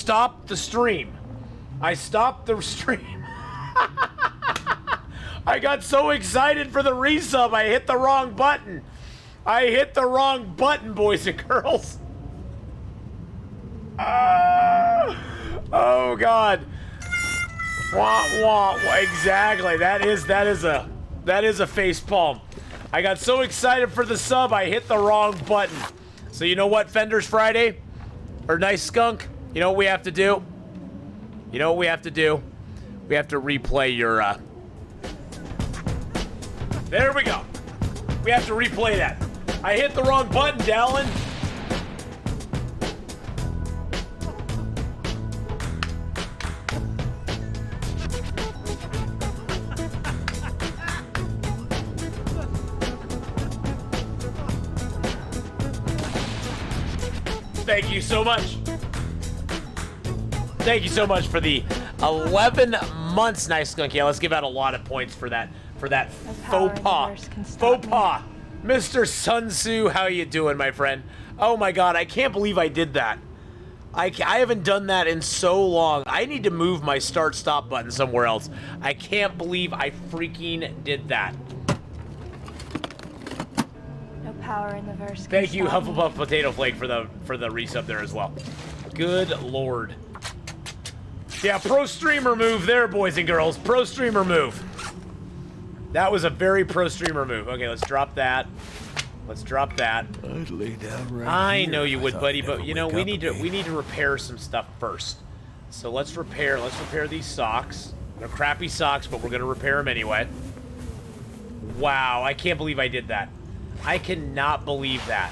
stopped the stream. I stopped the stream. I got so excited for the resub, I hit the wrong button. I hit the wrong button, boys and girls. Oh God. Wah, wah, wah. Exactly. That is a face palm. I got so excited for the sub, I hit the wrong button. So you know what, Fenders Friday? Or Nice Skunk? You know what we have to do? You know what we have to do? We have to replay your, There we go. We have to replay that. I hit the wrong button, Dallin. Thank you so much. Thank you so much for the 11 months, Nice Skunk. Yeah, let's give out a lot of points for that faux pas. Faux pas. Mr. Sun Tzu, how you doing, my friend? Oh my God, I can't believe I did that. I haven't done that in so long. I need to move my start-stop button somewhere else. I can't believe I freaking did that. No power in the verse. Thank you, Hufflepuff Potato Flake, for the resub there as well. Good Lord. Yeah, pro streamer move there, boys and girls. Pro streamer move. That was a very pro streamer move. Okay, let's drop that. Let's drop that. I'd lay down right I here know you if would, thought buddy, I'd but never you know wake we up need again. to repair some stuff first. So let's repair these socks. They're crappy socks, but we're gonna repair them anyway. Wow, I can't believe I did that. I cannot believe that.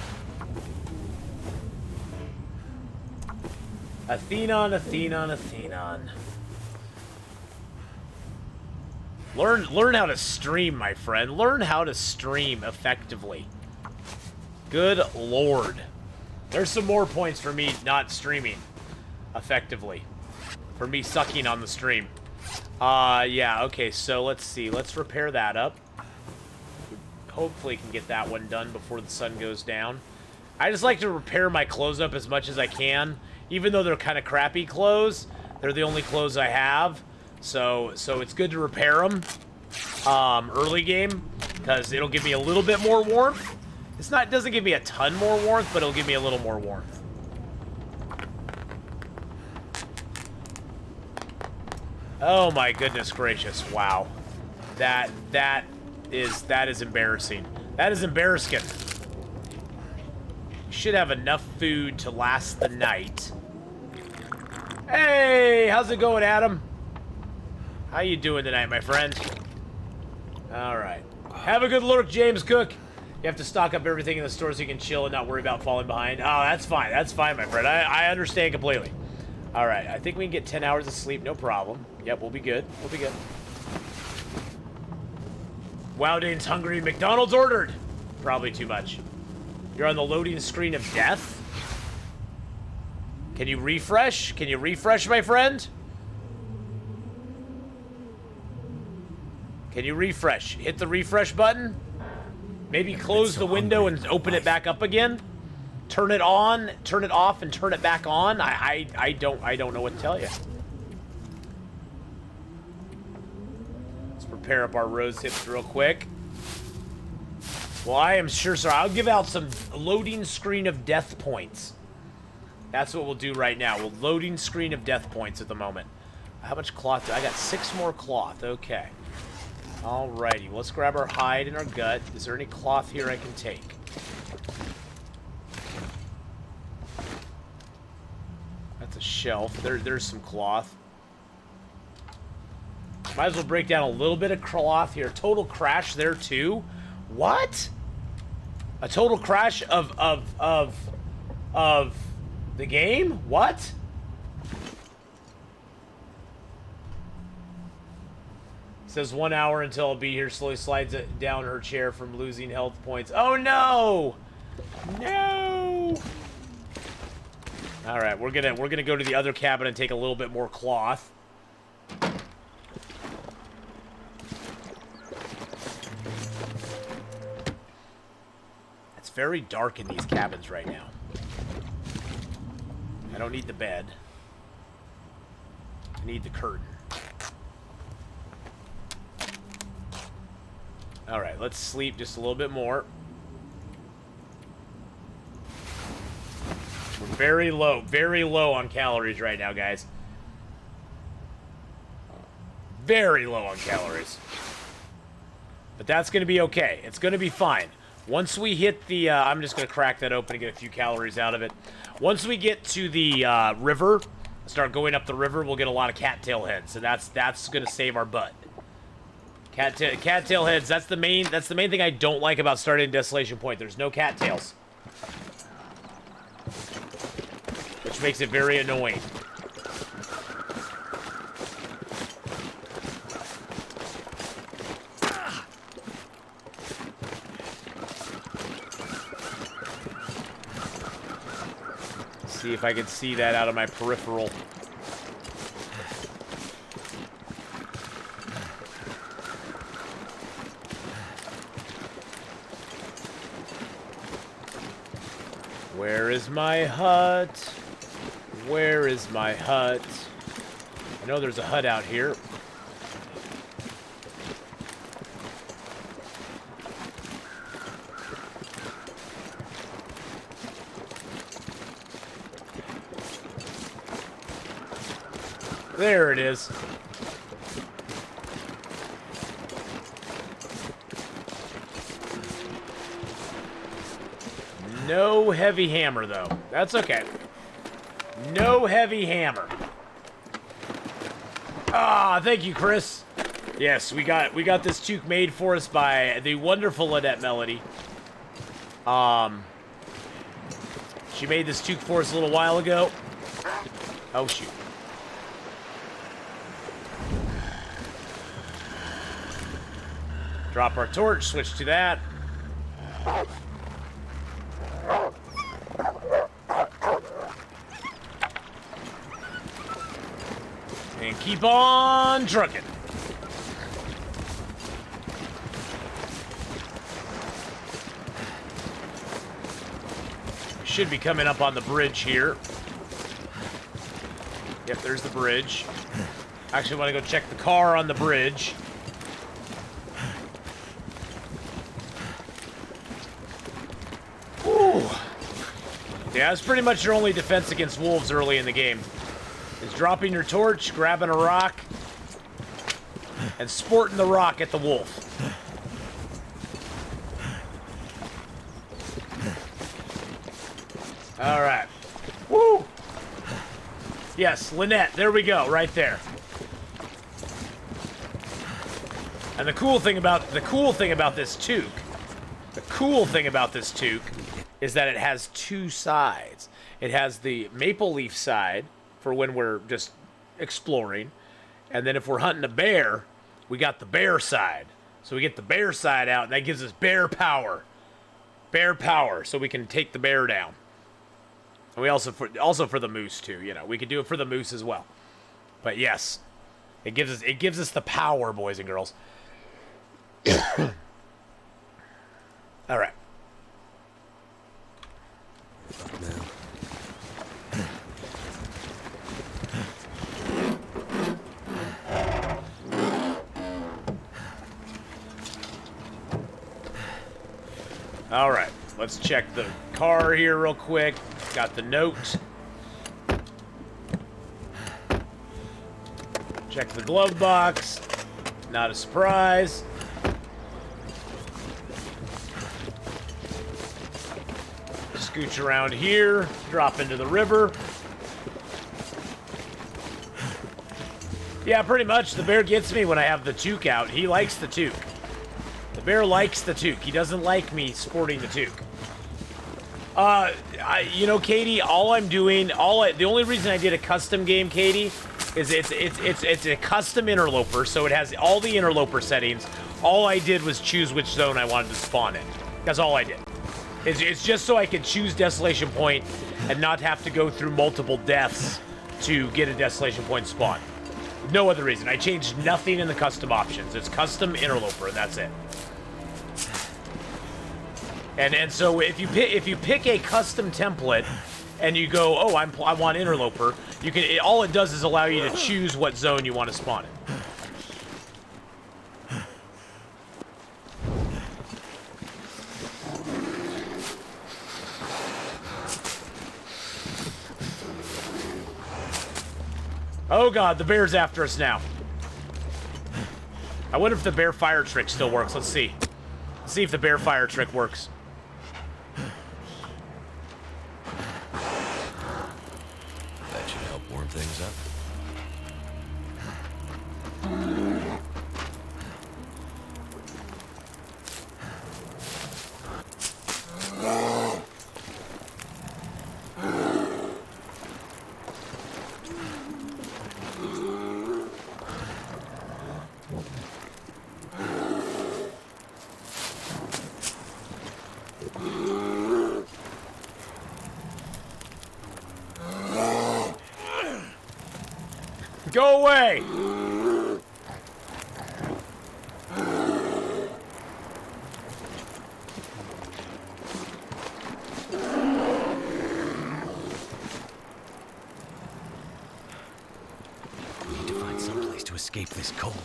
Atheenon, Atheenon, Atheenon. Learn how to stream, my friend. Learn how to stream effectively. Good Lord. There's some more points for me not streaming effectively. For me sucking on the stream. Yeah, okay, so let's see. Let's repair that up. Hopefully can get that one done before the sun goes down. I just like to repair my clothes up as much as I can. Even though they're kind of crappy clothes, they're the only clothes I have. So it's good to repair them early game, because it'll give me a little bit more warmth. It doesn't give me a ton more warmth, but it'll give me a little more warmth. Oh my goodness gracious! Wow, that is embarrassing. That is embarrassing. Should have enough food to last the night. Hey, how's it going, Adam? How you doing tonight, my friend? All right. Have a good lurk, James Cook. You have to stock up everything in the store so you can chill and not worry about falling behind. Oh, that's fine. That's fine, my friend. I understand completely. All right. I think we can get 10 hours of sleep. No problem. Yep, we'll be good. We'll be good. Wow, Dane's hungry. McDonald's ordered. Probably too much. You're on the loading screen of death. Can you refresh? Can you refresh, my friend? Can you refresh? Hit the refresh button. Maybe close the window and open it back up again. Turn it on, turn it off, and turn it back on. I don't know what to tell you. Let's prepare up our rose hips real quick. Well, I am sure, sir. I'll give out some loading screen of death points. That's what we'll do right now. We'll loading screen of death points at the moment. How much cloth? I got 6 more cloth. Okay. Alrighty. Let's grab our hide and our gut. Is there any cloth here I can take? That's a shelf. There's some cloth. Might as well break down a little bit of cloth here. Total crash there too. What? A total crash of the game? What? Says 1 hour until I'll be here. Slowly slides it down her chair from losing health points. Oh no! No! All right, we're gonna go to the other cabin and take a little bit more cloth. It's very dark in these cabins right now. I don't need the bed. Need the curtain. Alright, let's sleep just a little bit more. We're very low on calories right now, guys. Very low on calories. But that's going to be okay. It's going to be fine. Once we hit the... I'm just going to crack that open and get a few calories out of it. Once we get to the river, start going up the river, we'll get a lot of cattail heads. So that's going to save our butt. Cattail heads, that's the main thing I don't like about starting Desolation Point. There's no cattails. Which makes it very annoying. See if I can see that out of my peripheral. Where is my hut? Where is my hut? I know there's a hut out here. There it is. No heavy hammer, though. That's okay. No heavy hammer. Ah, thank you, Chris. Yes, we got this toque made for us by the wonderful Lynette Melody. She made this toque for us a little while ago. Oh, shoot. Drop our torch, switch to that. And keep on trucking. Should be coming up on the bridge here. Yep, there's the bridge. Actually, want to go check the car on the bridge. Ooh. Yeah, that's pretty much your only defense against wolves early in the game. Is dropping your torch, grabbing a rock, and sporting the rock at the wolf. All right. Woo! Yes, Lynette, there we go, right there. And the cool thing about this toque is that it has two sides. It has the maple leaf side for when we're just exploring, and then if we're hunting a bear, we got the bear side. So we get the bear side out, and that gives us bear power, so we can take the bear down. And we also for the moose too. You know, we could do it for the moose as well. But yes, it gives us the power, boys and girls. All right. Now. All right, let's check the car here real quick. Got the note. Check the glove box. Not a surprise. Scooch around here. Drop into the river. Yeah, pretty much. The bear gets me when I have the toque out. He likes the toque. The bear likes the toque. He doesn't like me sporting the toque. You know, Katie, the only reason I did a custom game, Katie, is it's a custom interloper, so it has all the interloper settings. All I did was choose which zone I wanted to spawn in. That's all I did. It's just so I could choose Desolation Point and not have to go through multiple deaths to get a Desolation Point spawn. No other reason. I changed nothing in the custom options. It's custom interloper, and that's it. And so if you pick a custom template and you go, oh, I want interloper, You can. All it does is allow you to choose what zone you want to spawn in. Oh god, the bear's after us now. I wonder if the bear fire trick still works. Let's see. Let's see if the bear fire trick works. That should help warm things up. Go away! We need to find some place to escape this cold.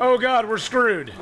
Oh god, we're screwed.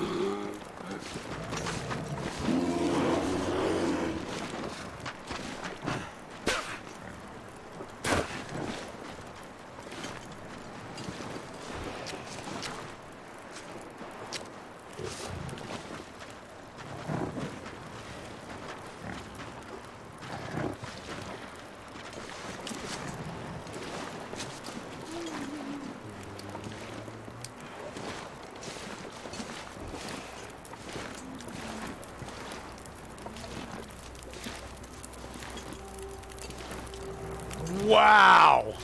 Wow!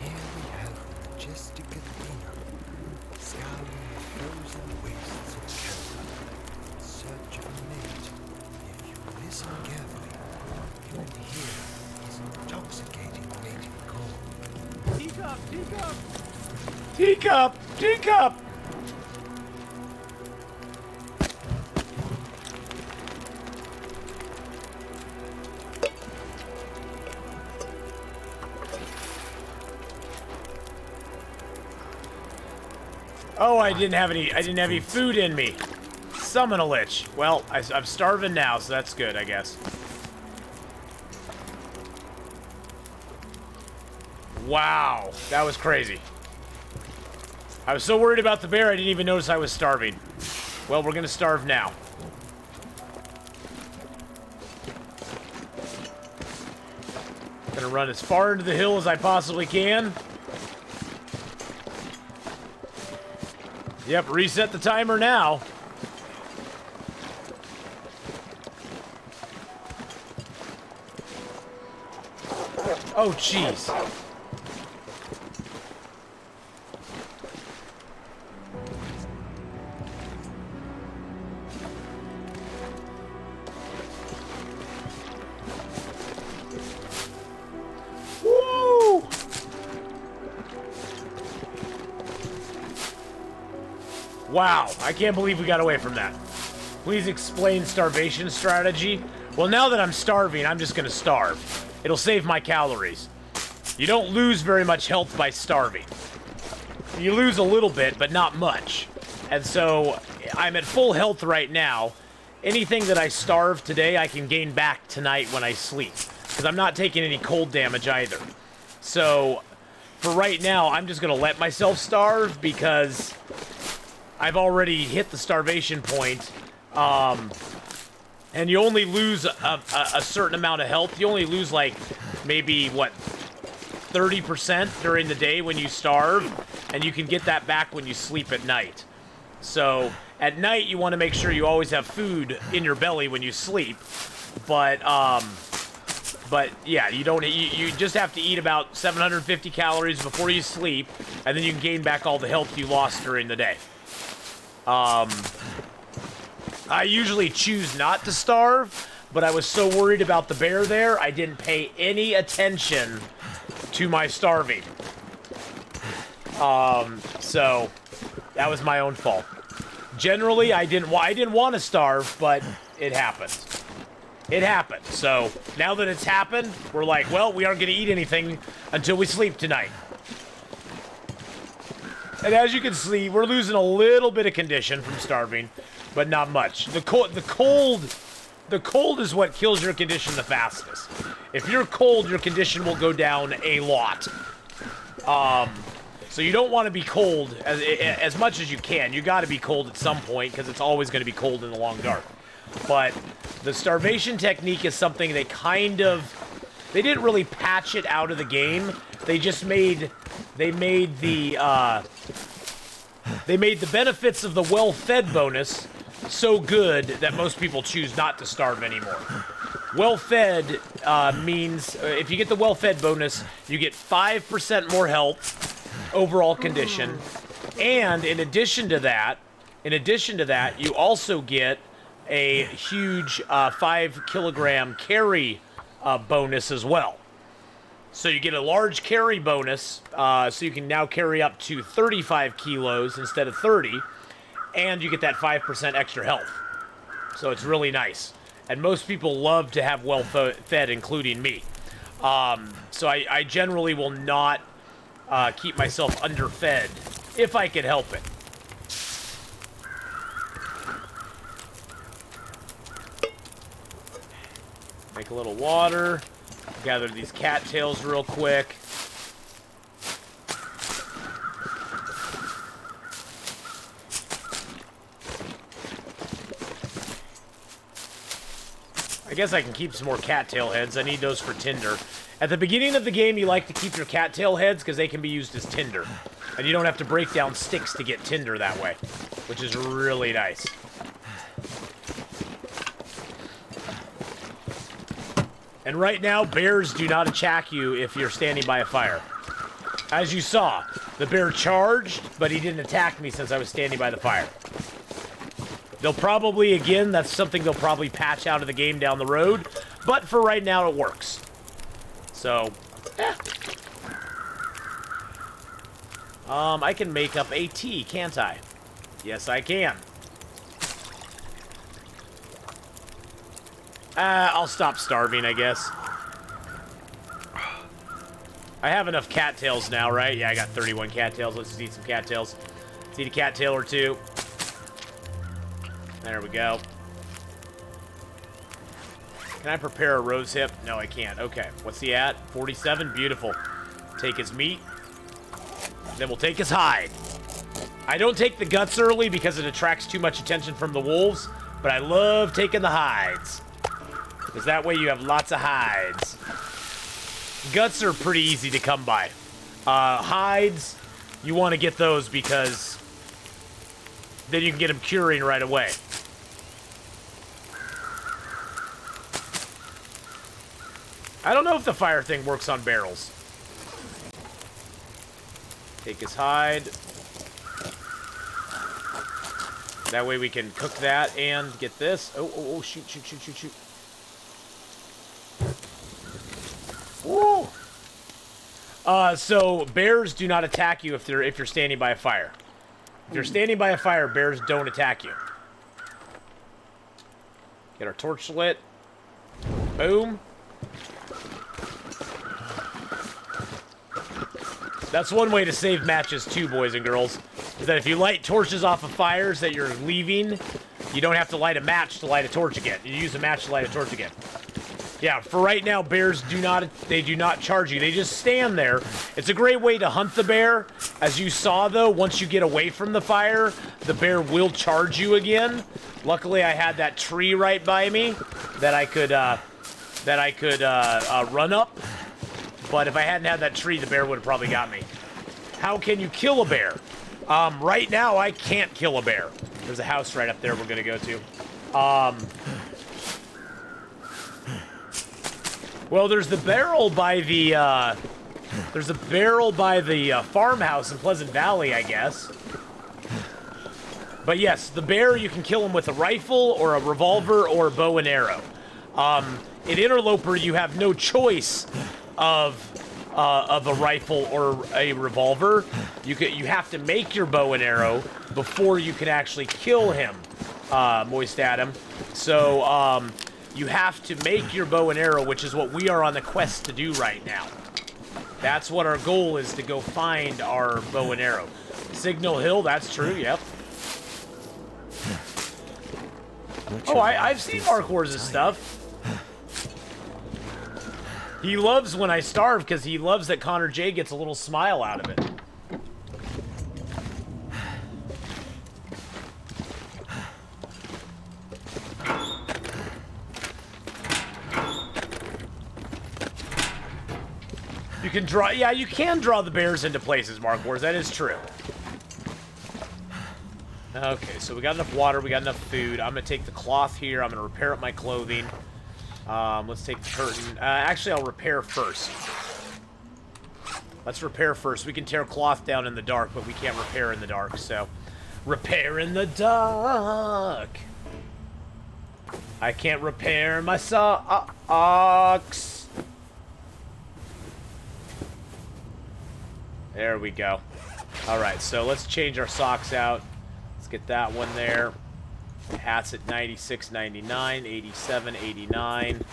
Here we have majestic Atheenon, scouring the frozen wastes of Canada in search of a mate. If you listen carefully, you will hear his intoxicating mating call. Teacup! Teacup! Teacup! Teacup! Oh, I didn't have any food in me. Summon a lich. Well, I'm starving now, so that's good, I guess. Wow, that was crazy. I was so worried about the bear, I didn't even notice I was starving. Well, we're gonna starve now. Gonna run as far into the hill as I possibly can. Yep, reset the timer now. Oh, jeez. Woo! Wow, I can't believe we got away from that. Please explain starvation strategy. Well, now that I'm starving, I'm just gonna starve. It'll save my calories. You don't lose very much health by starving. You lose a little bit, but not much. And so, I'm at full health right now. Anything that I starve today, I can gain back tonight when I sleep. Because I'm not taking any cold damage either. So, for right now, I'm just gonna let myself starve because I've already hit the starvation point. And you only lose a certain amount of health. You only lose, like, maybe, what, 30% during the day when you starve, and you can get that back when you sleep at night. So, at night, you want to make sure you always have food in your belly when you sleep. But yeah, you just have to eat about 750 calories before you sleep, and then you can gain back all the health you lost during the day. I usually choose not to starve, but I was so worried about the bear there, I didn't pay any attention to my starving. So that was my own fault. Generally, I didn't want to starve, but it happened. It happened. So now that it's happened, we're like, well, we aren't going to eat anything until we sleep tonight. And as you can see, we're losing a little bit of condition from starving, but not much. The cold is what kills your condition the fastest. If you're cold, your condition will go down a lot. So you don't want to be cold as much as you can. You got to be cold at some point because it's always going to be cold in the long dark. But the starvation technique is something they didn't really patch it out of the game. They just made the benefits of the well-fed bonus so good that most people choose not to starve anymore. Well-fed means if you get the well-fed bonus, you get 5% more health, overall condition, and in addition to that, you also get a huge 5 kilogram carry bonus as well. So you get a large carry bonus, so you can now carry up to 35 kilos instead of 30, and you get that 5% extra health. So it's really nice. And most people love to have well-fed, including me. So I generally will not keep myself underfed if I can help it. Make a little water. Gather these cattails real quick. I guess I can keep some more cattail heads. I need those for tinder. At the beginning of the game, you like to keep your cattail heads because they can be used as tinder. And you don't have to break down sticks to get tinder that way, which is really nice. And right now, bears do not attack you if you're standing by a fire. As you saw, the bear charged, but he didn't attack me since I was standing by the fire. They'll probably, again, that's something they'll probably patch out of the game down the road, but for right now, it works. So, I can make up a tea, can't I? Yes, I can. I'll stop starving, I guess. I have enough cattails now, right? Yeah, I got 31 cattails. Let's just eat some cattails. Let's eat a cattail or two. There we go. Can I prepare a rose hip? No, I can't. Okay, what's he at? 47? Beautiful. Take his meat. Then we'll take his hide. I don't take the guts early because it attracts too much attention from the wolves, but I love taking the hides. Because that way you have lots of hides. Guts are pretty easy to come by. Hides, you want to get those because then you can get them curing right away. I don't know if the fire thing works on barrels. Take his hide. That way we can cook that and get this. Oh, shoot. Woo! So bears do not attack you if you're standing by a fire. If you're standing by a fire, bears don't attack you. Get our torch lit. Boom. That's one way to save matches too, boys and girls. Is that if you light torches off of fires that you're leaving, you don't have to light a match to light a torch again. You use a match to light a torch again. Yeah, for right now, bears do not charge you. They just stand there. It's a great way to hunt the bear. As you saw, though, once you get away from the fire, the bear will charge you again. Luckily, I had that tree right by me that I could run up. But if I hadn't had that tree, the bear would have probably got me. How can you kill a bear? Right now, I can't kill a bear. There's a house right up there we're going to go to. Well, there's the barrel by the, farmhouse in Pleasant Valley, I guess. But yes, the bear, you can kill him with a rifle or a revolver or a bow and arrow. In Interloper, you have no choice of a rifle or a revolver. You have to make your bow and arrow before you can actually kill him, Moist Adam. So you have to make your bow and arrow, which is what we are on the quest to do right now. That's what our goal is, to go find our bow and arrow. Signal Hill, that's true, yep. Oh, I've seen Mark Wars' stuff. He loves when I starve because he loves that Connor J gets a little smile out of it. You can draw, yeah, you can draw the bears into places, Mark Wars, that is true. Okay, so we got enough water, we got enough food. I'm gonna take the cloth here, I'm gonna repair up my clothing. Let's take the curtain. Actually, I'll repair first. Let's repair first. We can tear cloth down in the dark, but we can't repair in the dark, so... Repair in the dark! I can't repair my socks! There we go. Alright, so let's change our socks out. Let's get that one there. Hats at 96, 99, 87, 89,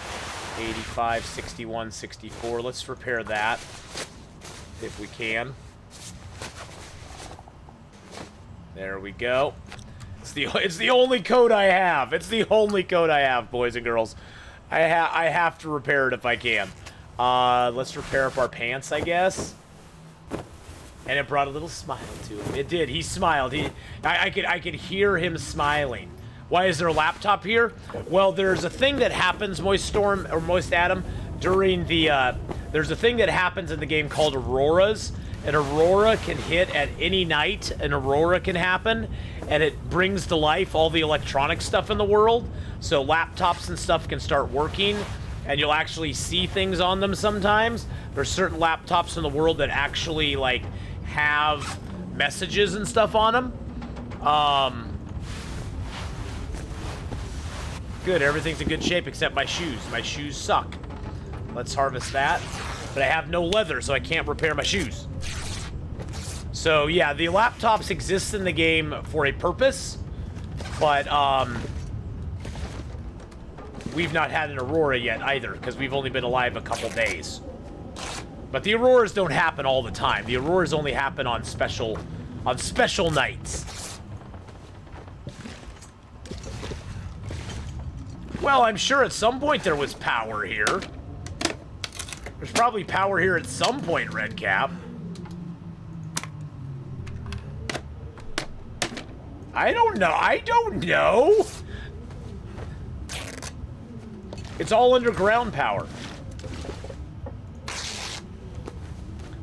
85, 61, 64. Let's repair that if we can. There we go. It's the only coat I have. It's the only coat I have, boys and girls. I have to repair it if I can. Let's repair up our pants, I guess. And it brought a little smile to him. It did. He smiled. I could hear him smiling. Why is there a laptop here? Well, there's a thing that happens, Moist Storm, or Moist Adam, during the, there's a thing that happens in the game called Auroras. An Aurora can hit at any night. An Aurora can happen, and it brings to life all the electronic stuff in the world. So laptops and stuff can start working, and you'll actually see things on them sometimes. There's certain laptops in the world that actually, like, have messages and stuff on them. Good, everything's in good shape except my shoes. My shoes suck. Let's harvest that. But I have no leather, so I can't repair my shoes. So, yeah, the laptops exist in the game for a purpose, but, we've not had an Aurora yet either, because we've only been alive a couple days. But the Auroras don't happen all the time. The Auroras only happen on special nights. Well, I'm sure at some point there was power here. There's probably power here at some point, Redcap. I don't know. I don't know. It's all underground power.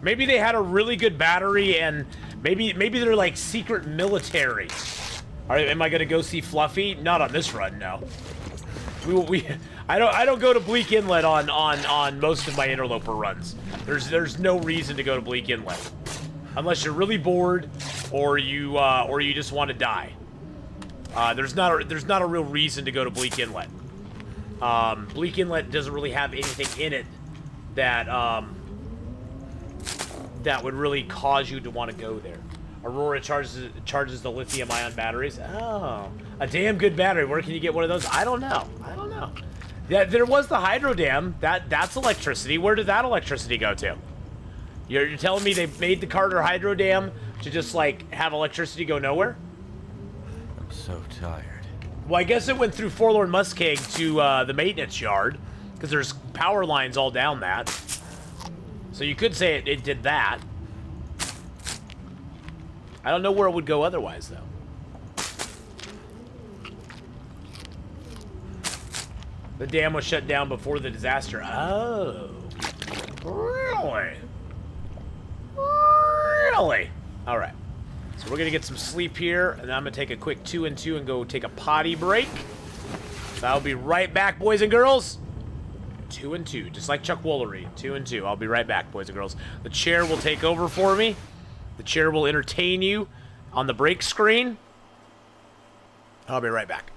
Maybe they had a really good battery, and maybe they're like secret military. Am I gonna go see Fluffy? Not on this run, no. I don't go to Bleak Inlet on most of my Interloper runs. There's no reason to go to Bleak Inlet, unless you're really bored, or you just want to die. There's not a real reason to go to Bleak Inlet. Bleak Inlet doesn't really have anything in it that that would really cause you to want to go there. Aurora charges the lithium-ion batteries. Oh, a damn good battery. Where can you get one of those? I don't know. Yeah, there was the hydro dam. That's electricity. Where did that electricity go to? You're telling me they made the Carter hydro dam to just like have electricity go nowhere? I'm so tired. Well, I guess it went through Forlorn Muskeg to the maintenance yard, because there's power lines all down that. So you could say it did that. I don't know where it would go otherwise, though. The dam was shut down before the disaster. Oh. Really? Really? All right. So we're going to get some sleep here, and I'm going to take a quick 2 and 2 and go take a potty break. So I'll be right back, boys and girls. 2 and 2, just like Chuck Woolery. 2 and 2. I'll be right back, boys and girls. The chair will take over for me. The chair will entertain you on the break screen. I'll be right back.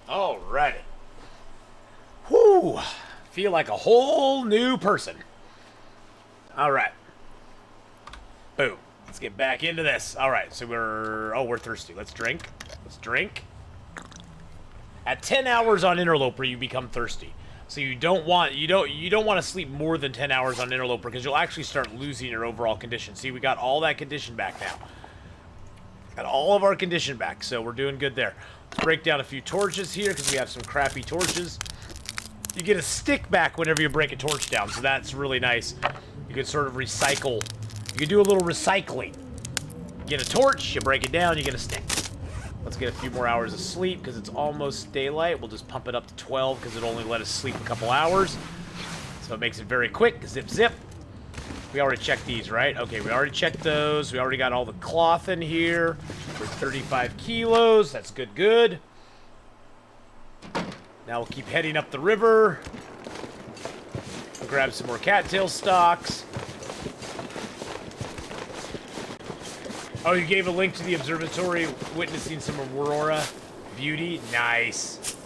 Alrighty. Whew. Feel like a whole new person. Alright. Boom. Let's get back into this. Alright, so we're thirsty. Let's drink. Let's drink. At 10 hours on Interloper, you become thirsty. So you don't want to sleep more than 10 hours on Interloper because you'll actually start losing your overall condition. See, we got all that condition back now. Got all of our condition back, so we're doing good there. Let's break down a few torches here because we have some crappy torches. You get a stick back whenever you break a torch down, so that's really nice. You can sort of recycle. You can do a little recycling. Get a torch, you break it down, you get a stick. Let's get a few more hours of sleep because it's almost daylight. We'll just pump it up to 12 because it'll only let us sleep a couple hours. So it makes it very quick. Zip, zip. We already checked these, right? Okay, we already checked those. We already got all the cloth in here for 35 kilos. That's good, good. Now we'll keep heading up the river. We'll grab some more cattail stalks. Oh, you gave a link to the observatory witnessing some aurora beauty? Nice.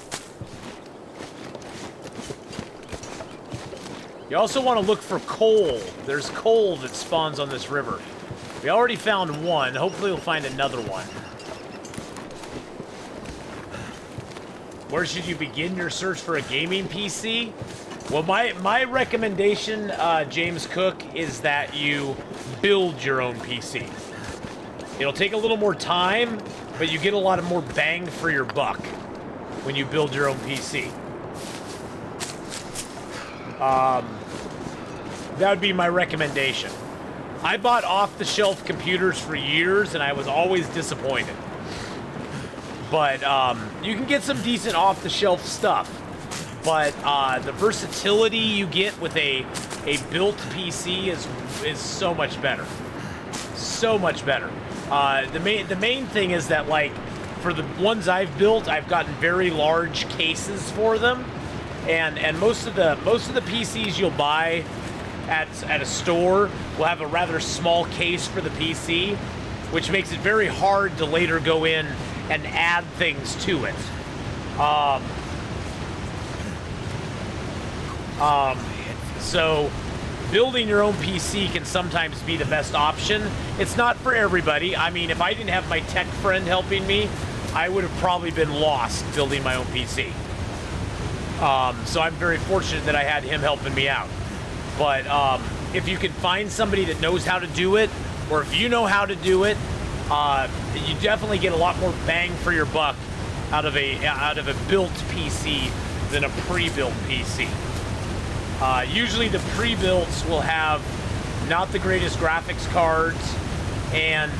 You also want to look for coal. There's coal that spawns on this river. We already found one. Hopefully we'll find another one. Where should you begin your search for a gaming PC? Well, my recommendation, James Cook, is that you build your own PC. It'll take a little more time, but you get a lot of more bang for your buck when you build your own PC. That would be my recommendation. I bought off-the-shelf computers for years, and I was always disappointed. But you can get some decent off-the-shelf stuff. But the versatility you get with a built PC is so much better. So much better. The main thing is that, like, for the ones I've built, I've gotten very large cases for them, and most of the PCs you'll buy at a store will have a rather small case for the PC, which makes it very hard to later go in and add things to it. So building your own PC can sometimes be the best option. It's not for everybody. I mean, if I didn't have my tech friend helping me, I would have probably been lost building my own PC. So I'm very fortunate that I had him helping me out. But if you can find somebody that knows how to do it, or if you know how to do it, you definitely get a lot more bang for your buck out of a built PC than a pre-built PC. Usually the pre-builts will have not the greatest graphics cards, and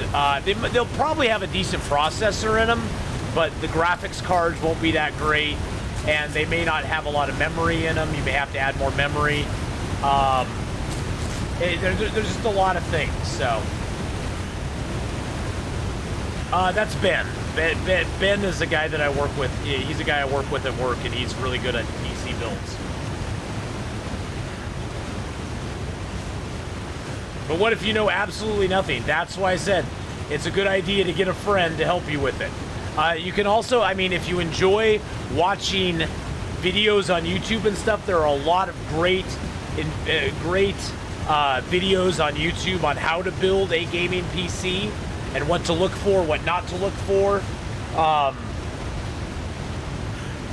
they'll probably have a decent processor in them, but the graphics cards won't be that great, and they may not have a lot of memory in them. You may have to add more memory. There's just a lot of things, so. That's Ben. Ben is the guy that I work with. He's a guy I work with at work, and he's really good at PC builds. But what if you know absolutely nothing? That's why I said it's a good idea to get a friend to help you with it. You can also, I mean, if you enjoy watching videos on YouTube and stuff, there are a lot of great videos on YouTube on how to build a gaming PC and what to look for, what not to look for.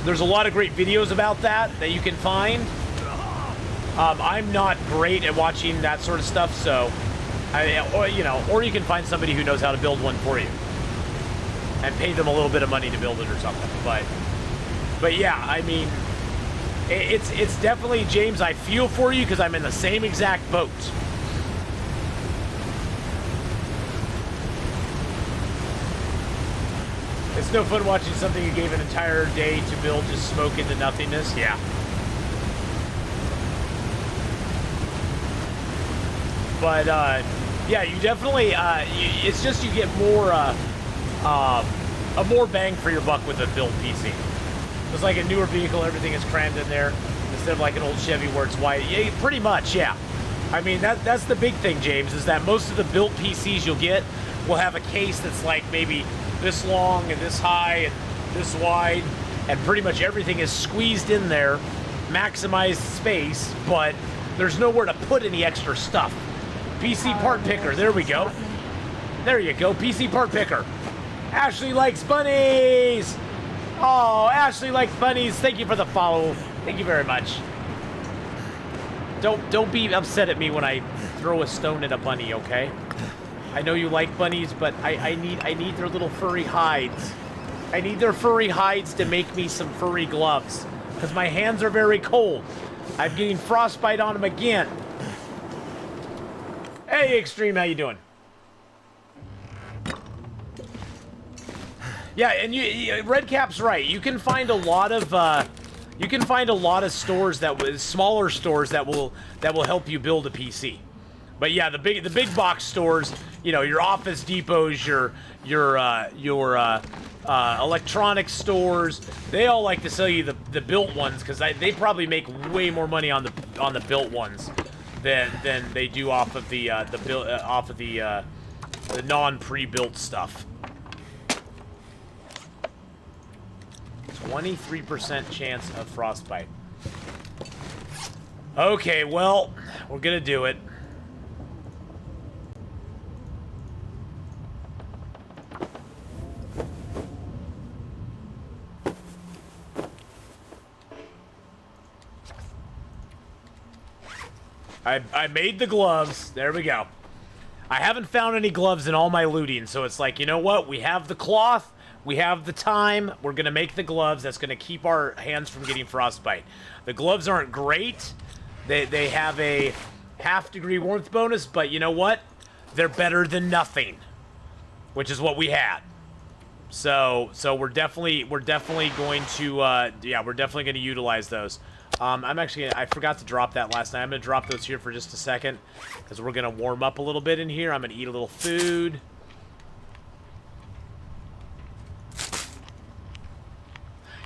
There's a lot of great videos about that you can find. I'm not great at watching that sort of stuff, so, or you can find somebody who knows how to build one for you and pay them a little bit of money to build it or something. But yeah, I mean, it's definitely, James, I feel for you because I'm in the same exact boat. It's no fun watching something you gave an entire day to build just smoke into nothingness. Yeah. But, yeah, you definitely, it's just you get more, a more bang for your buck with a built PC. It's like a newer vehicle, everything is crammed in there, instead of like an old Chevy where it's white. Yeah, pretty much, yeah. I mean, that's the big thing, James, is that most of the built PCs you'll get will have a case that's like maybe this long and this high and this wide, and pretty much everything is squeezed in there, maximized space, but there's nowhere to put any extra stuff. PC part picker, there we go. There you go, PC part picker. Ashley likes bunnies! Oh, Ashley likes bunnies. Thank you for the follow. Thank you very much. Don't be upset at me when I throw a stone at a bunny, okay? I know you like bunnies, but I need their little furry hides. I need their furry hides to make me some furry gloves, because my hands are very cold. I'm getting frostbite on them again. Hey, Extreme, how you doing? Yeah, and Redcap's right. You can find a lot of stores smaller stores that will help you build a PC. But yeah, the big box stores, you know, your Office Depots, your electronics stores, they all like to sell you the built ones because they probably make way more money on the built ones than they do off of the non pre-built stuff. 23% chance of frostbite. Okay, well, we're gonna do it. I made the gloves. There we go. I haven't found any gloves in all my looting, so it's like, you know what? We have the cloth. We have the time. We're going to make the gloves. That's going to keep our hands from getting frostbite. The gloves aren't great. They have a half-degree warmth bonus, but you know what? They're better than nothing, which is what we had. So we're definitely going to we're definitely going to utilize those. I forgot to drop that last night. I'm going to drop those here for just a second because we're going to warm up a little bit in here. I'm going to eat a little food.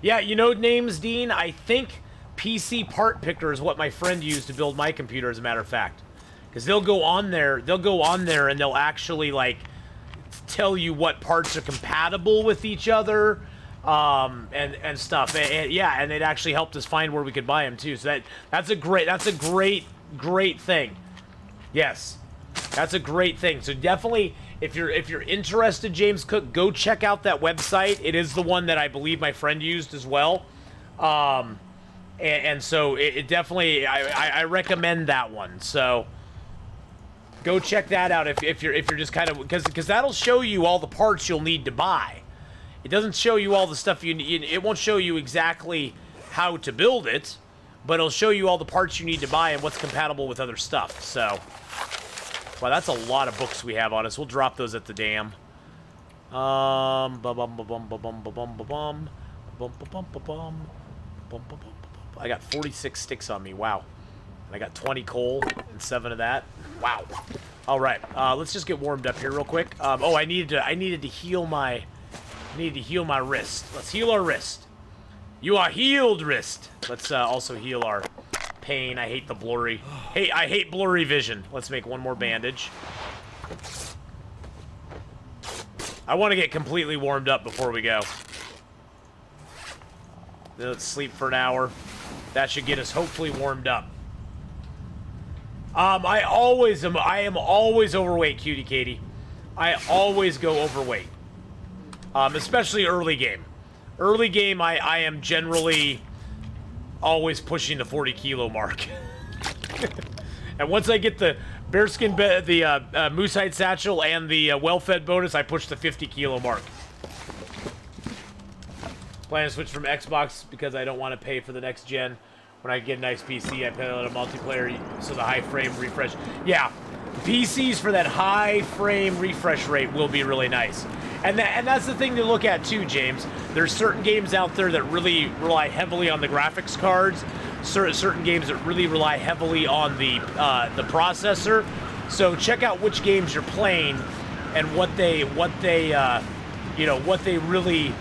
Yeah, you know names, Dean? I think PC Part Picker is what my friend used to build my computer, as a matter of fact. Because they'll go on there and they'll actually, like, tell you what parts are compatible with each other. And stuff, and it actually helped us find where we could buy them too. So that's a great thing. Yes, that's a great thing. So definitely, if you're interested, James Cook, go check out that website. It is the one that I believe my friend used as well. And so it definitely, I recommend that one. So go check that out if you're just kind of, because that'll show you all the parts you'll need to buy. It doesn't show you all the stuff you need. It won't show you exactly how to build it, but it'll show you all the parts you need to buy and what's compatible with other stuff. So, wow, that's a lot of books we have on us. We'll drop those at the dam. I got 46 sticks on me. Wow. And I got 20 coal and 7 of that. Wow. All right. Let's just get warmed up here real quick. I needed to heal my. Need to heal my wrist. Let's heal our wrist. You are healed, wrist. Let's also heal our pain. I hate the blurry. Hey, I hate blurry vision. Let's make one more bandage. I want to get completely warmed up before we go. Then let's sleep for an hour. That should get us hopefully warmed up. I am always overweight, Cutie Katie. I always go overweight. Especially early game. Early game, I am generally always pushing the 40 kilo mark. And once I get the bearskin, moose hide satchel and the well-fed bonus, I push the 50 kilo mark. Plan to switch from Xbox because I don't want to pay for the next gen. When I get a nice PC, I play a little multiplayer, so the high frame refresh. Yeah, PCs for that high frame refresh rate will be really nice. And that's the thing to look at too, James. There's certain games out there that really rely heavily on the graphics cards. Certain games that really rely heavily on the processor. So check out which games you're playing and what they really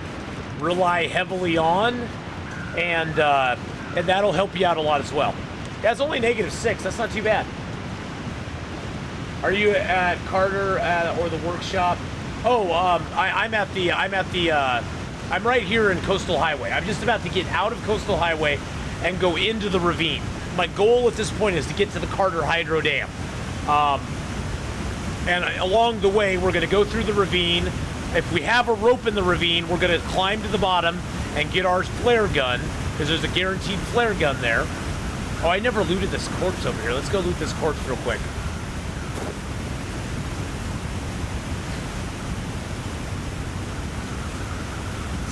rely heavily on, and that'll help you out a lot as well. That's only -6. That's not too bad. Are you at Carter or the workshop? Oh, I'm at the I'm right here in Coastal Highway. I'm just about to get out of Coastal Highway and go into the ravine. My goal at this point is to get to the Carter Hydro Dam. And along the way, we're going to go through the ravine. If we have a rope in the ravine, we're going to climb to the bottom and get our flare gun, because there's a guaranteed flare gun there. Oh, I never looted this corpse over here. Let's go loot this corpse real quick.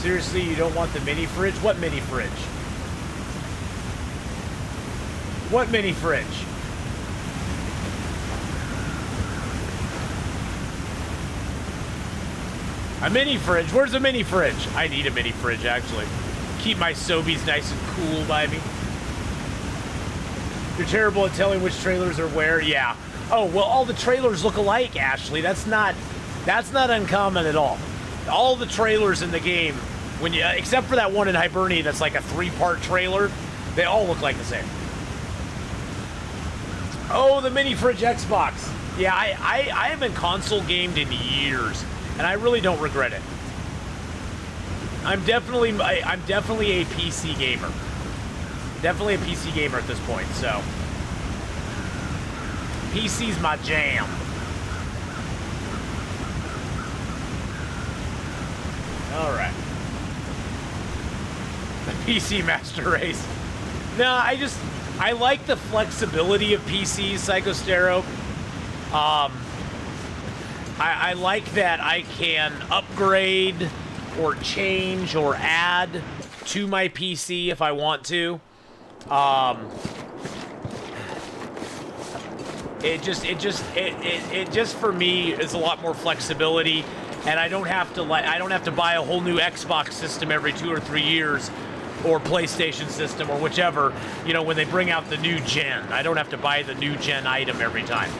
Seriously, you don't want the mini fridge? What mini fridge? What mini fridge? A mini fridge? Where's a mini fridge? I need a mini fridge, actually. Keep my Sobeys nice and cool by me. You're terrible at telling which trailers are where? Yeah. Oh, well, all the trailers look alike, Ashley. That's not uncommon at all. All the trailers in the game, when you, except for that one in Hibernia that's like a 3-part trailer, they all look like the same. Oh, the mini fridge Xbox. Yeah, I haven't console gamed in years, and I really don't regret it. I'm definitely a PC gamer. Definitely a PC gamer at this point, so. PC's my jam. Alright. The PC Master Race. No, I like the flexibility of PCs, Psychostero. I like that I can upgrade or change or add to my PC if I want to. It just for me is a lot more flexibility, and I don't have to buy a whole new Xbox system every 2 or 3 years, or PlayStation system or whichever, you know, when they bring out the new gen. I don't have to buy the new gen item every time.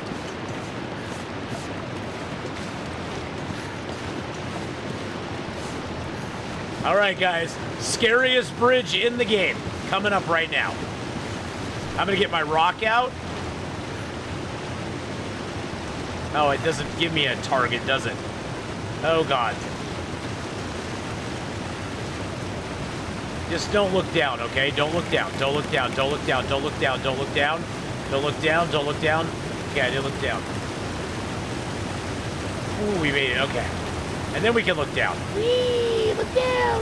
All right, guys, scariest bridge in the game coming up right now. I'm gonna get my rock out. Oh, it doesn't give me a target, does it? Oh, God. Just don't look down, okay? Don't look down. Don't look down. Don't look down. Don't look down. Don't look down. Don't look down. Don't look down. Okay, I didn't look down. Ooh, we made it. Okay. And then we can look down. Whee! Look down!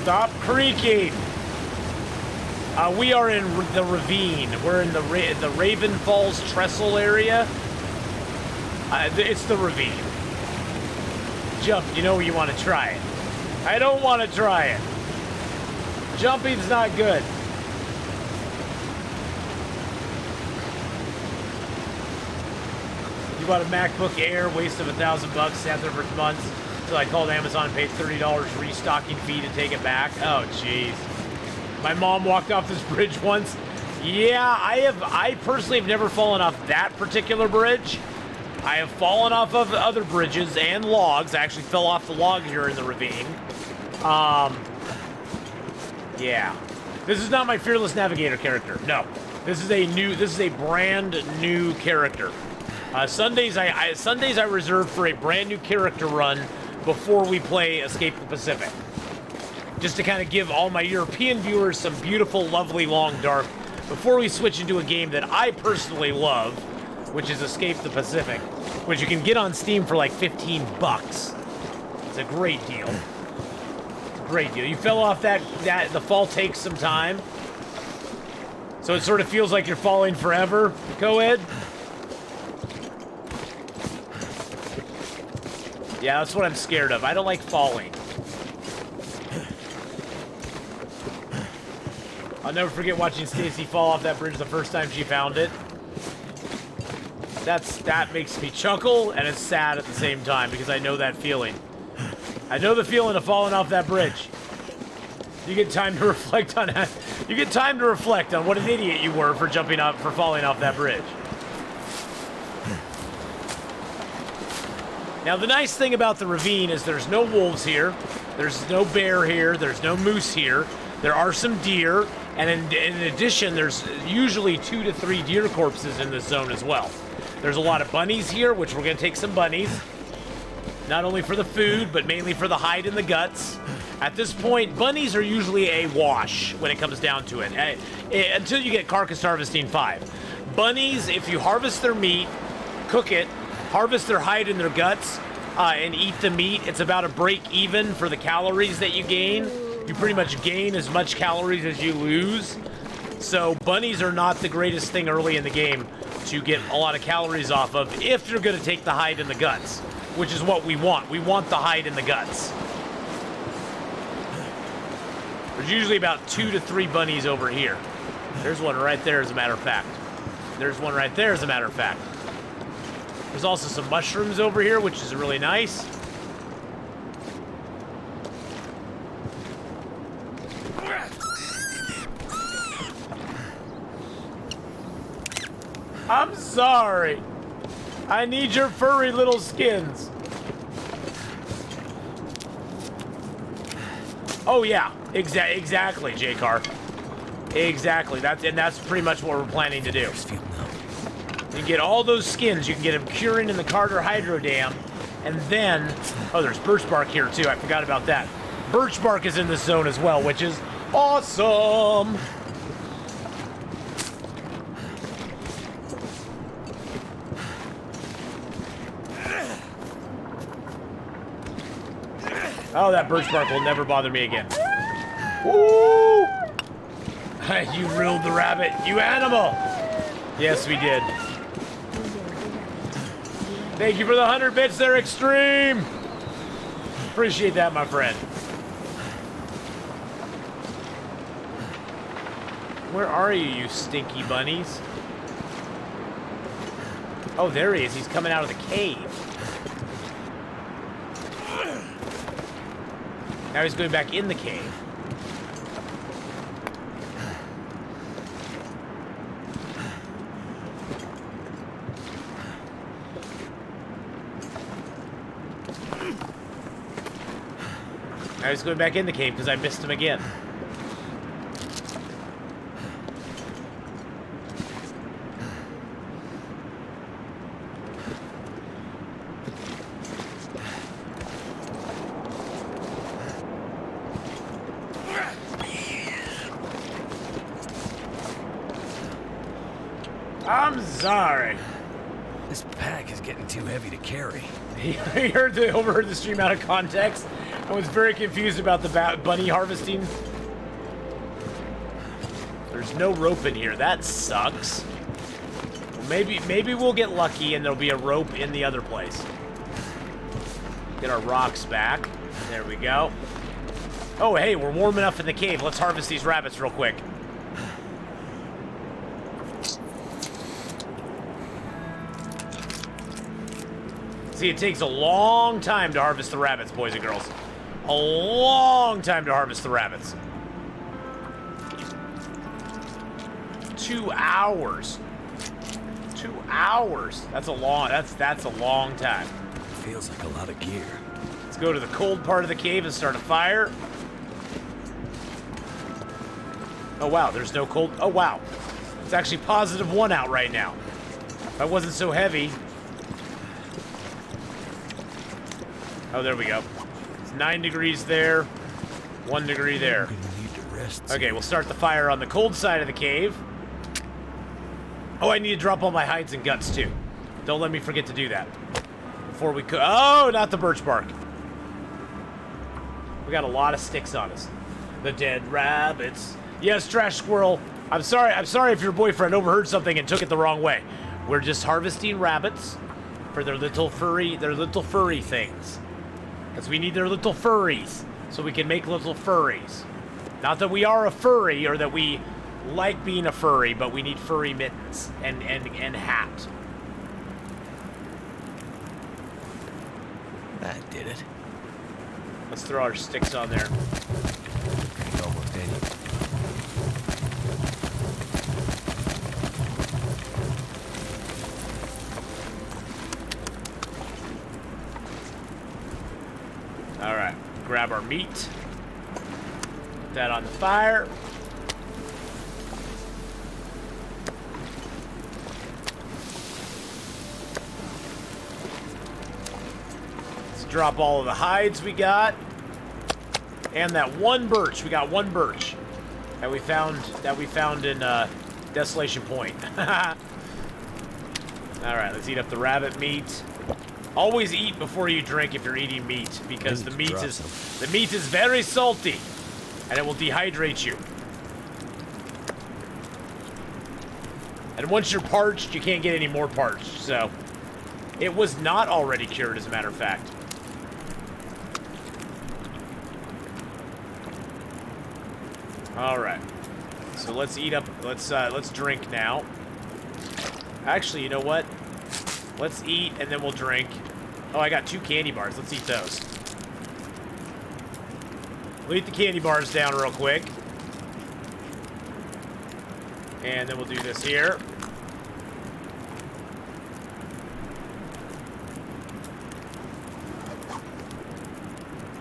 Stop creaking! We are in the ravine. We're in the Raven Falls Trestle area. It's the ravine. Jump, you know you want to try it. I don't want to try it. Jumping's not good. You bought a MacBook Air, waste of $1,000, sat there for months until I called Amazon and paid $30 restocking fee to take it back. Oh, jeez. My mom walked off this bridge once. Yeah, I personally have never fallen off that particular bridge. I have fallen off of other bridges and logs. I actually fell off the log here in the ravine. Yeah. This is not my Fearless Navigator character. No. This is a brand new character. Sundays I reserve for a brand new character run before we play Escape the Pacific. Just to kind of give all my European viewers some beautiful, lovely Long Dark before we switch into a game that I personally love, which is Escape the Pacific, which you can get on Steam for like $15. It's a great deal. It's a great deal. You fell off the fall takes some time. So it sort of feels like you're falling forever, Co-Ed. Yeah, that's what I'm scared of. I don't like falling. I'll never forget watching Stacy fall off that bridge the first time she found it. That makes me chuckle, and it's sad at the same time, because I know that feeling. I know the feeling of falling off that bridge. You get time to reflect on that. You get time to reflect on what an idiot you were for falling off that bridge. Now, the nice thing about the ravine is there's no wolves here, there's no bear here, there's no moose here. There are some deer, And in addition, there's usually 2 to 3 deer corpses in this zone as well. There's a lot of bunnies here, which we're going to take some bunnies. Not only for the food, but mainly for the hide and the guts. At this point, bunnies are usually a wash when it comes down to it, until you get Carcass Harvesting 5. Bunnies, if you harvest their meat, cook it, harvest their hide and their guts, and eat the meat, it's about a break even for the calories that you gain. You pretty much gain as much calories as you lose. So bunnies are not the greatest thing early in the game to get a lot of calories off of if you're going to take the hide and the guts, which is what we want. We want the hide and the guts. There's usually about 2 to 3 bunnies over here. There's one right there, as a matter of fact. There's one right there, as a matter of fact. There's also some mushrooms over here, which is really nice. I'm sorry. I need your furry little skins. Oh yeah, exactly, J-Car. Exactly. That's pretty much what we're planning to do. You can get all those skins. You can get them curing in the Carter Hydro Dam, and then there's birch bark here too. I forgot about that. Birch bark is in this zone as well, which is awesome. Oh, that birch bark will never bother me again. Woo! You ruled the rabbit, you animal! Yes, we did. Thank you for the 100 bits there, Extreme! Appreciate that, my friend. Where are you, you stinky bunnies? Oh, there he is. He's coming out of the cave. Now he's going back in the cave. Now he's going back in the cave because I missed him again. I'm sorry. This pack is getting too heavy to carry. He overheard the stream out of context. I was very confused about the bunny harvesting. There's no rope in here. That sucks. Well, maybe we'll get lucky and there'll be a rope in the other place. Get our rocks back. There we go. Oh, hey, we're warm enough in the cave. Let's harvest these rabbits real quick. See, it takes a long time to harvest the rabbits, boys and girls. A long time to harvest the rabbits. 2 hours. 2 hours. That's a long time. Feels like a lot of gear. Let's go to the cold part of the cave and start a fire. Oh wow, there's no cold. Oh wow. It's actually +1 out right now. If I wasn't so heavy. Oh, there we go. It's 9 degrees there, 1 degree there. Okay, we'll start the fire on the cold side of the cave. Oh, I need to drop all my hides and guts too. Don't let me forget to do that before we cook. Oh, not the birch bark. We got a lot of sticks on us. The dead rabbits. Yes, Trash Squirrel. I'm sorry if your boyfriend overheard something and took it the wrong way. We're just harvesting rabbits for their little furry things. Because we need their little furries, so we can make little furries. Not that we are a furry, or that we like being a furry, but we need furry mittens and hat. That did it. Let's throw our sticks on there. Almost any. All right, grab our meat. Put that on the fire. drop all of the hides we got. And that one birch. We got one birch that we found in Desolation Point. Alright, let's eat up the rabbit meat. Always eat before you drink if you're eating meat, because the meat is very salty and it will dehydrate you. And once you're parched, you can't get any more parched, so it was not already cured, as a matter of fact. All right, so let's eat up. Let's drink now. Actually, you know what? Let's eat and then we'll drink. Oh, I got 2 candy bars. Let's eat those. We'll eat the candy bars down real quick, and then we'll do this here.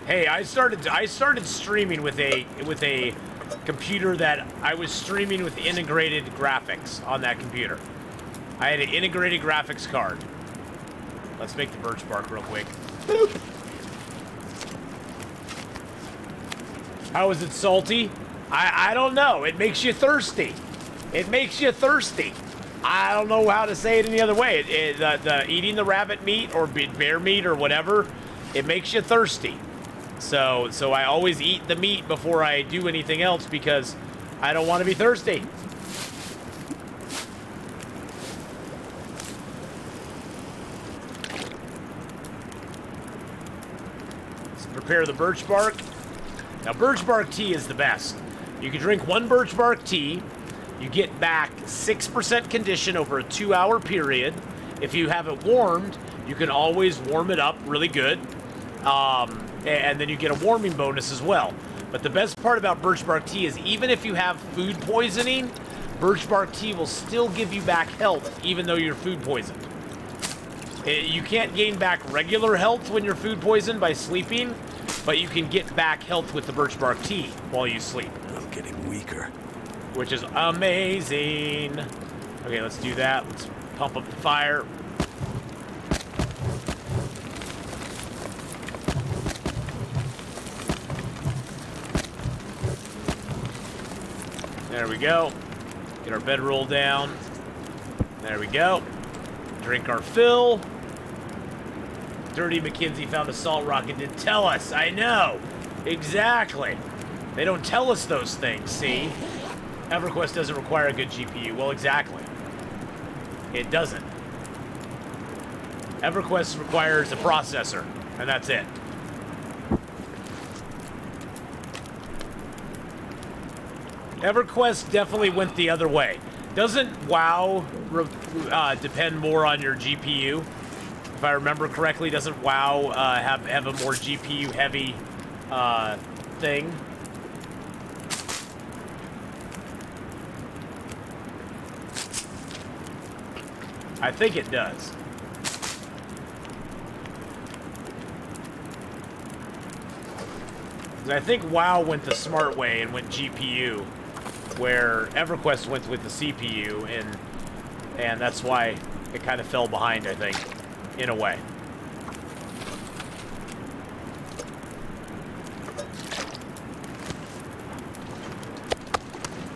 Hey, I started streaming with a computer that I was streaming with integrated graphics on that computer. I had an integrated graphics card. Let's make the birch bark real quick. Boop. How is it salty? I don't know. It makes you thirsty. It makes you thirsty. I don't know how to say it any other way. Eating the rabbit meat or bear meat or whatever, it makes you thirsty. So I always eat the meat before I do anything else because I don't want to be thirsty. Let's prepare the birch bark. Now, birch bark tea is the best. You can drink 1 birch bark tea. You get back 6% condition over a 2-hour period. If you have it warmed, you can always warm it up really good. And then you get a warming bonus as well. But the best part about birch bark tea is even if you have food poisoning, birch bark tea will still give you back health even though you're food poisoned. You can't gain back regular health when you're food poisoned by sleeping, but you can get back health with the birch bark tea while you sleep. I'm getting weaker. Which is amazing. Okay, let's do that. Let's pump up the fire. There we go. Get our bedroll down. There we go. Drink our fill. Dirty McKinsey found a salt rock and didn't tell us. I know. Exactly. They don't tell us those things, see? EverQuest doesn't require a good GPU. Well, exactly. It doesn't. EverQuest requires a processor, and that's it. EverQuest definitely went the other way. Doesn't WoW depend more on your GPU? If I remember correctly, doesn't WoW have a more GPU heavy thing? I think it does. I think WoW went the smart way and went GPU, where EverQuest went with the CPU, and that's why it kind of fell behind, I think, in a way.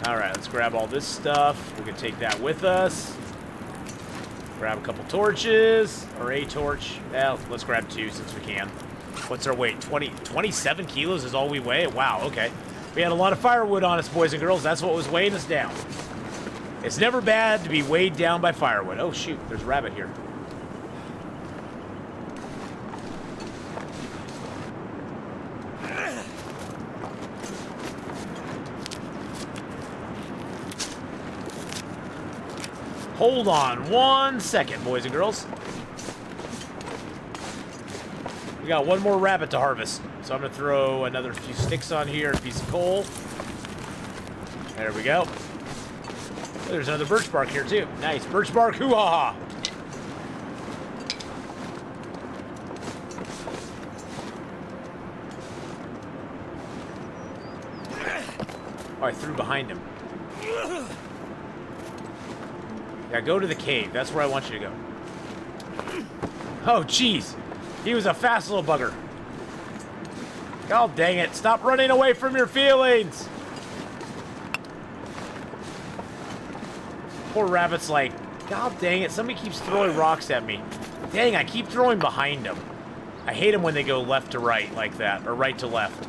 Alright, let's grab all this stuff. We can take that with us. Grab a couple torches, or a torch. Well, let's grab 2 since we can. What's our weight? 27 kilos is all we weigh? Wow, okay. We had a lot of firewood on us, boys and girls. That's what was weighing us down. It's never bad to be weighed down by firewood. Oh, shoot. There's a rabbit here. Hold on 1 second, boys and girls. We got 1 more rabbit to harvest. So I'm going to throw another few sticks on here, a piece of coal. There we go. Oh, there's another birch bark here, too. Nice. Birch bark, hoo-ha-ha. Oh, I threw behind him. Yeah, go to the cave. That's where I want you to go. Oh, jeez. He was a fast little bugger. God dang it. Stop running away from your feelings. Poor rabbit's like, God dang it. Somebody keeps throwing rocks at me. Dang, I keep throwing behind them. I hate them when they go left to right like that, or right to left.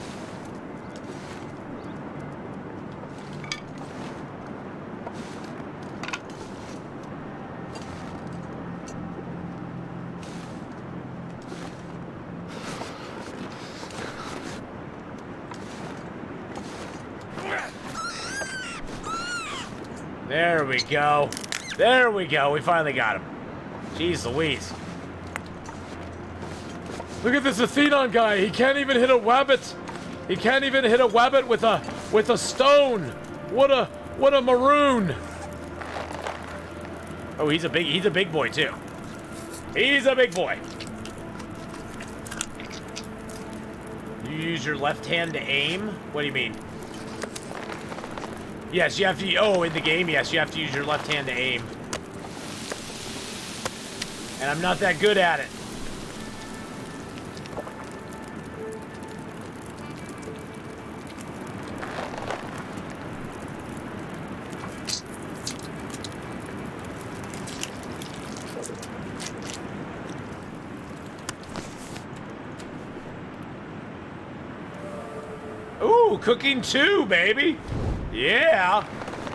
There we go. There we go. We finally got him. Jeez Louise. Look at this Atheenon guy. He can't even hit a wabbit. He can't even hit a wabbit with a stone. What a maroon. Oh, he's a big boy too. He's a big boy. You use your left hand to aim? What do you mean? Yes, you have to. Oh, in the game, yes, you have to use your left hand to aim. And I'm not that good at it. Ooh, cooking 2, baby. Yeah,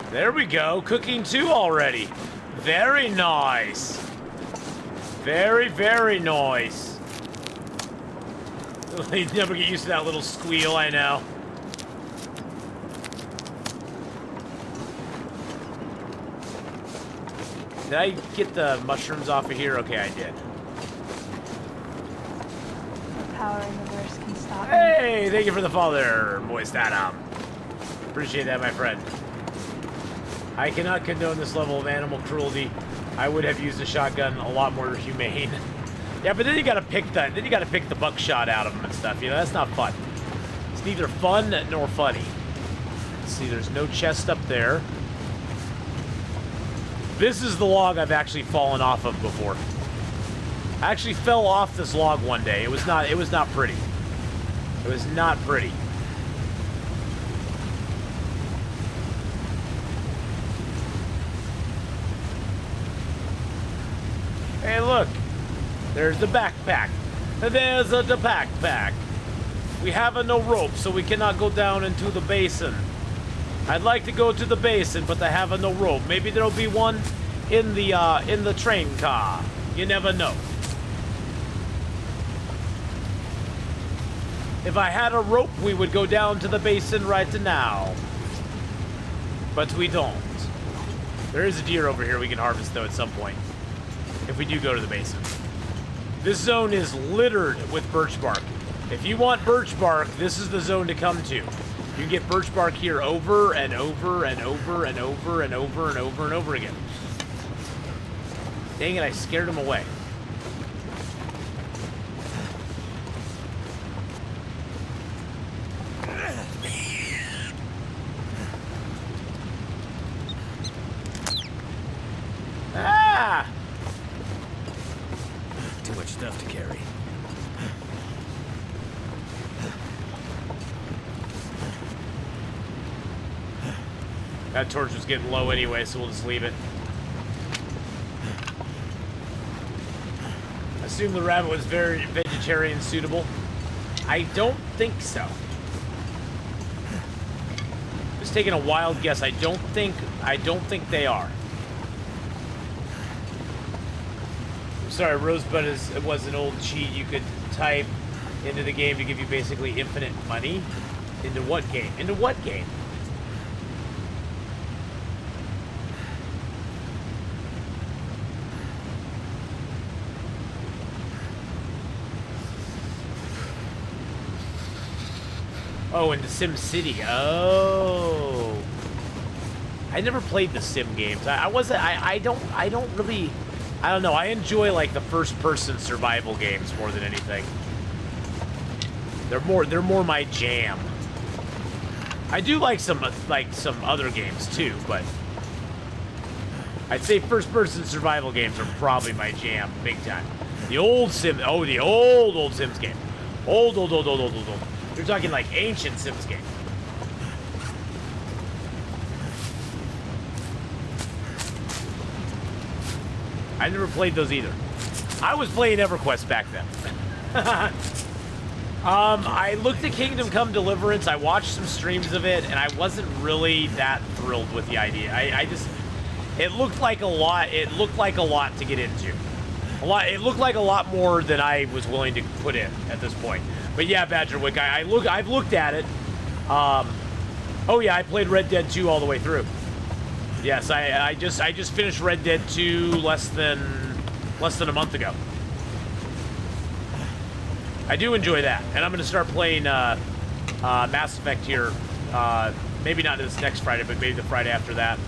there we go. Cooking 2 already. Very nice. Very, very nice. You never get used to that little squeal, I know. Did I get the mushrooms off of here? Okay, I did. No power in the verse can stop me. Hey, thank you for the follow there, Moist Adam. Appreciate that, my friend. I cannot condone this level of animal cruelty. I would have used a shotgun a lot more humane. Yeah, but then you gotta pick the buckshot out of them and stuff. You know, that's not fun. It's neither fun nor funny. Let's see, there's no chest up there. This is the log I've actually fallen off of before. I actually fell off this log one day. It was not pretty. It was not pretty. Hey, look. There's the backpack. There's the backpack. We have no rope, so we cannot go down into the basin. I'd like to go to the basin, but I have no rope. Maybe there'll be one in the train car. You never know. If I had a rope, we would go down to the basin right now. But we don't. There is a deer over here we can harvest, though, at some point. If we do go to the basin. This zone is littered with birch bark. If you want birch bark, this is the zone to come to. You can get birch bark here over and over and over and over and over and over and over again. Dang it, I scared him away. Ah! Too much stuff to carry. That torch was getting low anyway, so we'll just leave it. I assume the rabbit was very vegetarian suitable. I don't think so. Just taking a wild guess. I don't think they are. Sorry, Rosebud was an old cheat you could type into the game to give you basically infinite money. Into what game? Into what game? Oh, into Sim City. Oh. I never played the Sim games. I don't know. I enjoy like the first-person survival games more than anything. They're more my jam. I do like some other games too, but I'd say first-person survival games are probably my jam, big time. The old Sim. Oh, the old Sims game. Old. You're talking like ancient Sims game. I never played those either. I was playing EverQuest back then. I looked at Kingdom Come Deliverance. I watched some streams of it, and I wasn't really that thrilled with the idea. I just, it looked like a lot. It looked like a lot to get into. It looked like a lot more than I was willing to put in at this point. But yeah, Badgerwick, I've looked at it. Oh yeah, I played Red Dead 2 all the way through. Yes, I just finished Red Dead 2 less than a month ago. I do enjoy that, and I'm going to start playing Mass Effect here. Maybe not this next Friday, but maybe the Friday after that.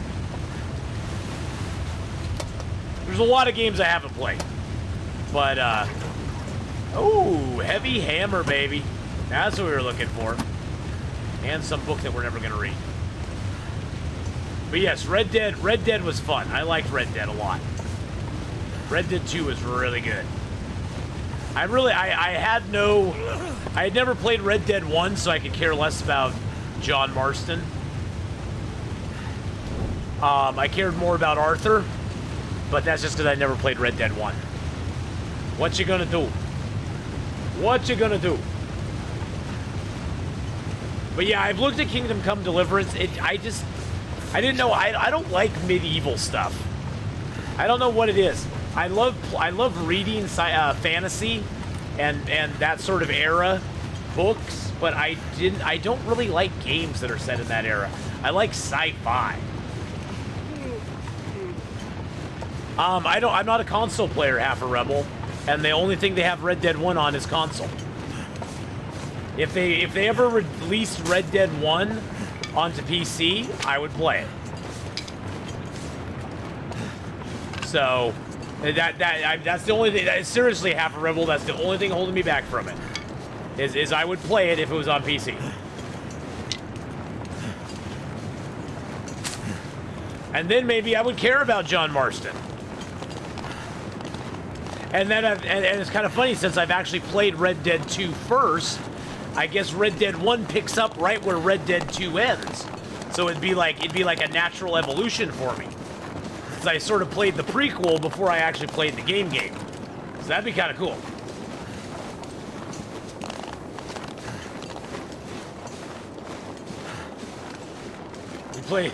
There's a lot of games I haven't played, but oh, Heavy Hammer, baby. That's what we were looking for, and some book that we're never going to read. But yes, Red Dead was fun. I liked Red Dead a lot. Red Dead 2 was really good. I had never played Red Dead 1, so I could care less about John Marston. I cared more about Arthur, but that's just because I never played Red Dead 1. What you gonna do? What you gonna do? But yeah, I've looked at Kingdom Come Deliverance. I didn't know. I don't like medieval stuff. I don't know what it is. I love reading fantasy and that sort of era books, but I don't really like games that are set in that era. I like sci-fi. I'm not a console player, half a rebel, and the only thing they have Red Dead 1 on is console. If they ever released Red Dead 1 onto PC, I would play it. So that's the only thing. Seriously, half a rebel. That's the only thing holding me back from it. Is I would play it if it was on PC. And then maybe I would care about John Marston. And then and it's kind of funny, since I've actually played Red Dead 2 first, I guess Red Dead 1 picks up right where Red Dead 2 ends. So it'd be like a natural evolution for me. Because I sort of played the prequel before I actually played the game. So that'd be kind of cool.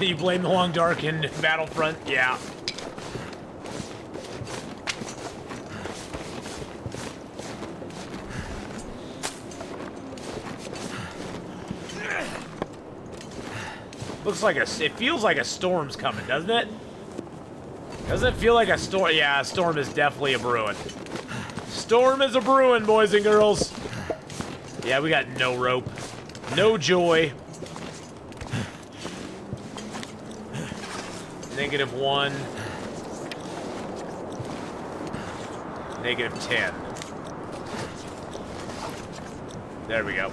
You blame the Long Dark in Battlefront? Yeah. Looks like it feels like a storm's coming, doesn't it? Doesn't it feel like a storm? Yeah, a storm is definitely a brewing. Storm is a brewing, boys and girls. Yeah, we got no rope, no joy. -1. -10. There we go.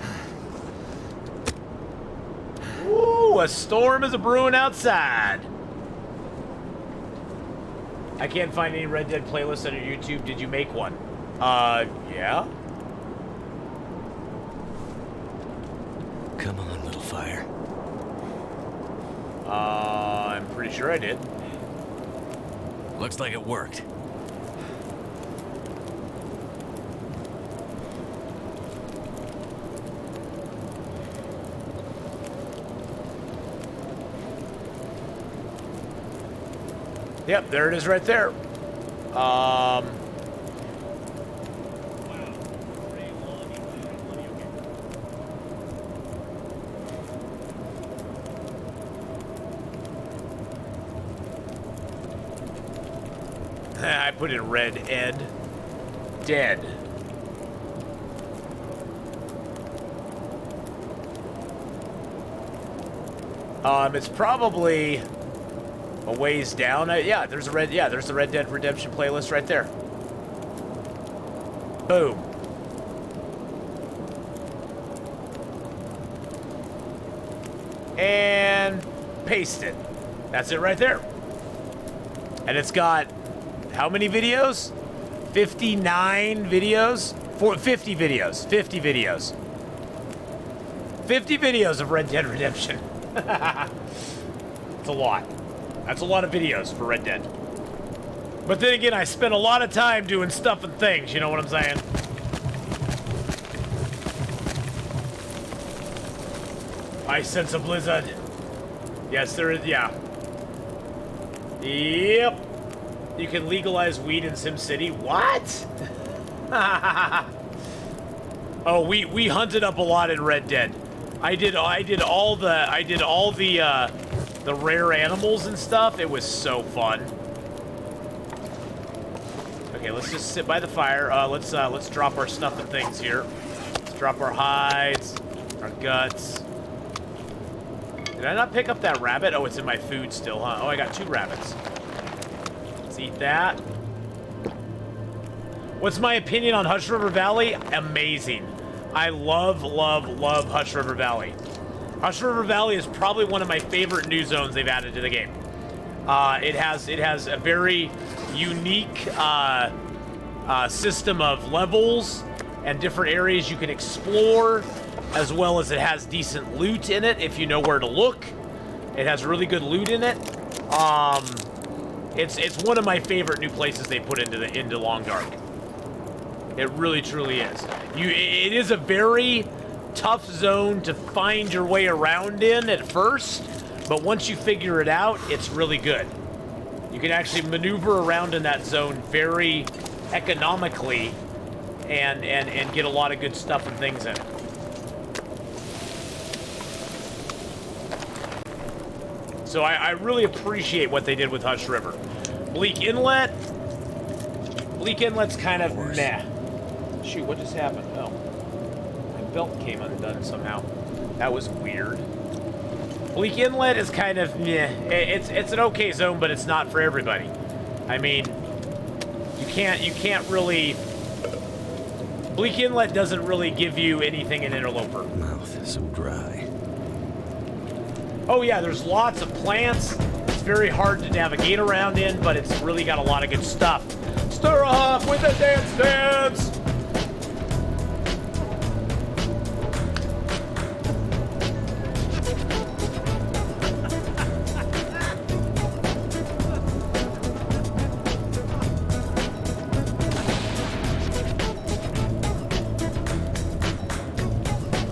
Ooh, a storm is a brewing outside. I can't find any Red Dead playlists on your YouTube. Did you make one? Yeah. Come on, little fire. I'm pretty sure I did. Looks like it worked. Yep, there it is right there. I put in red Ed. Dead. It's probably a ways down. Yeah, there's the Red Dead Redemption playlist right there. Boom. And paste it. That's it right there. And it's got how many videos? 59 videos? 50 videos. 50 videos. 50 videos of Red Dead Redemption. It's a lot. That's a lot of videos for Red Dead. But then again, I spent a lot of time doing stuff and things, you know what I'm saying? I sense a blizzard. Yes, there is, yeah. Yep. You can legalize weed in SimCity. What? Oh, we hunted up a lot in Red Dead. I did all the rare animals and stuff. It was so fun. Okay, let's just sit by the fire. Let's drop our stuff and things here. Let's drop our hides, our guts. Did I not pick up that rabbit? Oh, it's in my food still, huh? Oh, I got 2 rabbits. Let's eat that. What's my opinion on Hush River Valley? Amazing. I love, love, love Hush River Valley. Hush River Valley is probably one of my favorite new zones they've added to the game. It has a very unique system of levels and different areas you can explore, as well as it has decent loot in it if you know where to look. It has really good loot in it. It's one of my favorite new places they put into Long Dark. It really truly is. It is a very tough zone to find your way around in at first, but once you figure it out, it's really good. You can actually maneuver around in that zone very economically and get a lot of good stuff and things in it. So I really appreciate what they did with Hush River. Bleak Inlet's kind of meh. Shoot, what just happened? Oh. My belt came undone somehow. That was weird. Bleak Inlet is kind of meh. It's an okay zone, but it's not for everybody. I mean, you can't really... Bleak Inlet doesn't really give you anything in Interloper. Mouth is so dry. Oh yeah, there's lots of plants. It's very hard to navigate around in, but it's really got a lot of good stuff. Stir off with a dance!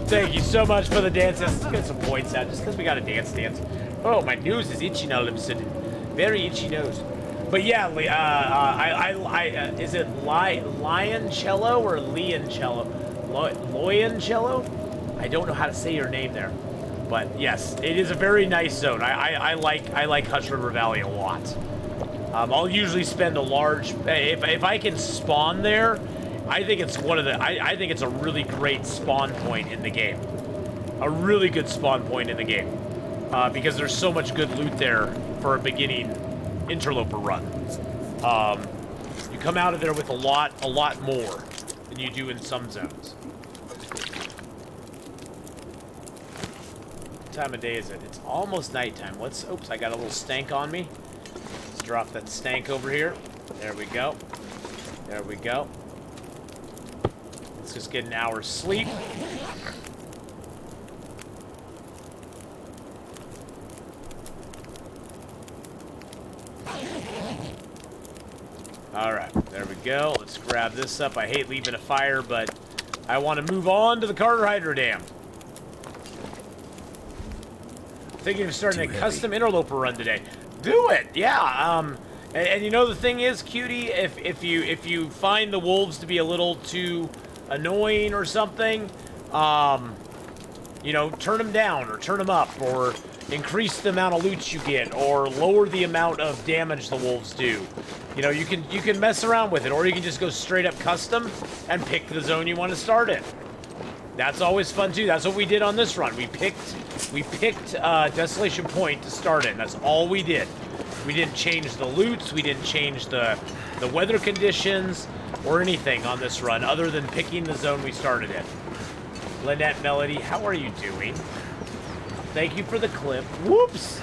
Thank you so much for the dance. Let's get some points out just because we got a dance. Oh, my nose is itchy now all of a sudden. Very itchy nose. But yeah, is it Lioncello or Leoncello? Loyencello? I don't know how to say your name there. But yes, it is a very nice zone. I like Hush River Valley a lot. I'll usually spend a large... If I can spawn there... I think it's I think it's a really great spawn point in the game. A really good spawn point in the game. Because there's so much good loot there for a beginning Interloper run. You come out of there with a lot more than you do in some zones. What time of day is it? It's almost nighttime. Oops, I got a little stank on me. Let's drop that stank over here. There we go. There we go. Let's just get an hour's sleep. Alright, there we go. Let's grab this up. I hate leaving a fire, but I want to move on to the Carter Hydro Dam. Thinking of starting a custom Interloper run today. Do it! Yeah, and you know the thing is, Cutie, if you find the wolves to be a little too annoying or something, you know, turn them down or turn them up or increase the amount of loot you get or lower the amount of damage the wolves do. You know, you can mess around with it, or you can just go straight up custom and pick the zone you want to start in. That's always fun too. That's what we did on this run. We picked Desolation Point to start in. That's all we did. We didn't change the loots. We didn't change the weather conditions or anything on this run other than picking the zone we started in. Lynette Melody, how are you doing? Thank you for the clip. Whoops!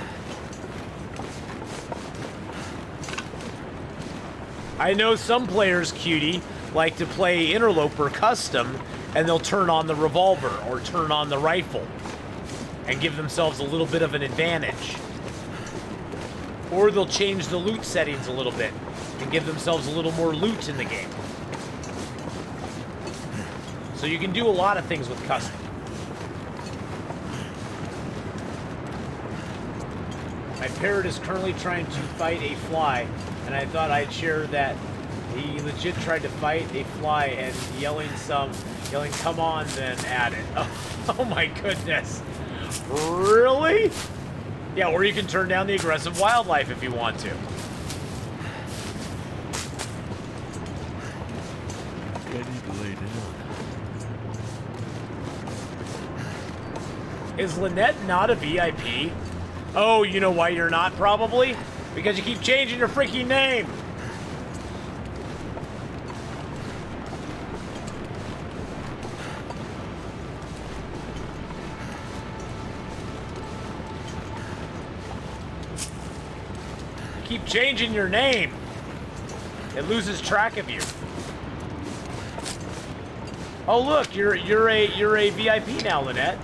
I know some players, cutie, like to play Interloper custom, and they'll turn on the revolver or turn on the rifle and give themselves a little bit of an advantage. Or they'll change the loot settings a little bit and give themselves a little more loot in the game. So you can do a lot of things with custom. My parrot is currently trying to fight a fly, and I thought I'd share that he legit tried to fight a fly and yelling, come on, then at it. Oh my goodness. Really? Yeah, or you can turn down the aggressive wildlife if you want to. Ready to lay down. Is Lynette not a VIP? Oh, you know why you're not, probably? Because you keep changing your freaking name. Keep changing your name. It loses track of you. Oh look, you're a VIP now, Lynette.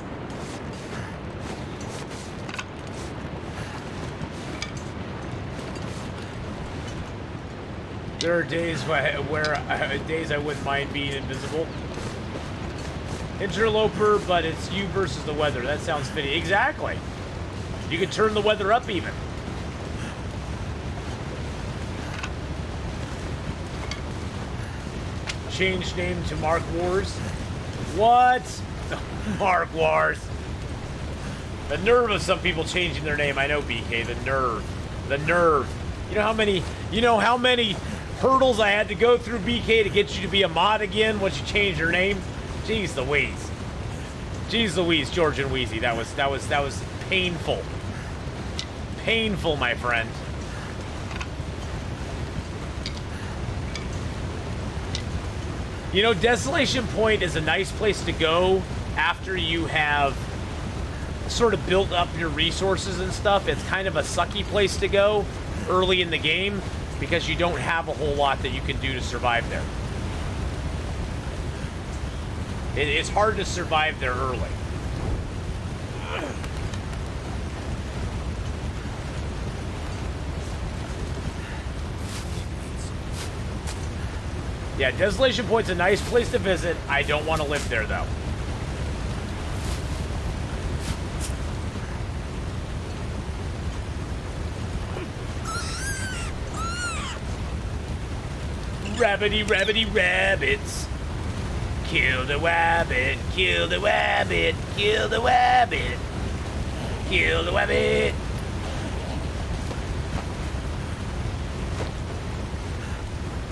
There are days where days I wouldn't mind being invisible. Interloper, but it's you versus the weather. That sounds fitting. Exactly. You could turn the weather up even. Change name to Mark Wars. What? Mark Wars. The nerve of some people changing their name. I know, BK. The nerve. The nerve. You know how many hurdles I had to go through, BK, to get you to be a mod again once you changed your name? Jeez Louise. Jeez Louise, George and Wheezy. That was painful. Painful, my friend. You know, Desolation Point is a nice place to go after you have sort of built up your resources and stuff. It's kind of a sucky place to go early in the game because you don't have a whole lot that you can do to survive there. It's hard to survive there early. Yeah, Desolation Point's a nice place to visit. I don't want to live there, though. Rabbity, rabbity, rabbits. Kill the wabbit, kill the wabbit, kill the wabbit, kill the wabbit.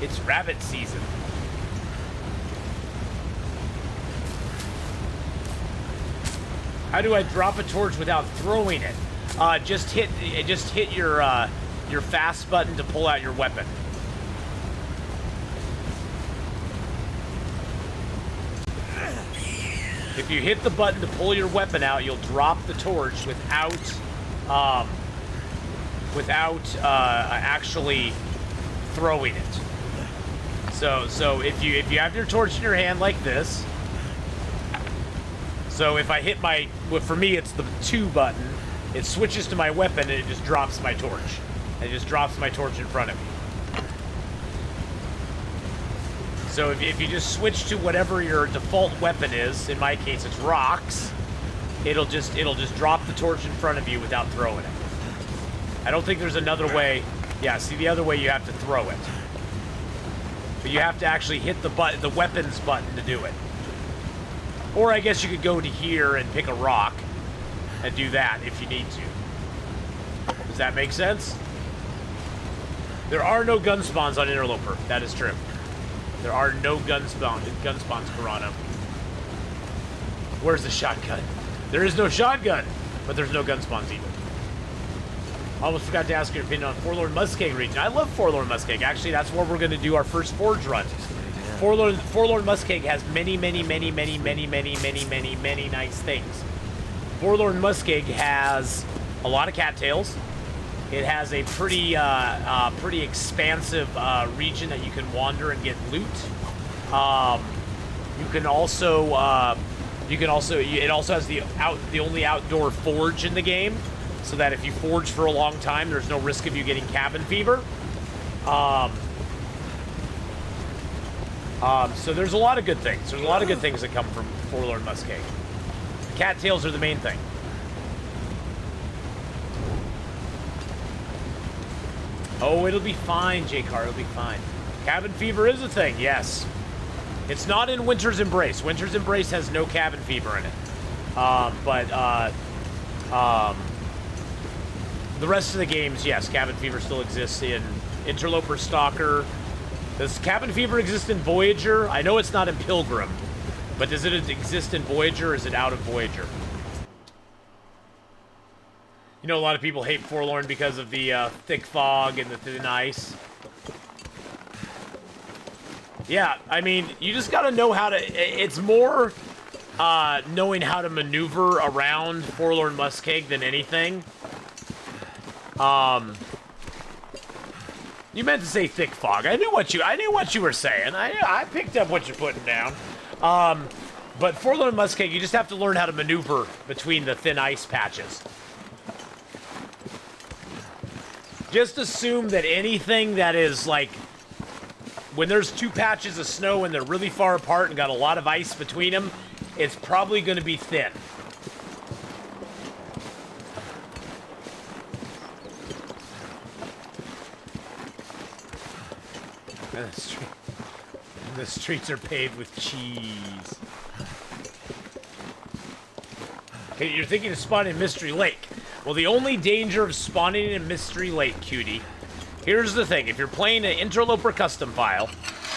It's rabbit season. How do I drop a torch without throwing it? Just hit your fast button to pull out your weapon. If you hit the button to pull your weapon out, you'll drop the torch without actually throwing it. So if you have your torch in your hand like this, so if I hit for me it's the 2 button, it switches to my weapon and it just drops my torch. It just drops my torch in front of me. So if you just switch to whatever your default weapon is, in my case it's rocks, it'll just drop the torch in front of you without throwing it. I don't think there's another way. Yeah, see, the other way you have to throw it. But you have to actually hit the weapons button to do it. Or I guess you could go to here and pick a rock and do that if you need to. Does that make sense? There are no gun spawns on Interloper. That is true. There are no gun spawns, Corano. Where's the shotgun? There is no shotgun, but there's no gun spawns either. Almost forgot to ask your opinion on Forlorn Muskeg region. I love Forlorn Muskeg. Actually, that's where we're going to do our first Forge run. Forlorn Muskeg has many nice things. Forlorn Muskeg has a lot of cattails. It has a pretty expansive region that you can wander and get loot. It also has the only outdoor forge in the game, so that if you forge for a long time, there's no risk of you getting cabin fever. So there's a lot of good things. There's a lot of good things that come from Forlorn Muskeg. The cattails are the main thing. Oh, it'll be fine, J-Car. It'll be fine. Cabin fever is a thing, yes. It's not in Winter's Embrace. Winter's Embrace has no cabin fever in it. The rest of the games, yes, cabin fever still exists in Interloper, Stalker. Does cabin fever exist in Voyager? I know it's not in Pilgrim, but does it exist in Voyager, or is it out of Voyager? You know, a lot of people hate Forlorn because of the thick fog and the thin ice. Yeah, I mean, you just gotta know how to... It's more knowing how to maneuver around Forlorn Muskeg than anything. You meant to say thick fog. I knew what you were saying. I picked up what you're putting down. But Forlorn Muskeg, you just have to learn how to maneuver between the thin ice patches. Just assume that anything that is like, when there's two patches of snow and they're really far apart and got a lot of ice between them, it's probably going to be thin. The streets are paved with cheese. Okay, you're thinking of spawning in Mystery Lake. Well, the only danger of spawning in Mystery Lake, cutie, here's the thing. If you're playing an Interloper custom file,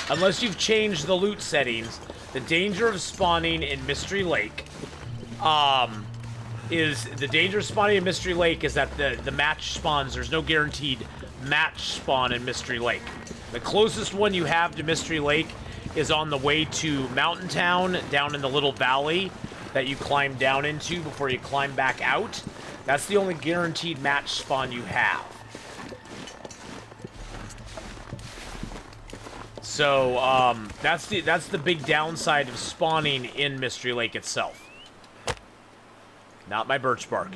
unless you've changed the loot settings, the danger of spawning in Mystery Lake is that the match spawns. There's no guaranteed match spawn in Mystery Lake. The closest one you have to Mystery Lake is on the way to Mountain Town, down in the little valley that you climb down into before you climb back out. That's the only guaranteed match spawn you have. So, that's the big downside of spawning in Mystery Lake itself. Not my birch bark.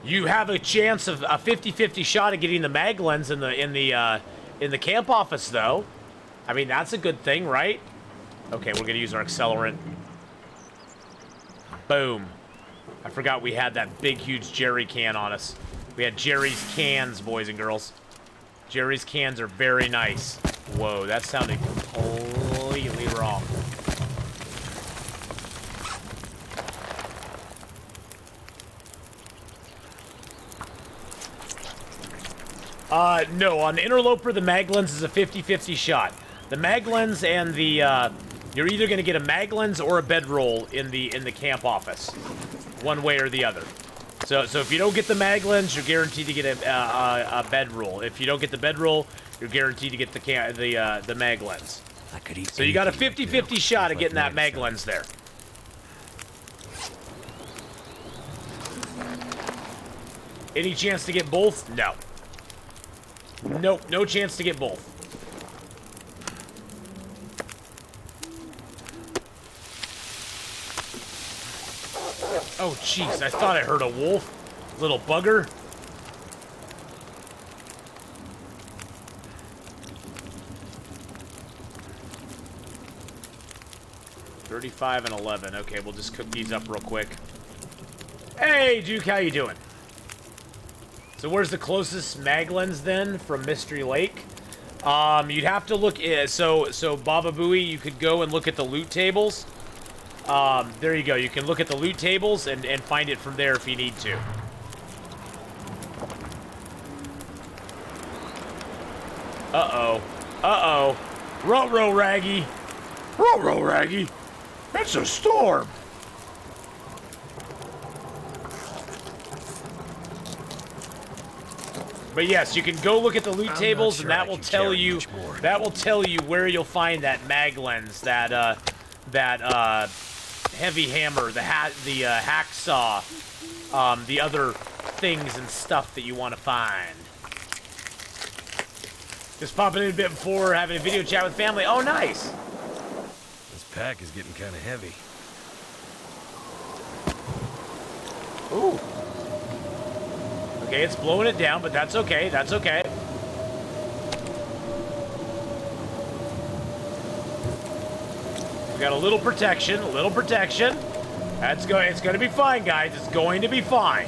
You have a chance of a 50-50 shot at getting the mag lens in the camp office, though. I mean, that's a good thing, right? Okay, we're gonna use our accelerant. Boom. I forgot we had that big, huge Jerry can on us. We had Jerry's cans, boys and girls. Jerry's cans are very nice. Whoa, that sounded completely wrong. No, on Interloper, the mag lens is a 50-50 shot. The mag lens and the, you're either going to get a mag lens or a bedroll in the camp office. One way or the other. So if you don't get the mag lens, you're guaranteed to get a bedroll. If you don't get the bedroll, you're guaranteed to get the mag lens. So you got a 50-50 shot at getting that mag lens there. Any chance to get both? No. Nope, no chance to get both. Oh, jeez, I thought I heard a wolf. Little bugger. $35 and $11. Okay, we'll just cook these up real quick. Hey, Duke, how you doing? So where's the closest mag lens then from Mystery Lake? You'd have to look. So Baba Booey, you could go and look at the loot tables. There you go. You can look at the loot tables and find it from there if you need to. Uh-oh. Uh-oh. Ruh-roh, Raggy. Ruh-roh, Raggy. It's a storm. But yes, you can go look at the loot tables, and that will tell you where you'll find that mag lens, that heavy hammer, the hacksaw, the other things and stuff that you want to find. Just popping in a bit before having a video chat with family. Oh, nice. This pack is getting kind of heavy. Ooh. Okay, it's blowing it down, but that's okay. That's okay. We got a little protection, a little protection. It's going to be fine, guys. It's going to be fine.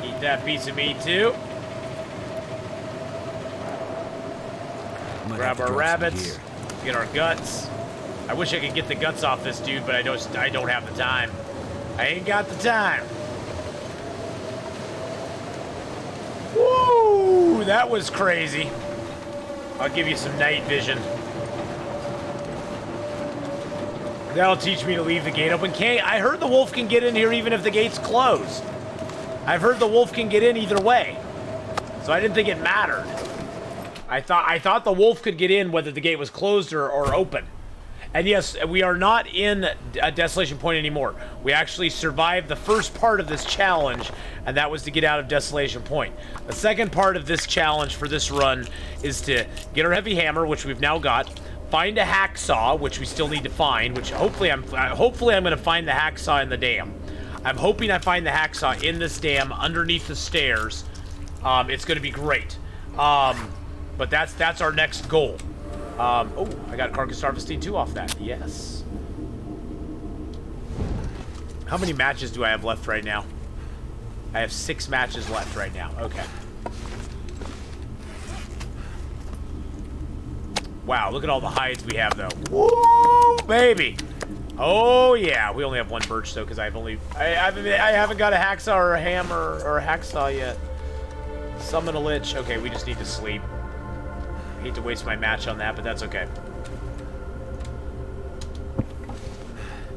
Eat that piece of meat too. Grab our rabbits. Get our guts. I wish I could get the guts off this dude, but I don't have the time. I ain't got the time. Woo! That was crazy. I'll give you some night vision. That'll teach me to leave the gate open. I heard the wolf can get in here even if the gate's closed. I've heard the wolf can get in either way. So I didn't think it mattered. I thought the wolf could get in whether the gate was closed or open. And yes, we are not in a Desolation Point anymore. We actually survived the first part of this challenge, and that was to get out of Desolation Point. The second part of this challenge for this run is to get our heavy hammer, which we've now got, find a hacksaw, which we still need to find, which hopefully I'm going to find the hacksaw in the dam. I'm hoping I find the hacksaw in this dam underneath the stairs. It's going to be great. But that's our next goal. Oh, I got Carcass Harvesting 2 off that. Yes. How many matches do I have left right now? I have 6 matches left right now. Okay. Wow, look at all the hides we have, though. Woo, baby! Oh yeah, we only have 1 birch though, because I haven't got a hacksaw or a hammer or a hacksaw yet. Summon a lich. Okay, we just need to sleep. Hate to waste my match on that, but that's okay.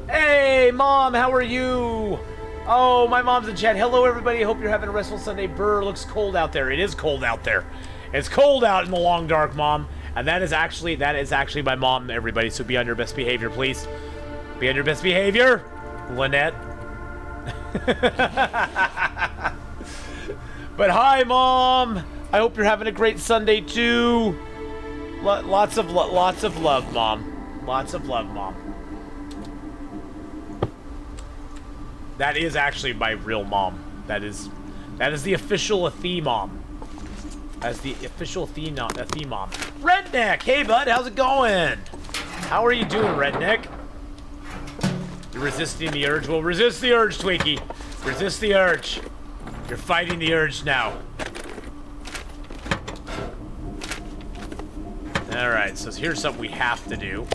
Hey, Mom, how are you? Oh, my mom's in chat. Hello, everybody. Hope you're having a restful Sunday. Brr, looks cold out there. It is cold out there. It's cold out in the long dark, Mom. And that is actually my mom, everybody. So be on your best behavior, please. Be on your best behavior, Lynette. But hi, Mom. I hope you're having a great Sunday too. Lots of love, Mom. Lots of love, Mom. That is actually my real mom. That is the official Atheenon mom. As the official Atheenon mom. Redneck, hey bud, how's it going? How are you doing, Redneck? You're resisting the urge. Well, resist the urge, Twinkie. Resist the urge. You're fighting the urge now. Alright, so here's something we have to do.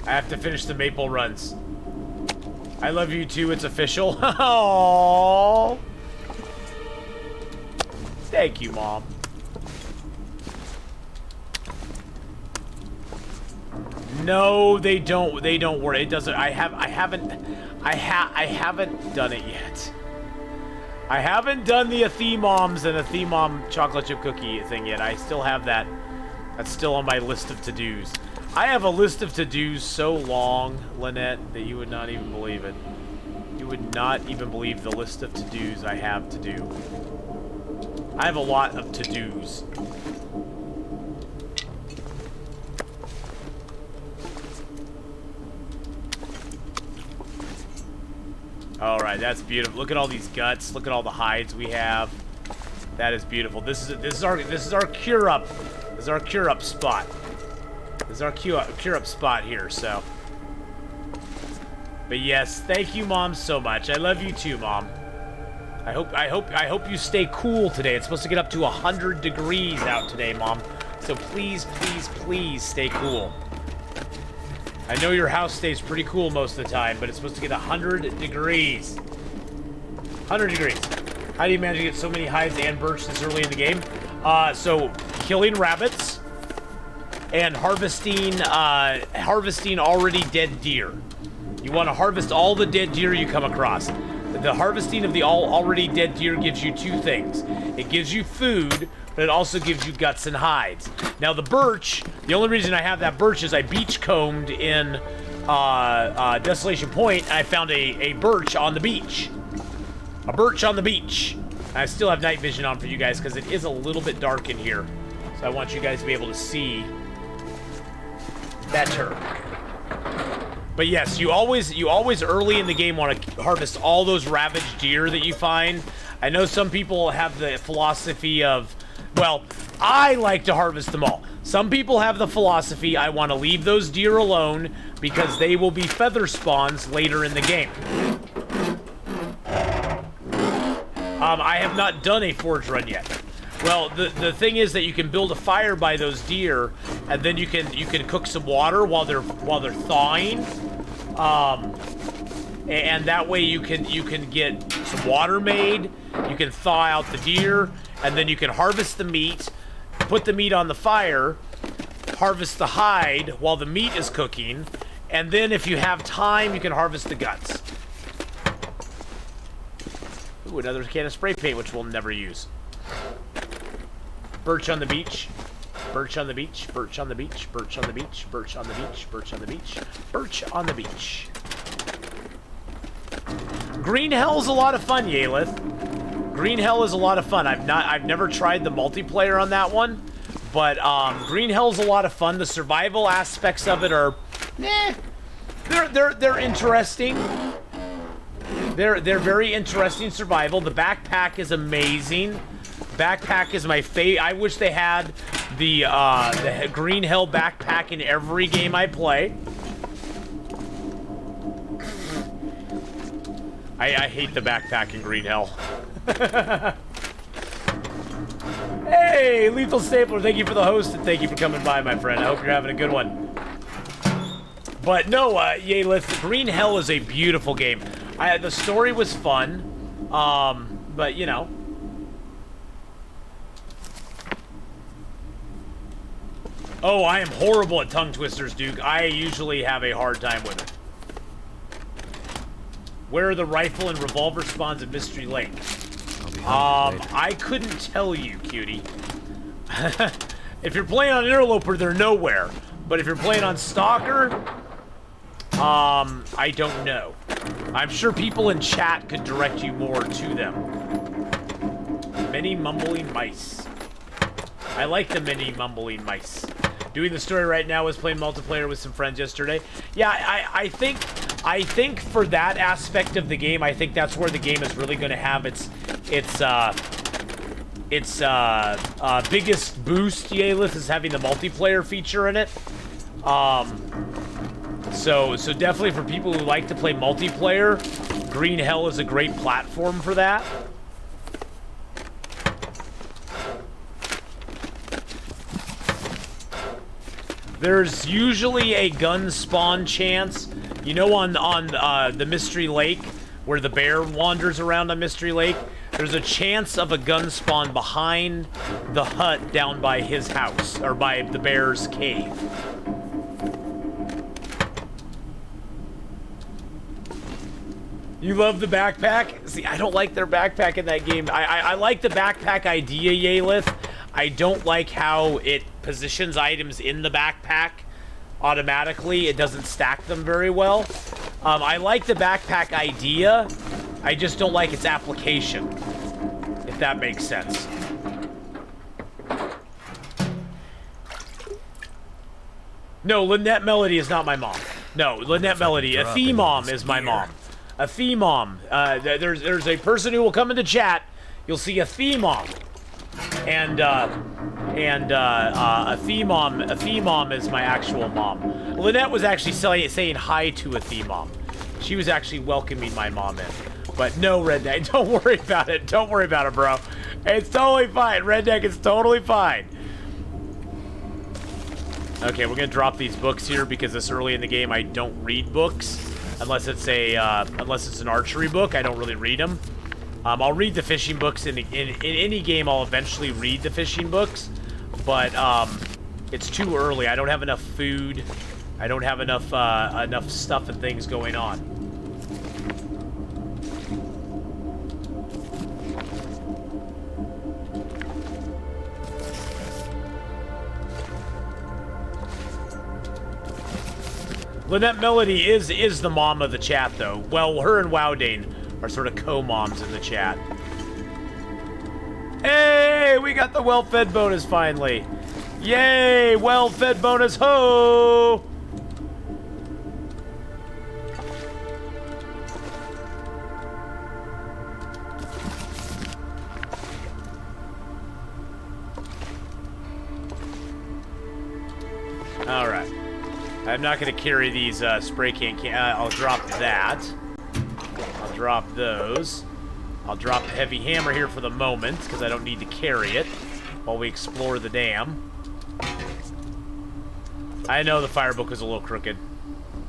I have to finish the maple runs. I love you too, it's official. Aww. Thank you, Mom. No, they don't worry. It doesn't. I haven't done it yet. I haven't done the Atheenon and Atheenon chocolate chip cookie thing yet. I still have that. That's still on my list of to-dos. I have a list of to-dos so long, Lynette, that you would not even believe it. You would not even believe the list of to-dos I have to do. I have a lot of to-dos. Alright, that's beautiful. Look at all these guts. Look at all the hides we have. That is beautiful. This is our cure up. This is our cure up spot. This is our cure up spot here, so. But yes, thank you, Mom, so much. I love you too, Mom. I hope you stay cool today. It's supposed to get up to 100 degrees out today, Mom. So please, please, please stay cool. I know your house stays pretty cool most of the time, but it's supposed to get 100 degrees. 100 degrees. How do you manage to get so many hides and birch this early in the game? So killing rabbits and harvesting already dead deer. You want to harvest all the dead deer you come across. The harvesting of the already dead deer gives you 2 things. It gives you food, but it also gives you guts and hides. Now the birch, the only reason I have that birch is I beachcombed in Desolation Point, and I found a birch on the beach. A birch on the beach. I still have night vision on for you guys because it is a little bit dark in here. So I want you guys to be able to see better. But yes, you always early in the game want to harvest all those ravaged deer that you find. I know some people have the philosophy of, well, I like to harvest them all. Some people have the philosophy, I want to leave those deer alone because they will be feather spawns later in the game. I have not done a forge run yet. Well, the thing is that you can build a fire by those deer, and then you can cook some water while they're thawing, and that way you can get some water made. You can thaw out the deer, and then you can harvest the meat, put the meat on the fire, harvest the hide while the meat is cooking, and then if you have time, you can harvest the guts. Ooh, another can of spray paint, which we'll never use. Birch on the beach. Birch on the beach. Birch on the beach. Birch on the beach. Birch on the beach. Birch on the beach. Birch on the beach. Green Hell's a lot of fun, Yalith. Green Hell is a lot of fun. I've never tried the multiplayer on that one, but Green Hell's a lot of fun. The survival aspects of it are, they're interesting. They're very interesting survival. The backpack is amazing. Backpack is my favorite. I wish they had the Green Hell backpack in every game I play. I hate the backpack in Green Hell. Hey, Lethal Stapler, thank you for the host and thank you for coming by, my friend. I hope you're having a good one. But no, Yalith, Green Hell is a beautiful game. The story was fun, but you know. Oh, I am horrible at tongue twisters, Duke. I usually have a hard time with it. Where are the rifle and revolver spawns at Mystery Lake? I couldn't tell you, cutie. If you're playing on Interloper, they're nowhere. But if you're playing on Stalker, I don't know. I'm sure people in chat could direct you more to them. Many mumbling mice. I like the many mumbling mice. Doing the story right now is playing multiplayer with some friends yesterday. Yeah, I think for that aspect of the game, I think that's where the game is really going to have its biggest boost. Yalith is having the multiplayer feature in it. So definitely for people who like to play multiplayer, Green Hell is a great platform for that. There's usually a gun spawn chance, you know, on the Mystery Lake, where the bear wanders around on Mystery Lake. There's a chance of a gun spawn behind the hut down by his house, or by the bear's cave. You love the backpack? See, I don't like their backpack in that game. I like the backpack idea, Yalith. I don't like how it positions items in the backpack automatically. It doesn't stack them very well. I like the backpack idea. I just don't like its application, if that makes sense. No, Lynette Melody is not my mom. No, Lynette Melody. Atheenon is my mom. Atheenon. There's a person who will come into chat. You'll see Atheenon. And Atheenon is my actual mom. Lynette was actually saying hi to Atheenon. She was actually welcoming my mom in. But no, Redneck, don't worry about it. Don't worry about it, bro. It's totally fine. Redneck, it's totally fine. Okay, we're gonna drop these books here because this early in the game I don't read books unless it's an archery book. I don't really read them. I'll read the fishing books in any game. I'll eventually read the fishing books, but it's too early. I don't have enough food. I don't have enough stuff and things going on. Lynette Melody is the mom of the chat, though. Well, her and Wowdane are sort of co-moms in the chat. Hey, we got the well-fed bonus finally. Yay, well-fed bonus, ho! All right. I'm not going to carry these spray can. I'll drop that. I'll drop those. I'll drop the heavy hammer here for the moment, because I don't need to carry it while we explore the dam. I know the firebook was a little crooked.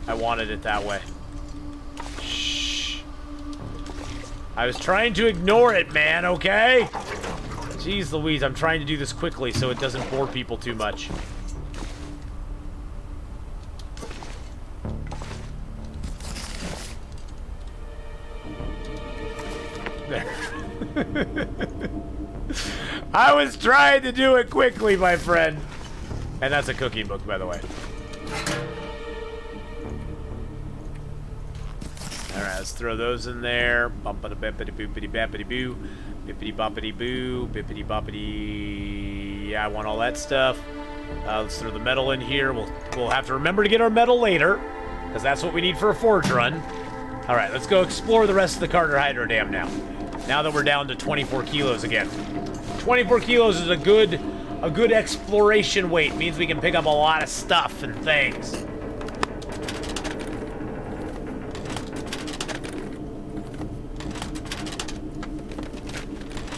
I wanted it that way. Shh. I was trying to ignore it, man, okay? Jeez Louise, I'm trying to do this quickly so it doesn't bore people too much. There. I was trying to do it quickly, my friend. And that's a cooking book, by the way. Alright, let's throw those in there. Bumpity-bippity-boopity-bappity-boo. Bippity-boppity-boo. Bippity-boppity... Yeah, I want all that stuff. Let's throw the metal in here. We'll have to remember to get our metal later, because that's what we need for a forge run. Alright, let's go explore the rest of the Carter Hydro Dam now. Now that we're down to 24 kilos again. 24 kilos is a good exploration weight. It means we can pick up a lot of stuff and things.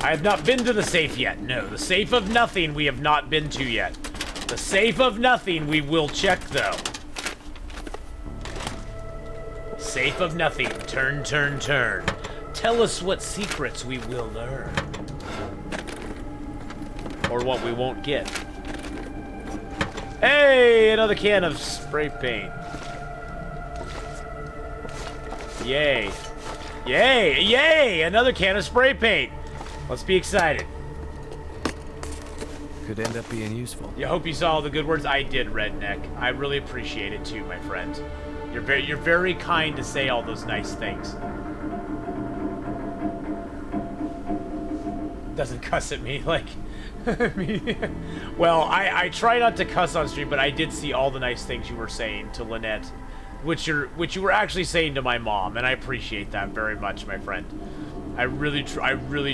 I have not been to the safe yet. No, the safe of nothing we have not been to yet. The safe of nothing we will check, though. Safe of nothing. Turn, turn, turn. Tell us what secrets we will learn. Or what we won't get. Hey, another can of spray paint. Yay. Yay, yay, another can of spray paint. Let's be excited. Could end up being useful. I hope you saw all the good words. I did, Redneck. I really appreciate it too, my friend. You're very kind to say all those nice things. Doesn't cuss at me like... Well, I try not to cuss on stream, but I did see all the nice things you were saying to Lynette, which you were actually saying to my mom, and I appreciate that very much, my friend. I really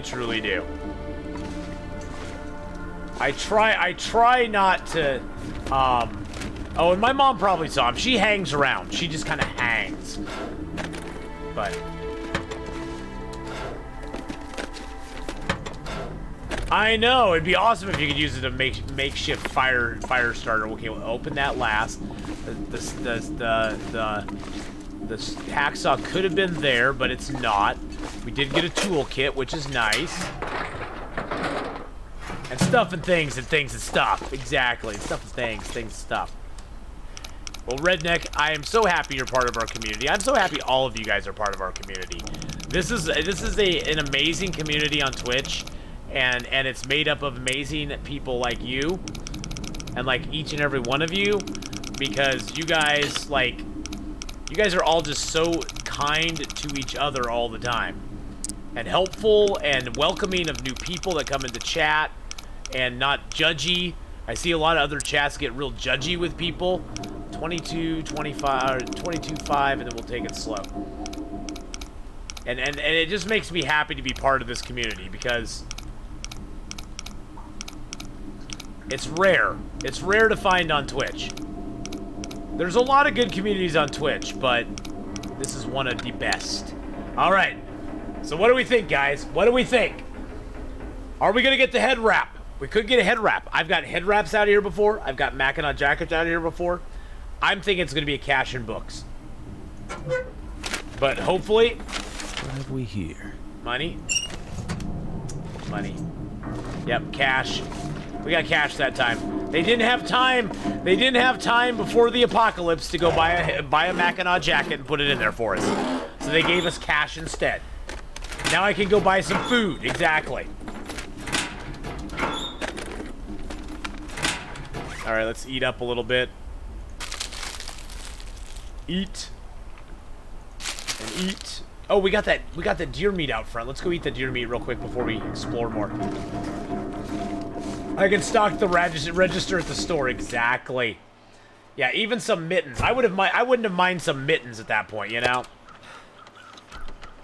truly do. I try not to, oh, and my mom probably saw him. She hangs around. She just kind of hangs. But I know, it'd be awesome if you could use it to makeshift fire starter. Okay, we'll open that last. The hacksaw could have been there, but it's not. We did get a toolkit, which is nice. And stuff and things and things and stuff. Exactly. Stuff and things and stuff. Well, Redneck, I am so happy you're part of our community. I'm so happy all of you guys are part of our community. This is an amazing community on Twitch, and it's made up of amazing people like you, and like each and every one of you, because you guys are all just so kind to each other all the time, and helpful and welcoming of new people that come into chat, and not judgy. I see a lot of other chats get real judgy with people. 22, 25, 22.5, and then we'll take it slow. And it just makes me happy to be part of this community, because it's rare. It's rare to find on Twitch. There's a lot of good communities on Twitch, but this is one of the best. All right. So what do we think, guys? What do we think? Are we going to get the head wrap? We could get a head wrap. I've got head wraps out here before. I've got Mackinac jackets out here before. I'm thinking it's going to be a cash in books. But hopefully... What have we here? Money. Money. Yep, cash. We got cash that time. They didn't have time. They didn't have time before the apocalypse to go buy a Mackinac jacket and put it in there for us. So they gave us cash instead. Now I can go buy some food. Exactly. All right, let's eat up a little bit. Eat. And eat. Oh, we got that deer meat out front. Let's go eat the deer meat real quick before we explore more. I can stock the register at the store. Exactly. Yeah, even some mittens. I wouldn't have minded some mittens at that point, you know?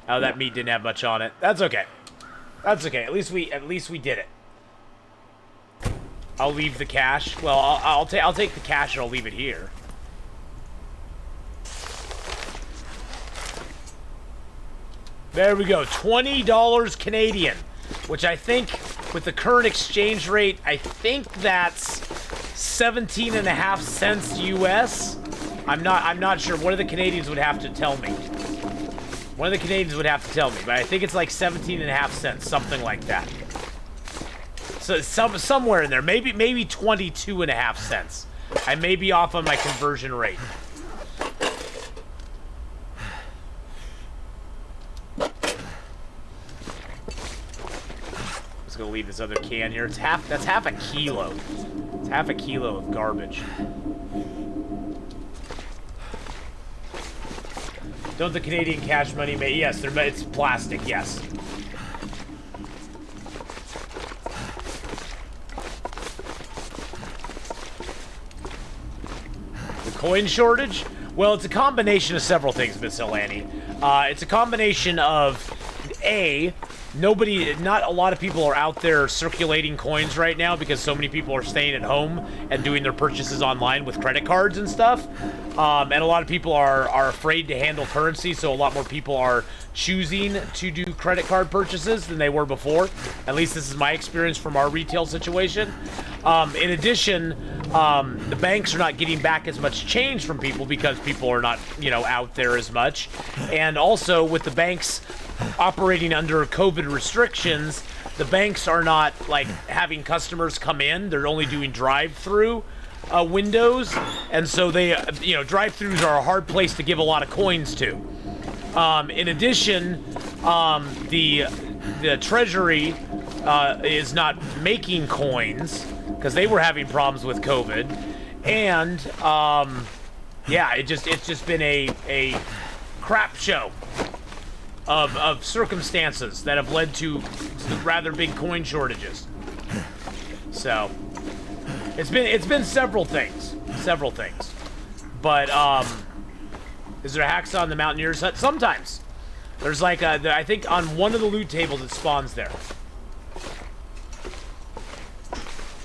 Oh, that meat didn't have much on it. That's okay. That's okay. At least we did it. I'll leave the cash. Well, I'll take the cash and I'll leave it here. There we go. $20 Canadian, which I think with the current exchange rate, I think that's 17.5 cents US. I'm not sure. One of the Canadians would have to tell me. One of the Canadians would have to tell me, but I think it's like 17.5 cents, something like that. So somewhere in there, maybe 22.5 cents. I may be off on my conversion rate. Just gonna leave this other can here. That's half a kilo. It's half a kilo of garbage. Don't the Canadian cash money make? Yes, it's plastic. Yes. The coin shortage? Well, it's a combination of several things, Miss Elani. It's a combination of not a lot of people are out there circulating coins right now because so many people are staying at home and doing their purchases online with credit cards and stuff. And a lot of people are afraid to handle currency, so a lot more people are choosing to do credit card purchases than they were before. At least this is my experience from our retail situation. In addition, the banks are not getting back as much change from people because people are not, out there as much. And also with the banks operating under COVID restrictions, the banks are not like having customers come in. They're only doing drive-through windows, and so they, drive-throughs are a hard place to give a lot of coins to. In addition, the Treasury is not making coins because they were having problems with COVID, and it's just been a crap show of circumstances that have led to rather big coin shortages. So it's been several things. But is there hacks on the Mountaineers hut? Sometimes there's like I think on one of the loot tables it spawns there.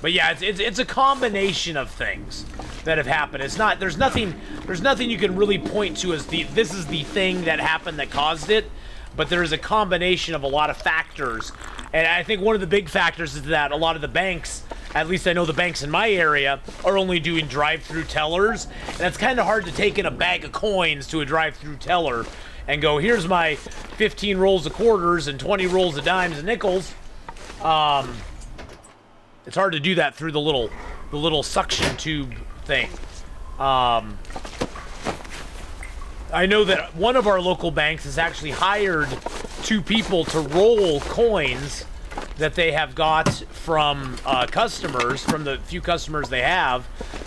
But yeah, it's a combination of things that have happened. There's nothing you can really point to as this is the thing that happened that caused it. But there is a combination of a lot of factors. And I think one of the big factors is that a lot of the banks, at least I know the banks in my area, are only doing drive-through tellers. And it's kind of hard to take in a bag of coins to a drive-through teller and go, here's my 15 rolls of quarters and 20 rolls of dimes and nickels. It's hard to do that through the little suction tube thing. I know that one of our local banks has actually hired 2 people to roll coins that they have got from customers, from the few customers they have.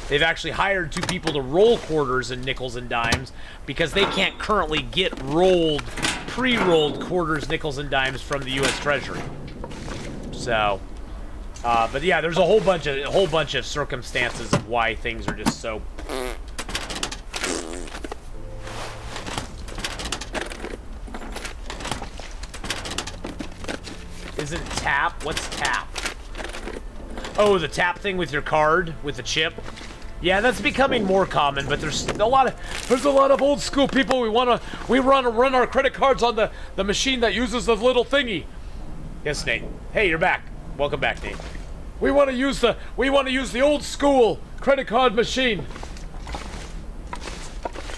They've actually hired 2 people to roll quarters and nickels and dimes because they can't currently get pre-rolled quarters, nickels, and dimes from the U.S. Treasury. So, but yeah, there's a whole bunch of circumstances of why things are just so. Isn't tap? What's tap? Oh, the tap thing with your card with the chip. Yeah, that's becoming more common, but there's a lot of old school people. We run our credit cards on the machine that uses the little thingy. Yes, Nate. Hey, you're back. Welcome back, Nate. We want to use the old school credit card machine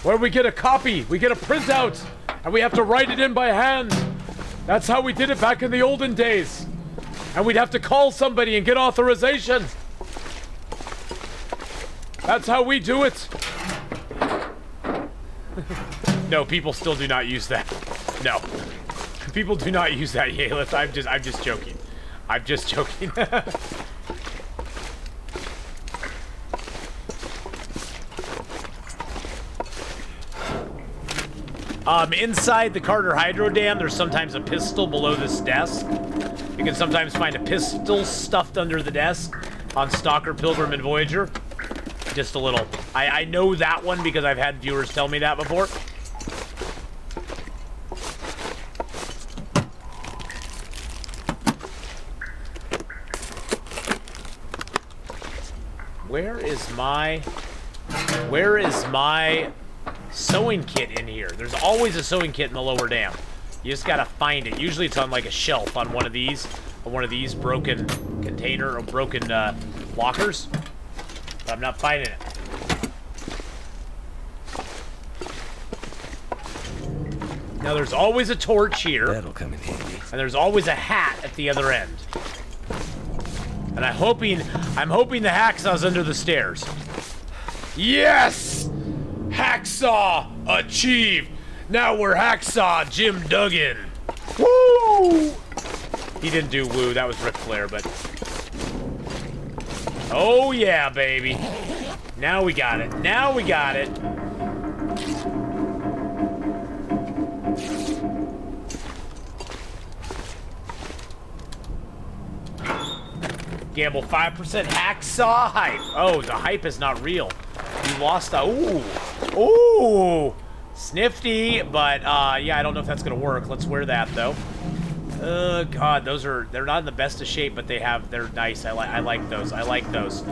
where we get a copy, we get a printout, and we have to write it in by hand. That's how we did it back in the olden days. And we'd have to call somebody and get authorization. That's how we do it. No, people still do not use that. No. People do not use that, Yalith. I'm just joking. I'm just joking. Inside the Carter Hydro Dam, there's sometimes a pistol below this desk. You can sometimes find a pistol stuffed under the desk on Stalker, Pilgrim, and Voyager. Just a little. I know that one because I've had viewers tell me that before. Where is my sewing kit in here? There's always a sewing kit in the lower dam. You just gotta find it. Usually it's on like a shelf on one of these broken container or broken lockers. But I'm not finding it. Now there's always a torch here. That'll come in handy. And there's always a hat at the other end. And I'm hoping the hacksaw's under the stairs. Yes! Hacksaw achieved! Now we're Hacksaw Jim Duggan. Woo! He didn't do woo, that was Ric Flair, but... Oh yeah, baby. Now we got it. Now we got it. Gamble 5% hacksaw hype. Oh, the hype is not real. You lost a... Ooh. Ooh. Snifty, but yeah, I don't know if that's gonna work. Let's wear that though. God, they're not in the best of shape, but they're nice. I like those. I like those.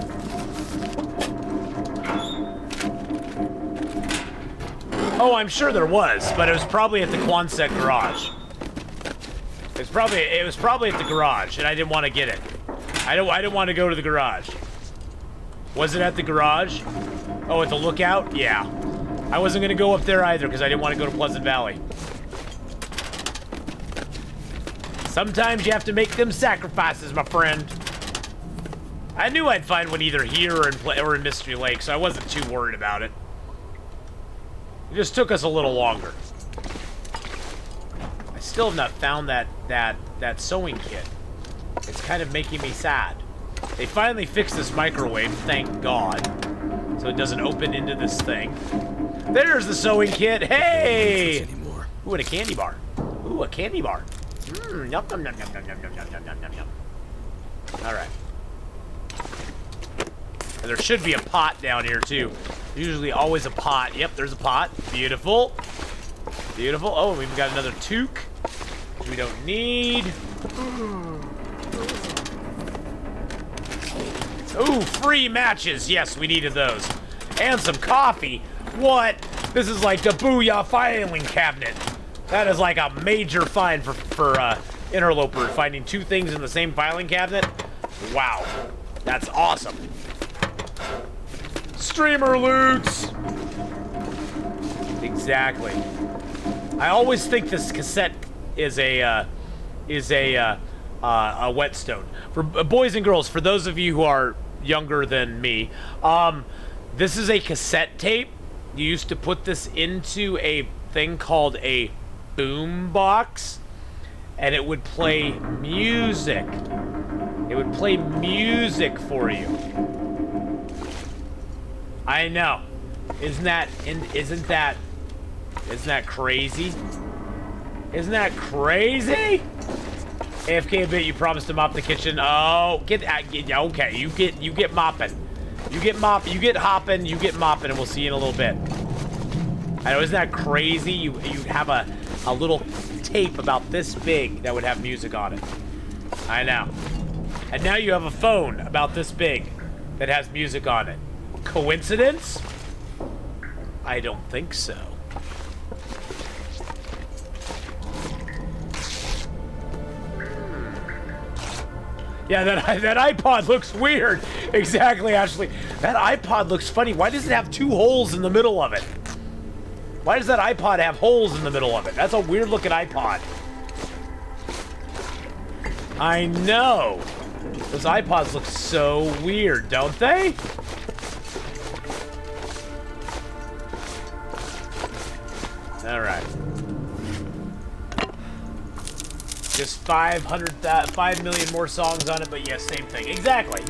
Oh, I'm sure there was, but it was probably at the Quonset garage. It was probably at the garage, and I didn't want to get it. I didn't want to go to the garage. Was it at the garage? Oh, at the lookout? Yeah. I wasn't gonna go up there either because I didn't want to go to Pleasant Valley. Sometimes you have to make them sacrifices, my friend. I knew I'd find one either here or in Mystery Lake, so I wasn't too worried about it. It just took us a little longer. I still have not found that sewing kit. It's kind of making me sad. They finally fixed this microwave, thank God. So it doesn't open into this thing. There's the sewing kit. Hey! Ooh, and a candy bar. Ooh, a candy bar. Mmm, yum, yum, yum, yum, yum, yum, yum, yum, yum, yum, yum. All right. And there should be a pot down here, too. Usually always a pot. Yep, there's a pot. Beautiful. Beautiful. Oh, we've got another toque, which we don't need. Ooh, free matches. Yes, we needed those. And some coffee. What? This is like the Booyah filing cabinet. That is like a major find for Interloper, finding two things in the same filing cabinet. Wow. That's awesome. Streamer loots. Exactly. I always think this cassette is a whetstone. For boys and girls, for those of you who are younger than me, this is a cassette tape. You used to put this into a thing called a boom box, and it would play music. It would play music for you. I know. Isn't that crazy? Isn't that crazy? AFK a bit, you promised to mop the kitchen. Oh, okay, you get mopping. You get hopping, you get mopping, and we'll see you in a little bit. I know, isn't that crazy? You have a little tape about this big that would have music on it. I know. And now you have a phone about this big that has music on it. Coincidence? I don't think so. Yeah, that iPod looks weird. Exactly, Ashley. That iPod looks funny. Why does it have two holes in the middle of it? Why does that iPod have holes in the middle of it? That's a weird looking iPod. I know. Those iPods look so weird, don't they? All right. Just 5 million more songs on it, but yes, same thing. Exactly.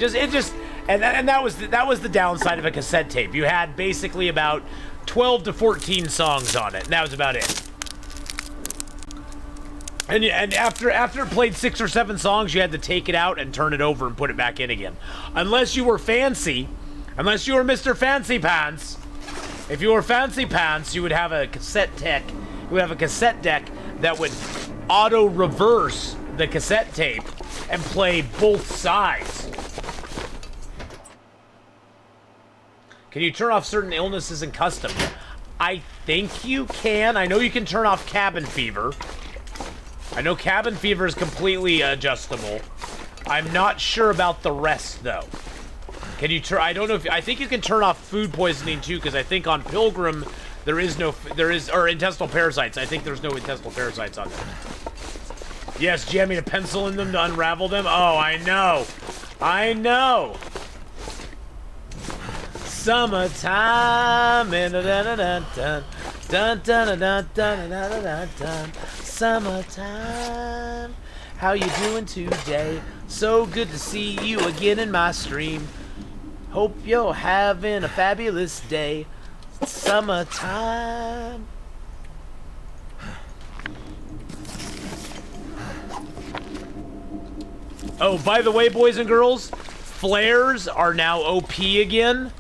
And that was the downside of a cassette tape. You had basically about 12 to 14 songs on it, and that was about it. And after it played 6 or 7 songs, you had to take it out and turn it over and put it back in again. Unless you were fancy, unless you were Mr. Fancy Pants. If you were Fancy Pants, you would have a cassette deck. You would have a cassette deck that would auto reverse the cassette tape and play both sides. Can you turn off certain illnesses in custom? I think you can. I know you can turn off cabin fever. I know cabin fever is completely adjustable. I'm not sure about the rest, though. Can you turn... I don't know if... I think you can turn off food poisoning, too, because I think on Pilgrim, there is no... Or intestinal parasites. I think there's no intestinal parasites on there. Yes, jamming a pencil in them to unravel them. Oh, I know. I know. Summertime. Summertime. How you doing today? So good to see you again in my stream. Hope you're having a fabulous day. Summertime. Oh, by the way, boys and girls, flares are now OP again.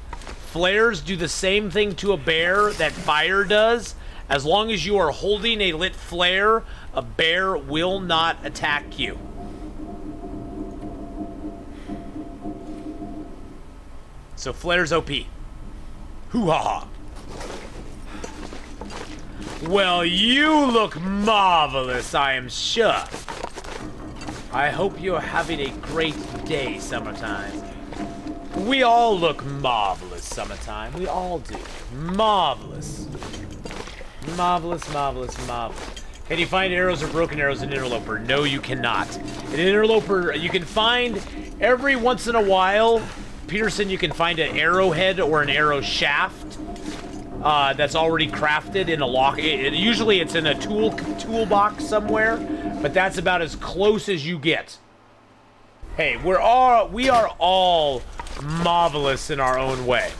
Flares do the same thing to a bear that fire does. As long as you are holding a lit flare, a bear will not attack you. So flares OP. Hoo-ha-ha. Well, you look marvelous, I am sure. I hope you're having a great day, summertime. We all look marvelous, summertime. We all do. Marvelous. Marvelous, marvelous, marvelous. Can you find arrows or broken arrows in Interloper? No, you cannot. In Interloper, you can find every once in a while, Peterson, you can find an arrowhead or an arrow shaft that's already crafted in a lock. Usually it's in a toolbox somewhere, but that's about as close as you get. Hey, we are all marvelous in our own way.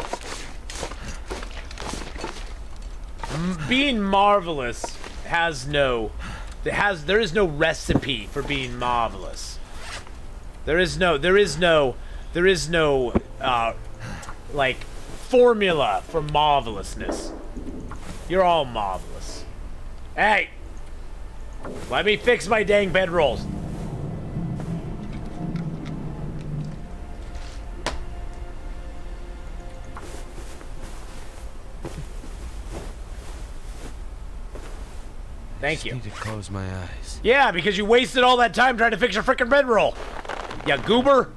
Being marvelous there is no recipe for being marvelous. There is no like formula for marvelousness. You're all marvelous. Hey, let me fix my dang bedrolls. Thank you. Need to close my eyes. Yeah, because you wasted all that time trying to fix your frickin' bedroll. Ya goober.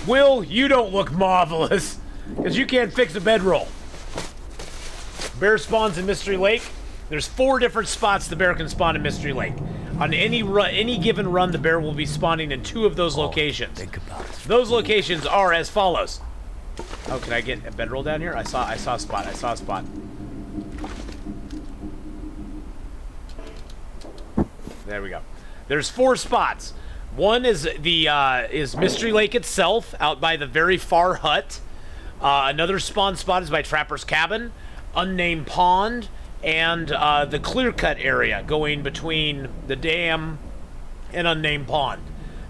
Will, you don't look marvelous. Because you can't fix a bedroll. Bear spawns in Mystery Lake. There's 4 different spots the bear can spawn in Mystery Lake. On any given run, the bear will be spawning in 2 of those locations. Think about it. Those locations are as follows. Oh, can I get a bedroll down here? I saw a spot. I saw a spot. There we go. There's 4 spots. One is is Mystery Lake itself, out by the very far hut. Another spawn spot is by Trapper's Cabin, Unnamed Pond, and the Clear Cut area going between the dam and Unnamed Pond.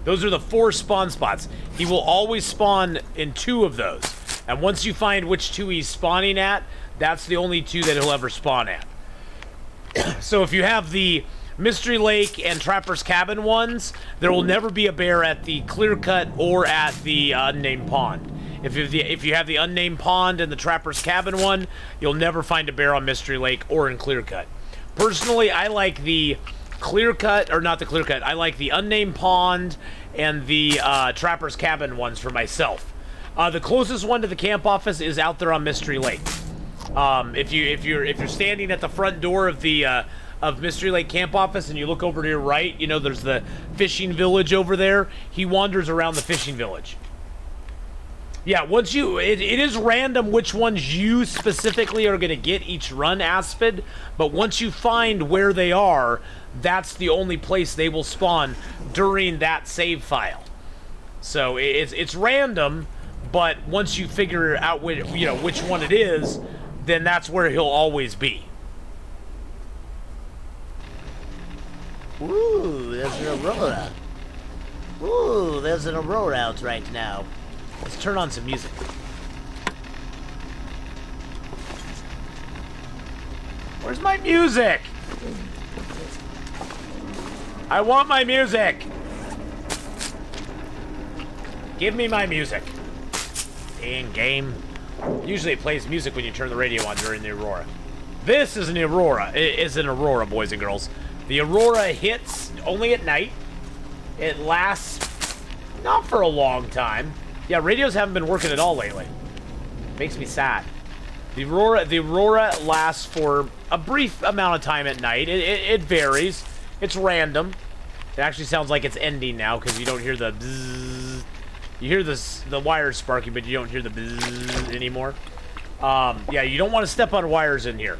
Those are the 4 spawn spots. He will always spawn in 2 of those. And once you find which 2 he's spawning at, that's the only 2 that he'll ever spawn at. So if you have the Mystery Lake and Trapper's Cabin ones, there will never be a bear at the Clear Cut or at the Unnamed Pond. If you have the Unnamed Pond and the Trapper's Cabin one, you'll never find a bear on Mystery Lake or in Clear Cut. Personally, I like the Clear Cut, or not the Clear Cut, I like the Unnamed Pond and the Trapper's Cabin ones for myself. The closest one to the camp office is out there on Mystery Lake. If you're standing at the front door of the of Mystery Lake camp office and you look over to your right, you know there's the fishing village over there. He wanders around the fishing village. Yeah, once it is random which ones you specifically are going to get each run, Aspid, but once you find where they are, that's the only place they will spawn during that save file. So it's random, but once you figure out which one it is, then that's where he'll always be. Ooh, there's an aurora. Ooh, there's an aurora out right now. Let's turn on some music. Where's my music? I want my music. Give me my music. In game. Usually it plays music when you turn the radio on during the aurora. This is an aurora. It is an aurora, boys and girls. The aurora hits only at night. It lasts not for a long time. Yeah, radios haven't been working at all lately. Makes me sad. The aurora lasts for a brief amount of time at night. It varies. It's random. It actually sounds like it's ending now because you don't hear the bzzz. You hear the wires sparking, but you don't hear the bzzz anymore. Yeah, you don't want to step on wires in here.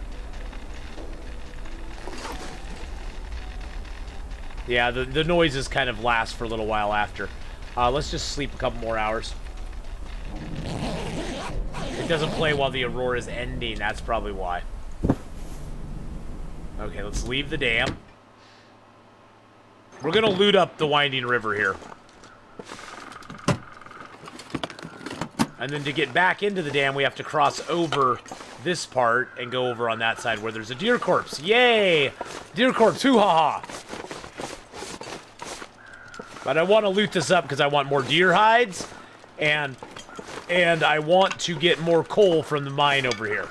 Yeah, the noises kind of last for a little while after. Let's just sleep a couple more hours. It doesn't play while the aurora is ending. That's probably why. Okay, let's leave the dam. We're gonna loot up the winding river here. And then to get back into the dam, we have to cross over this part and go over on that side where there's a deer corpse. Yay! Deer corpse, hoo-ha-ha! But I want to loot this up because I want more deer hides, and I want to get more coal from the mine over here.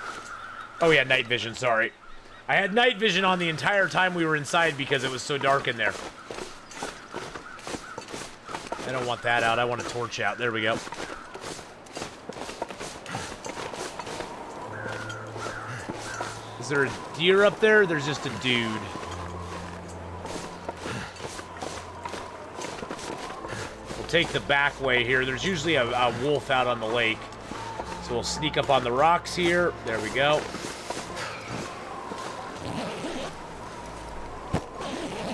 Oh yeah, night vision, sorry. I had night vision on the entire time we were inside because it was so dark in there. I don't want that out, I want a torch out. There we go. Is there a deer up there? There's just a dude. We'll take the back way here. There's usually a wolf out on the lake. So we'll sneak up on the rocks here. There we go.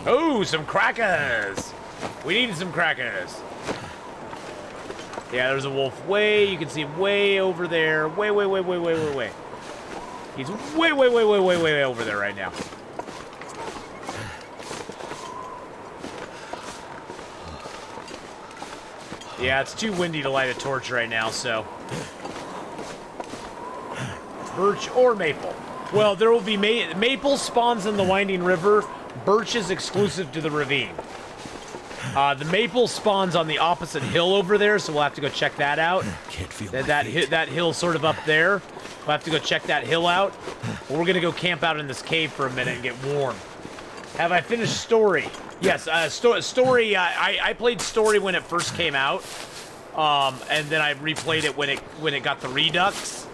Oh, some crackers! We need some crackers. Yeah, there's a wolf way. You can see him way over there. Way. He's way over there right now. Yeah, it's too windy to light a torch right now, so... Birch or maple. Well, there will be maple spawns in the winding river. Birch is exclusive to the ravine. The maple spawns on the opposite hill over there, so we'll have to go check that out. Can't feel that hill's sort of up there. We'll have to go check that hill out. But we're gonna go camp out in this cave for a minute and get warm. Have I finished story? Yes, story. I played story when it first came out, and then I replayed it when it got the redux.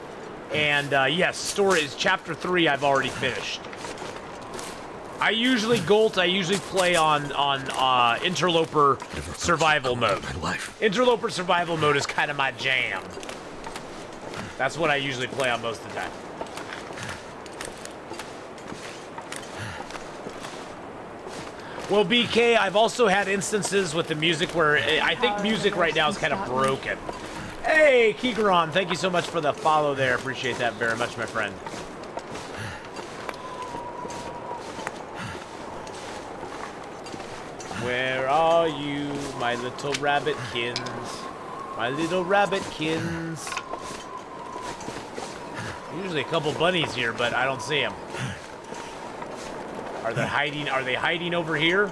And yes, story is chapter 3. I've already finished. I usually play on Interloper survival mode. Interloper survival mode is kind of my jam. That's what I usually play on most of the time. Well, BK, I've also had instances with the music where I think music right now is kind of broken. Hey, Kikaron, thank you so much for the follow there. Appreciate that very much, my friend. Where are you, my little rabbitkins? My little rabbitkins. Usually a couple bunnies here, but I don't see them. Are they hiding? Are they hiding over here?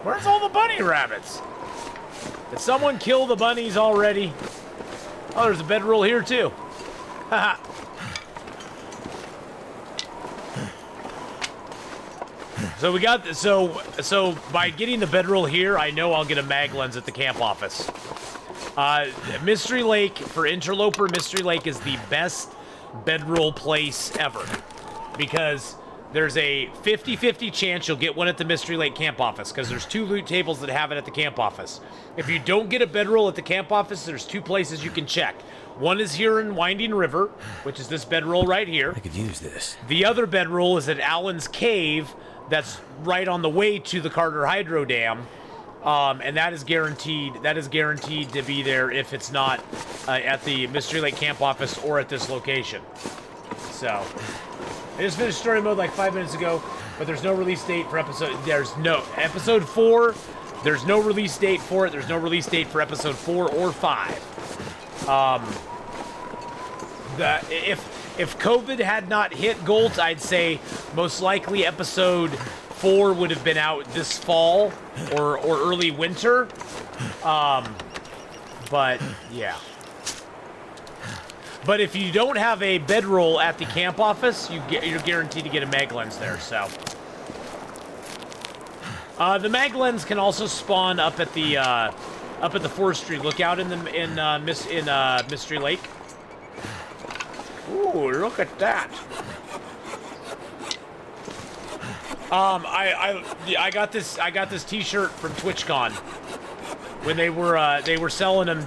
Where's all the bunny rabbits? Did someone kill the bunnies already? Oh, there's a bedroll here too. Haha. So we got this, so by getting the bedroll here, I know I'll get a mag lens at the camp office. Mystery Lake, for Interloper, Mystery Lake is the best bedroll place ever. Because there's a 50-50 chance you'll get one at the Mystery Lake camp office, because there's 2 loot tables that have it at the camp office. If you don't get a bedroll at the camp office, there's 2 places you can check. One is here in Winding River, which is this bedroll right here. I could use this. The other bedroll is at Allen's Cave, that's right on the way to the Carter Hydro Dam. And that is guaranteed to be there if it's not at the Mystery Lake camp office or at this location. So, I just finished story mode like 5 minutes ago, but there's no release date for episode... Episode 4, there's no release date for it. There's no release date for episode 4 or 5. If COVID had not hit Gold, I'd say most likely episode 4 would have been out this fall or early winter. But, yeah. But if you don't have a bedroll at the camp office, you're guaranteed to get a mag lens there, so. The mag lens can also spawn up at the forestry lookout in Mystery Lake. Ooh, look at that. I got this T-shirt from TwitchCon when they were selling them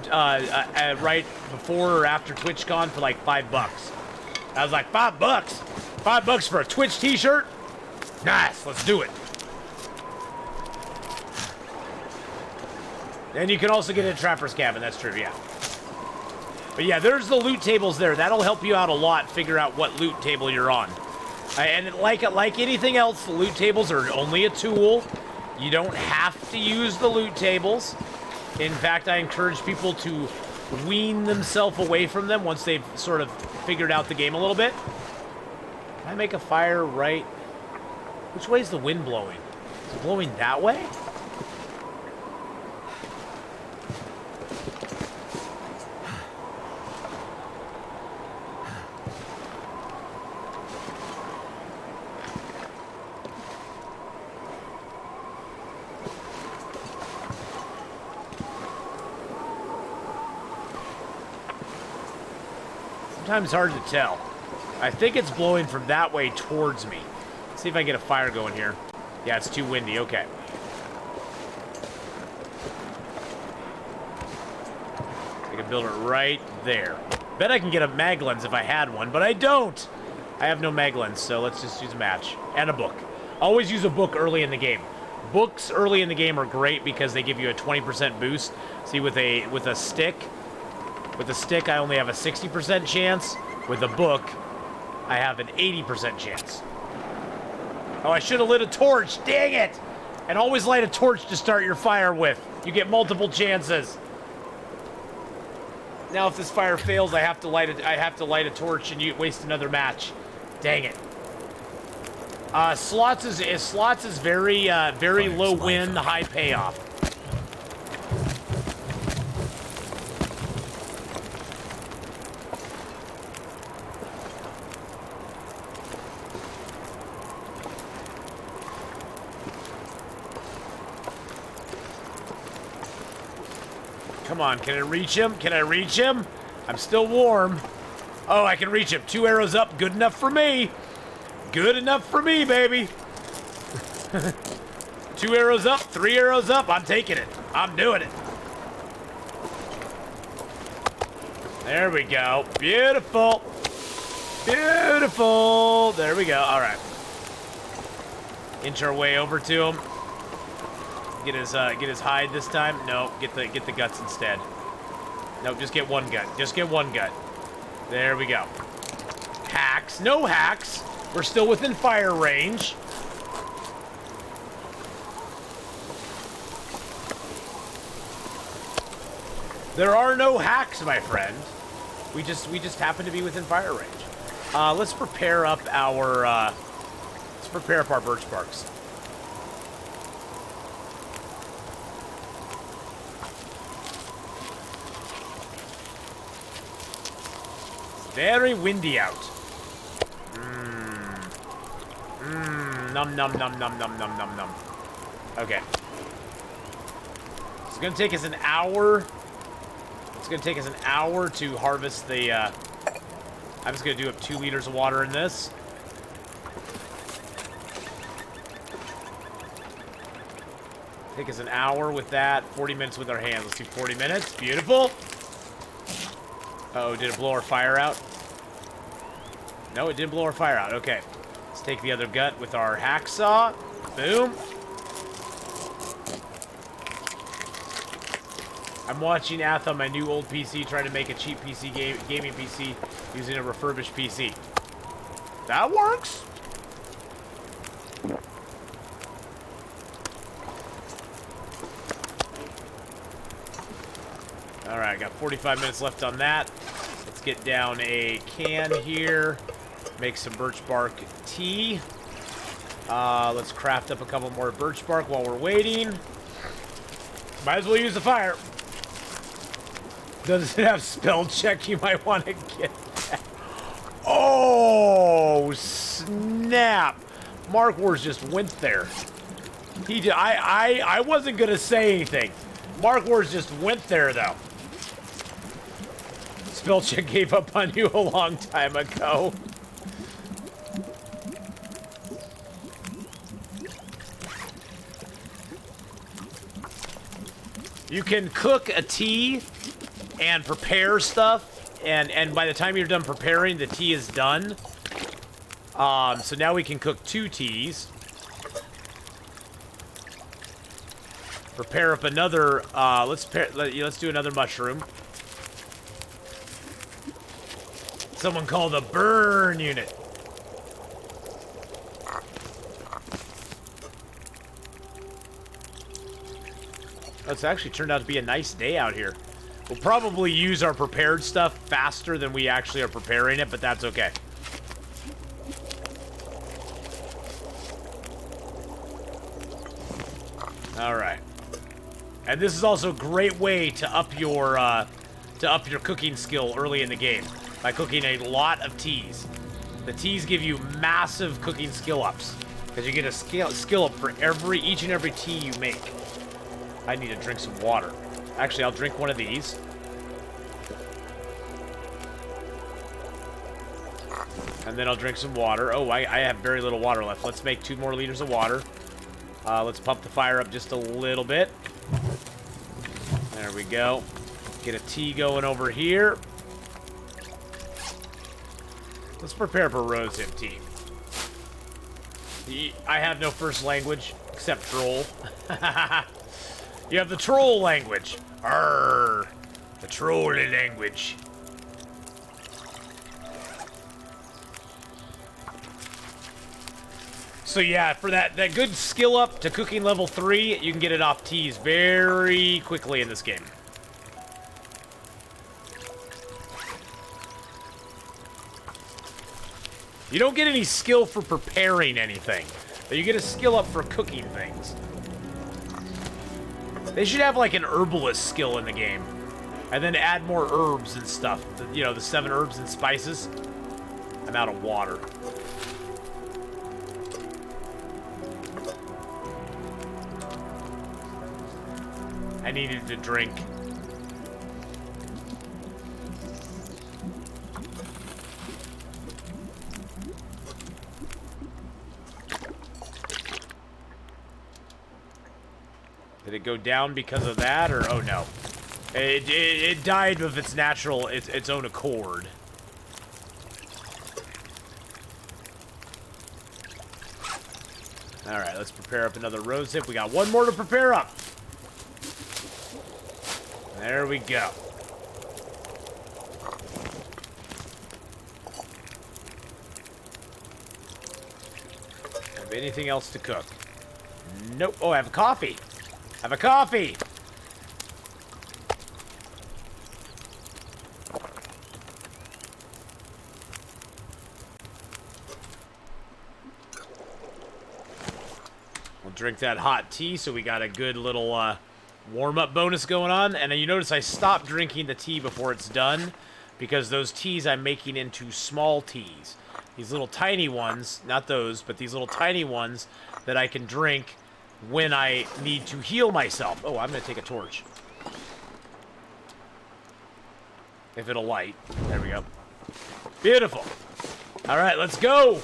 right before or after TwitchCon for like $5. I was like, $5? $5 for a Twitch T-shirt? Nice, let's do it. And you can also get a Trapper's Cabin, that's true, yeah. But yeah, there's the loot tables there. That'll help you out a lot, figure out what loot table you're on. And like anything else, the loot tables are only a tool. You don't have to use the loot tables. In fact, I encourage people to wean themselves away from them once they've sort of figured out the game a little bit. Can I make a fire right? Which way is the wind blowing? Is it blowing that way? Sometimes hard to tell. I think it's blowing from that way towards me. Let's see if I can get a fire going here. Yeah, it's too windy. Okay. I can build it right there. Bet I can get a mag lens if I had one, but I don't. I have no mag lens, so let's just use a match and a book. Always use a book early in the game. Books early in the game are great because they give you a 20% boost. See, with a stick. With a stick, I only have a 60% chance. With a book, I have an 80% chance. Oh, I should have lit a torch. Dang it! And always light a torch to start your fire with. You get multiple chances. Now, if this fire fails, I have to light a torch, and you waste another match. Dang it. Slots is very low win, high payoff. Come on, can I reach him? Can I reach him? I'm still warm. Oh, I can reach him. 2 arrows up, good enough for me. Good enough for me, baby. 2 arrows up, 3 arrows up. I'm taking it. I'm doing it. There we go. Beautiful. Beautiful. There we go. All right. Inch our way over to him. Get his hide this time. No, get the guts instead. Nope, just get one gut. Just get one gut. There we go. Hacks. No hacks. We're still within fire range. There are no hacks, my friend. We just happen to be within fire range. Let's prepare up our birch barks. Very windy out. Num num num num num num num num. Okay. It's gonna take us an hour. It's gonna take us an hour to harvest the. I'm just gonna do up 2 liters of water in this. Take us an hour with that. 40 minutes with our hands. Let's do 40 minutes. Beautiful. Uh-oh, did it blow our fire out? No, it didn't blow our fire out. Okay. Let's take the other gut with our hacksaw. Boom. I'm watching Ath on my new old PC trying to make a cheap PC gaming PC using a refurbished PC. That works. Alright, got 45 minutes left on that. Let's get down a can here. Make some birch bark tea. Let's craft up a couple more birch bark while we're waiting. Might as well use the fire. Does it have spell check? You might want to get that. Oh, snap. Mark Wars just went there. He did, I wasn't going to say anything. Mark Wars just went there, though. Spell check gave up on you a long time ago. You can cook a tea and prepare stuff, and by the time you're done preparing, the tea is done. So now we can cook 2 teas. Prepare up another, let's do another mushroom. Someone call the burn unit. It's actually turned out to be a nice day out here. We'll probably use our prepared stuff faster than we actually are preparing it, but that's okay. All right. And this is also a great way to up your cooking skill early in the game by cooking a lot of teas. The teas give you massive cooking skill ups because you get a skill up for each and every tea you make. I need to drink some water. Actually, I'll drink one of these. And then I'll drink some water. Oh, I have very little water left. Let's make 2 more liters of water. Let's pump the fire up just a little bit. There we go. Get a tea going over here. Let's prepare for rosehip tea. I have no first language except troll. You have the troll language. Arr, the trolly language. So yeah, for that good skill up to cooking level 3, you can get it off teas very quickly in this game. You don't get any skill for preparing anything, but you get a skill up for cooking things. They should have like an herbalist skill in the game, and then add more herbs and stuff. You know, the 7 herbs and spices. I'm out of water. I needed to drink. Did it go down because of that, or oh no? It died of its natural, its own accord. All right, let's prepare up another rosehip. We got 1 more to prepare up. There we go. Have anything else to cook? Nope. Oh, I have a coffee. I have a coffee. We'll drink that hot tea so we got a good little warm-up bonus going on. And you notice I stopped drinking the tea before it's done because those teas I'm making into small teas. These little tiny ones, not those, but these little tiny ones that I can drink when I need to heal myself. Oh, I'm going to take a torch. If it'll light. There we go. Beautiful. All right, let's go.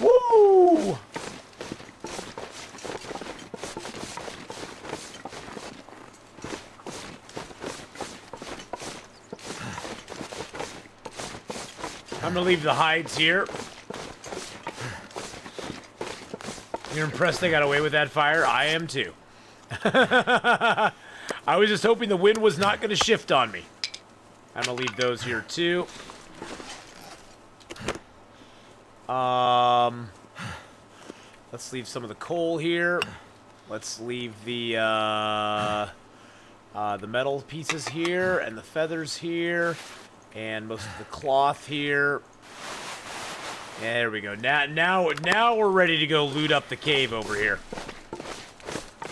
Woo! I'm gonna leave the hides here. You're impressed they got away with that fire? I am too. I was just hoping the wind was not gonna shift on me. I'm gonna leave those here too. Let's leave some of the coal here. Let's leave the metal pieces here, and the feathers here, and most of the cloth here. There we go. Now we're ready to go loot up the cave over here.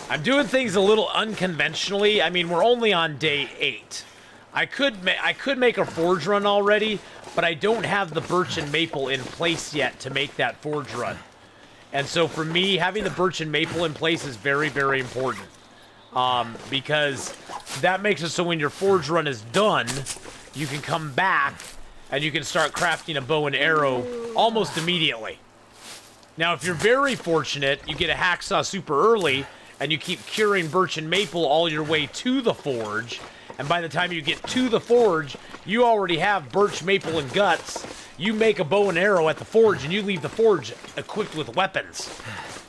I'm doing things a little unconventionally. I mean, we're only on day 8. I could make a forge run already, but I don't have the birch and maple in place yet to make that forge run. And so for me, having the birch and maple in place is very, very important. Because that makes it so when your forge run is done, you can come back and you can start crafting a bow and arrow almost immediately. Now, if you're very fortunate, you get a hacksaw super early, and you keep curing birch and maple all your way to the forge, and by the time you get to the forge, you already have birch, maple, and guts. You make a bow and arrow at the forge, and you leave the forge equipped with weapons.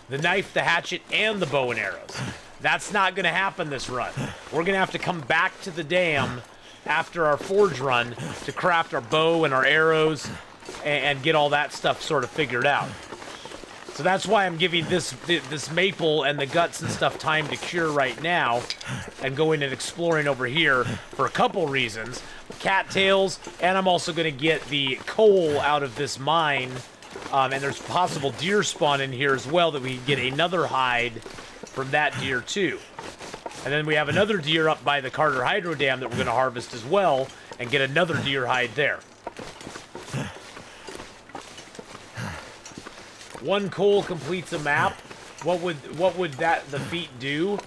The knife, the hatchet, and the bow and arrows. That's not going to happen this run. We're going to have to come back to the dam after our forge run to craft our bow and our arrows and get all that stuff sort of figured out. So that's why I'm giving this maple and the guts and stuff time to cure right now and going and exploring over here for a couple reasons. Cattails, and I'm also going to get the coal out of this mine. And there's possible deer spawn in here as well that we can get another hide from that deer too. And then we have another deer up by the Carter Hydro Dam that we're going to harvest as well and get another deer hide there. One coal completes a map. What would the feat do?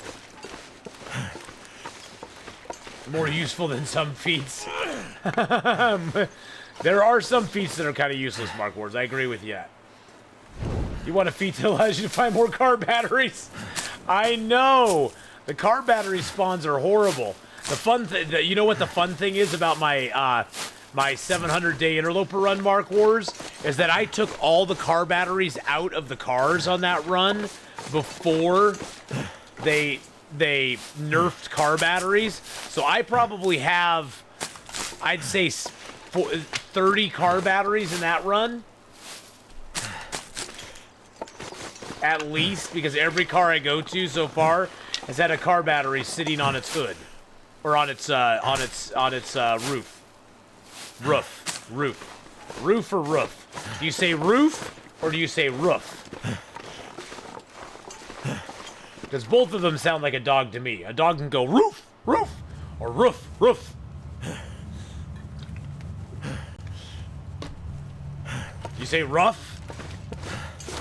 More useful than some feats. There are some feats that are kind of useless, Mark Wars. I agree with you. You want a feat that allows you to find more car batteries? I know. The car battery spawns are horrible. The fun you know what the fun thing is about my my 700-day interloper run, Mark Wars, is that I took all the car batteries out of the cars on that run before they nerfed car batteries. So I probably have, I'd say, 30 car batteries in that run. At least, because every car I go to so far has had a car battery sitting on its hood, or on its roof. Roof or roof? Do you say roof or do you say roof? Because both of them sound like a dog to me. A dog can go roof, roof, or roof, roof. You say rough?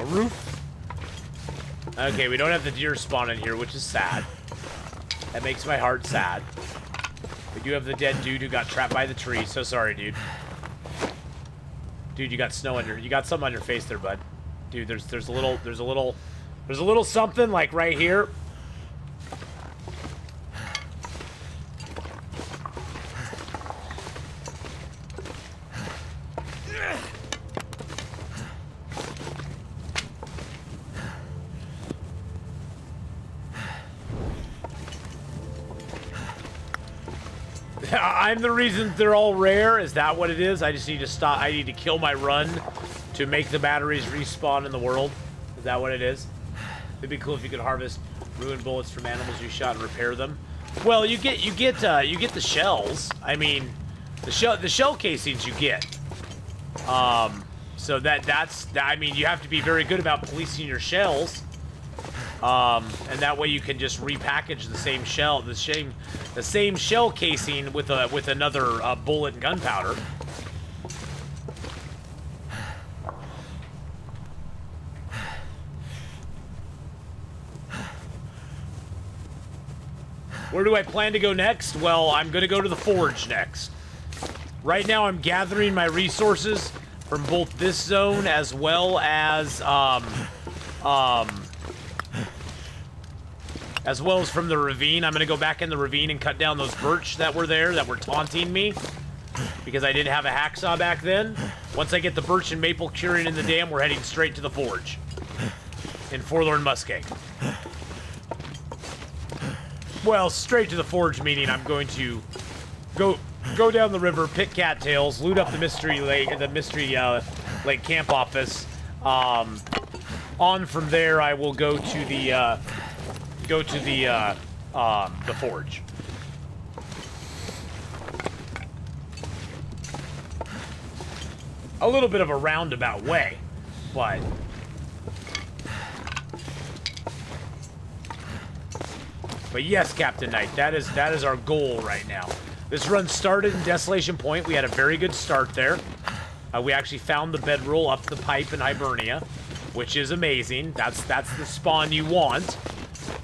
A roof? Okay, we don't have the deer spawn in here, which is sad. That makes my heart sad. We do have the dead dude who got trapped by the tree. So sorry, dude. Dude, you got snow on you got something on your face there, bud. Dude, there's a little something like right here. I'm the reason they're all rare. Is that what it is? I just need to stop. I need to kill my run to make the batteries respawn in the world. Is that what it is? It'd be cool if you could harvest ruined bullets from animals you shot and repair them. Well, you get the shells. I mean, the shell casings you get. So that's I mean, you have to be very good about policing your shells. And that way you can just repackage the same shell, the same shell casing with another bullet and gunpowder. Where do I plan to go next? Well, I'm going to go to the forge next. Right now, I'm gathering my resources from both this zone as well as from the ravine. I'm going to go back in the ravine and cut down those birch that were there that were taunting me because I didn't have a hacksaw back then. Once I get the birch and maple curing in the dam, we're heading straight to the forge in Forlorn, Muskeg. Well, straight to the forge, meaning I'm going to go down the river, pick cattails, loot up the mystery lake camp office, On from there, I will go to the forge. A little bit of a roundabout way, but yes, Captain Knight, that is our goal right now. This run started in Desolation Point. We had a very good start there. We actually found the bedroll up the pipe in Hibernia, which is amazing. That's the spawn you want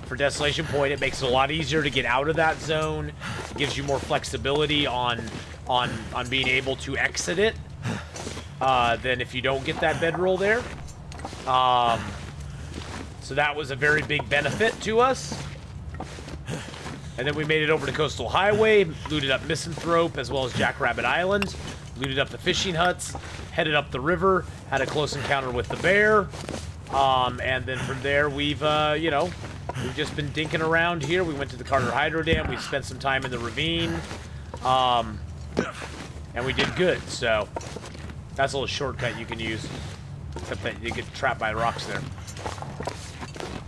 for Desolation Point. It makes it a lot easier to get out of that zone. It gives you more flexibility on being able to exit it than if you don't get that bedroll there. So that was a very big benefit to us. And then we made it over to Coastal Highway, looted up Misanthrope as well as Jackrabbit Island, looted up the fishing huts, headed up the river, had a close encounter with the bear, and then from there we've just been dinking around here. We went to the Carter Hydro Dam, we spent some time in the ravine, and we did good. So that's a little shortcut you can use, except that you get trapped by rocks there.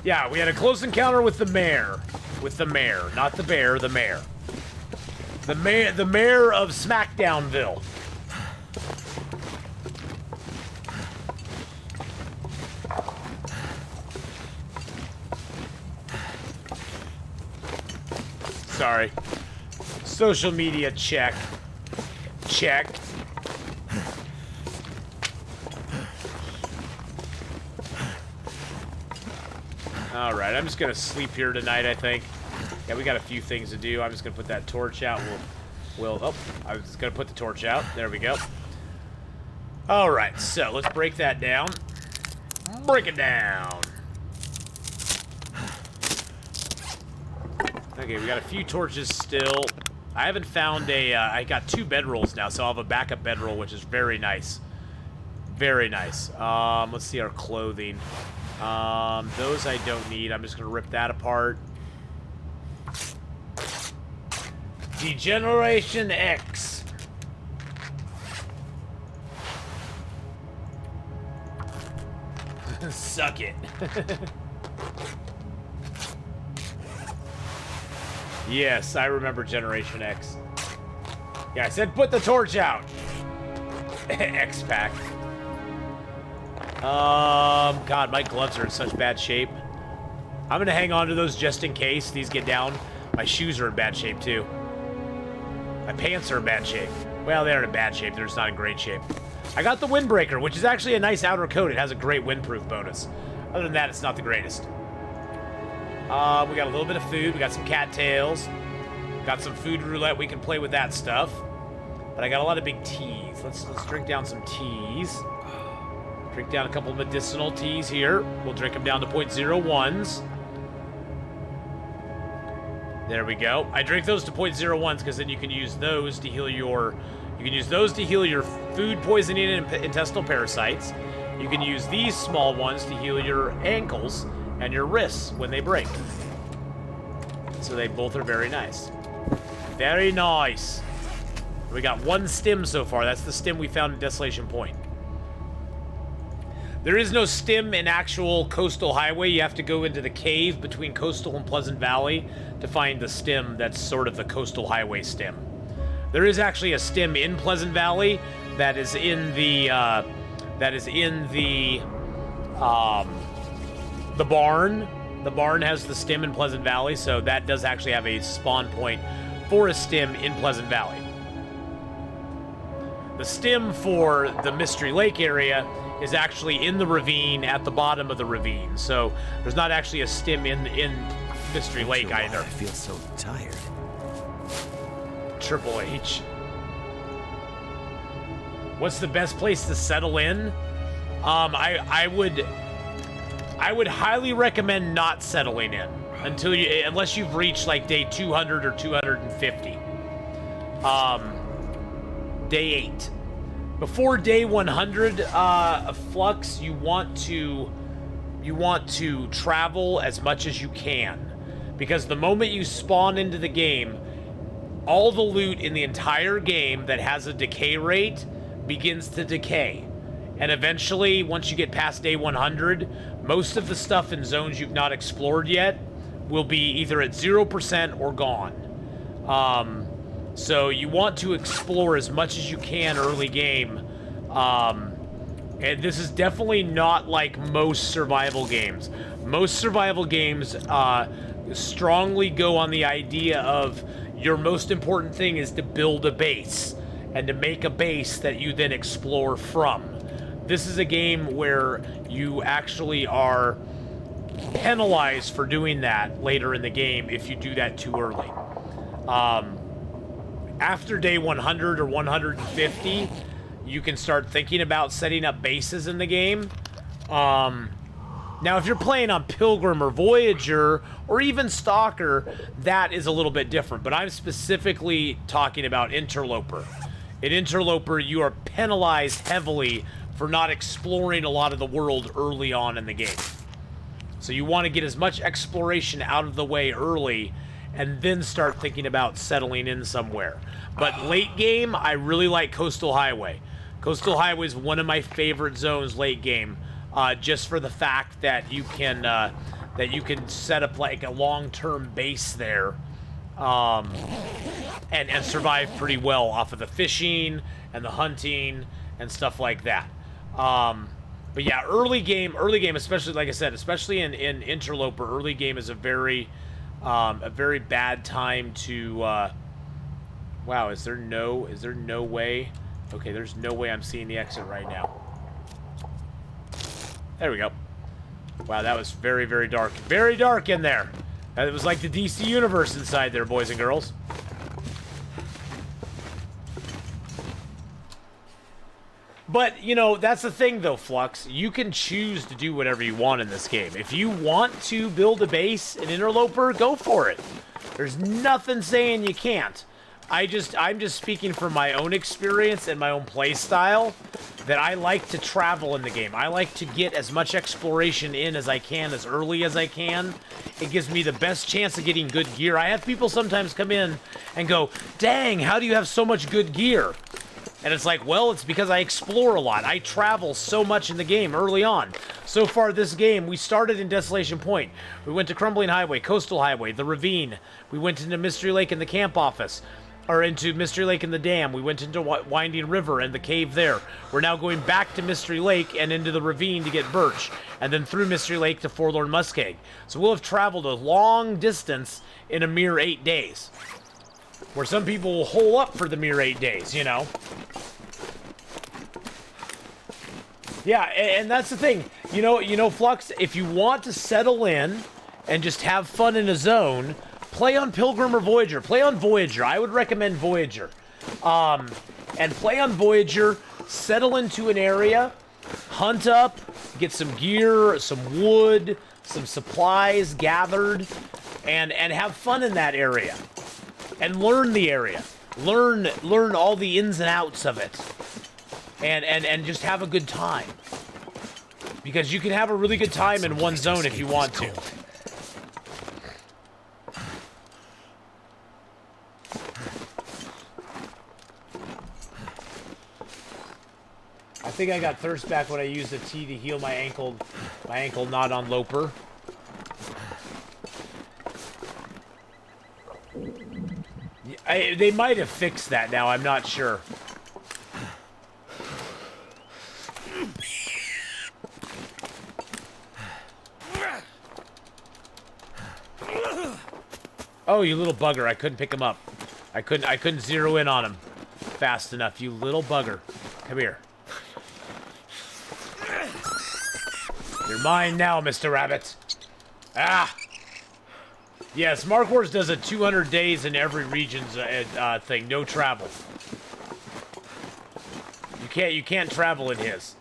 Yeah, we had a close encounter with the mayor. With the mayor, not the bear, the mayor. The mayor of Smackdownville. Sorry. Social media check. Check. Alright, I'm just gonna sleep here tonight, I think. Yeah, we got a few things to do. I'm just gonna put that torch out. Oh, I was gonna put the torch out. There we go. Alright, so let's break that down. Break it down. Okay, we got a few torches still. I haven't found I got 2 bedrolls now, so I'll have a backup bedroll, which is very nice. Very nice. Let's see our clothing. Those I don't need. I'm just gonna rip that apart. Degeneration X. Suck it. Yes, I remember Generation X. Yeah, I said put the torch out. X-Pack. God, my gloves are in such bad shape. I'm gonna hang on to those just in case these get down. My shoes are in bad shape, too. My pants are in bad shape. Well, they aren't in bad shape. They're just not in great shape. I got the Windbreaker, which is actually a nice outer coat. It has a great windproof bonus. Other than that, it's not the greatest. We got a little bit of food. We got some cattails. Got some food roulette. We can play with that stuff. But I got a lot of big teas. Let's drink down some teas. Drink down a couple of medicinal teas here. We'll drink them down to 0.01s. There we go. I drink those to 0.01s because then you can use those to heal your... You can use those to heal your food poisoning and intestinal parasites. You can use these small ones to heal your ankles and your wrists when they break. So they both are very nice. Very nice. We got 1 stem so far. That's the stem we found in Desolation Point. There is no stem in actual Coastal Highway. You have to go into the cave between Coastal and Pleasant Valley to find the stem that's sort of the Coastal Highway stem. There is actually a stem in Pleasant Valley that is in the barn. The barn has the stem in Pleasant Valley, so that does actually have a spawn point for a stem in Pleasant Valley. The stem for the Mystery Lake area is actually in the ravine at the bottom of the ravine, so there's not actually a stem in Mystery Lake either. I feel so tired. Triple H. What's the best place to settle in? I would highly recommend not settling in unless you've reached like day 200 or 250. Day 8. Before day 100 of Flux, you want to travel as much as you can, because the moment you spawn into the game, all the loot in the entire game that has a decay rate begins to decay. And eventually, once you get past day 100, most of the stuff in zones you've not explored yet will be either at 0% or gone. So you want to explore as much as you can early game. And this is definitely not like most survival games. Most survival games strongly go on the idea of your most important thing is to build a base and to make a base that you then explore from. This is a game where you actually are penalized for doing that later in the game if you do that too early. After day 100 or 150, you can start thinking about setting up bases in the game. Now, if you're playing on Pilgrim or Voyager or even Stalker, that is a little bit different. But I'm specifically talking about Interloper. In Interloper, you are penalized heavily for not exploring a lot of the world early on in the game. So you want to get as much exploration out of the way early and then start thinking about settling in somewhere. But late game, I really like Coastal Highway. Coastal Highway is one of my favorite zones late game, just for the fact that you can set up like a long-term base there, and survive pretty well off of the fishing and the hunting and stuff like that. But yeah, early game, especially like I said, especially in Interloper, early game is a very bad time to. Wow, is there no way? Okay, there's no way I'm seeing the exit right now. There we go. Wow, that was very, very dark. Very dark in there. It was like the DC universe inside there, boys and girls. But, you know, that's the thing, though, Flux. You can choose to do whatever you want in this game. If you want to build a base in Interloper, go for it. There's nothing saying you can't. I'm just speaking from my own experience and my own play style that I like to travel in the game. I like to get as much exploration in as I can, as early as I can. It gives me the best chance of getting good gear. I have people sometimes come in and go, dang, how do you have so much good gear? And it's like, well, it's because I explore a lot. I travel so much in the game early on. So far this game, we started in Desolation Point. We went to Crumbling Highway, Coastal Highway, the Ravine. We went into Mystery Lake and the camp office. Or into Mystery Lake and the dam. We went into Winding River and the cave there. We're now going back to Mystery Lake and into the ravine to get Birch. And then through Mystery Lake to Forlorn Muskeg. So we'll have traveled a long distance in a mere 8 days. Where some people will hole up for the mere 8 days, you know. Yeah, and that's the thing. You know, Flux, if you want to settle in and just have fun in a zone, play on Pilgrim or Voyager. Play on Voyager. I would recommend Voyager. And play on Voyager, settle into an area, hunt up, get some gear, some wood, some supplies gathered, and have fun in that area. And learn the area. Learn all the ins and outs of it. And just have a good time. Because you can have a really good time in one zone if you want to. I think I got thirst back when I used the tea to heal my ankle knot on Loper. They might have fixed that now, I'm not sure. Oh, you little bugger, I couldn't pick him up. I couldn't zero in on him fast enough, you little bugger. Come here. You're mine now, Mr. Rabbit. Ah! Yes, Mark Wars does a 200 days in every region's thing. No travel. You can't travel in his.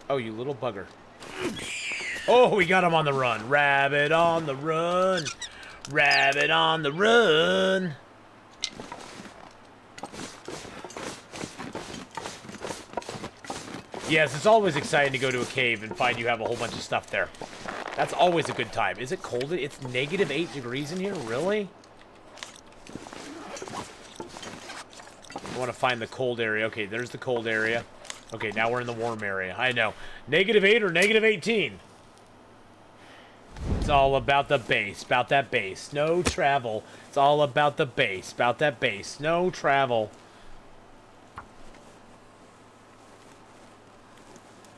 Oh, you little bugger. Oh, we got him on the run. Rabbit on the run. Rabbit on the run. Yes, it's always exciting to go to a cave and find you have a whole bunch of stuff there. That's always a good time. Is it cold? It's -8 degrees in here? Really? I want to find the cold area. Okay, there's the cold area. Okay, now we're in the warm area. I know. -8 or -18. It's all about the base. About that base. No travel. It's all about the base. About that base. No travel.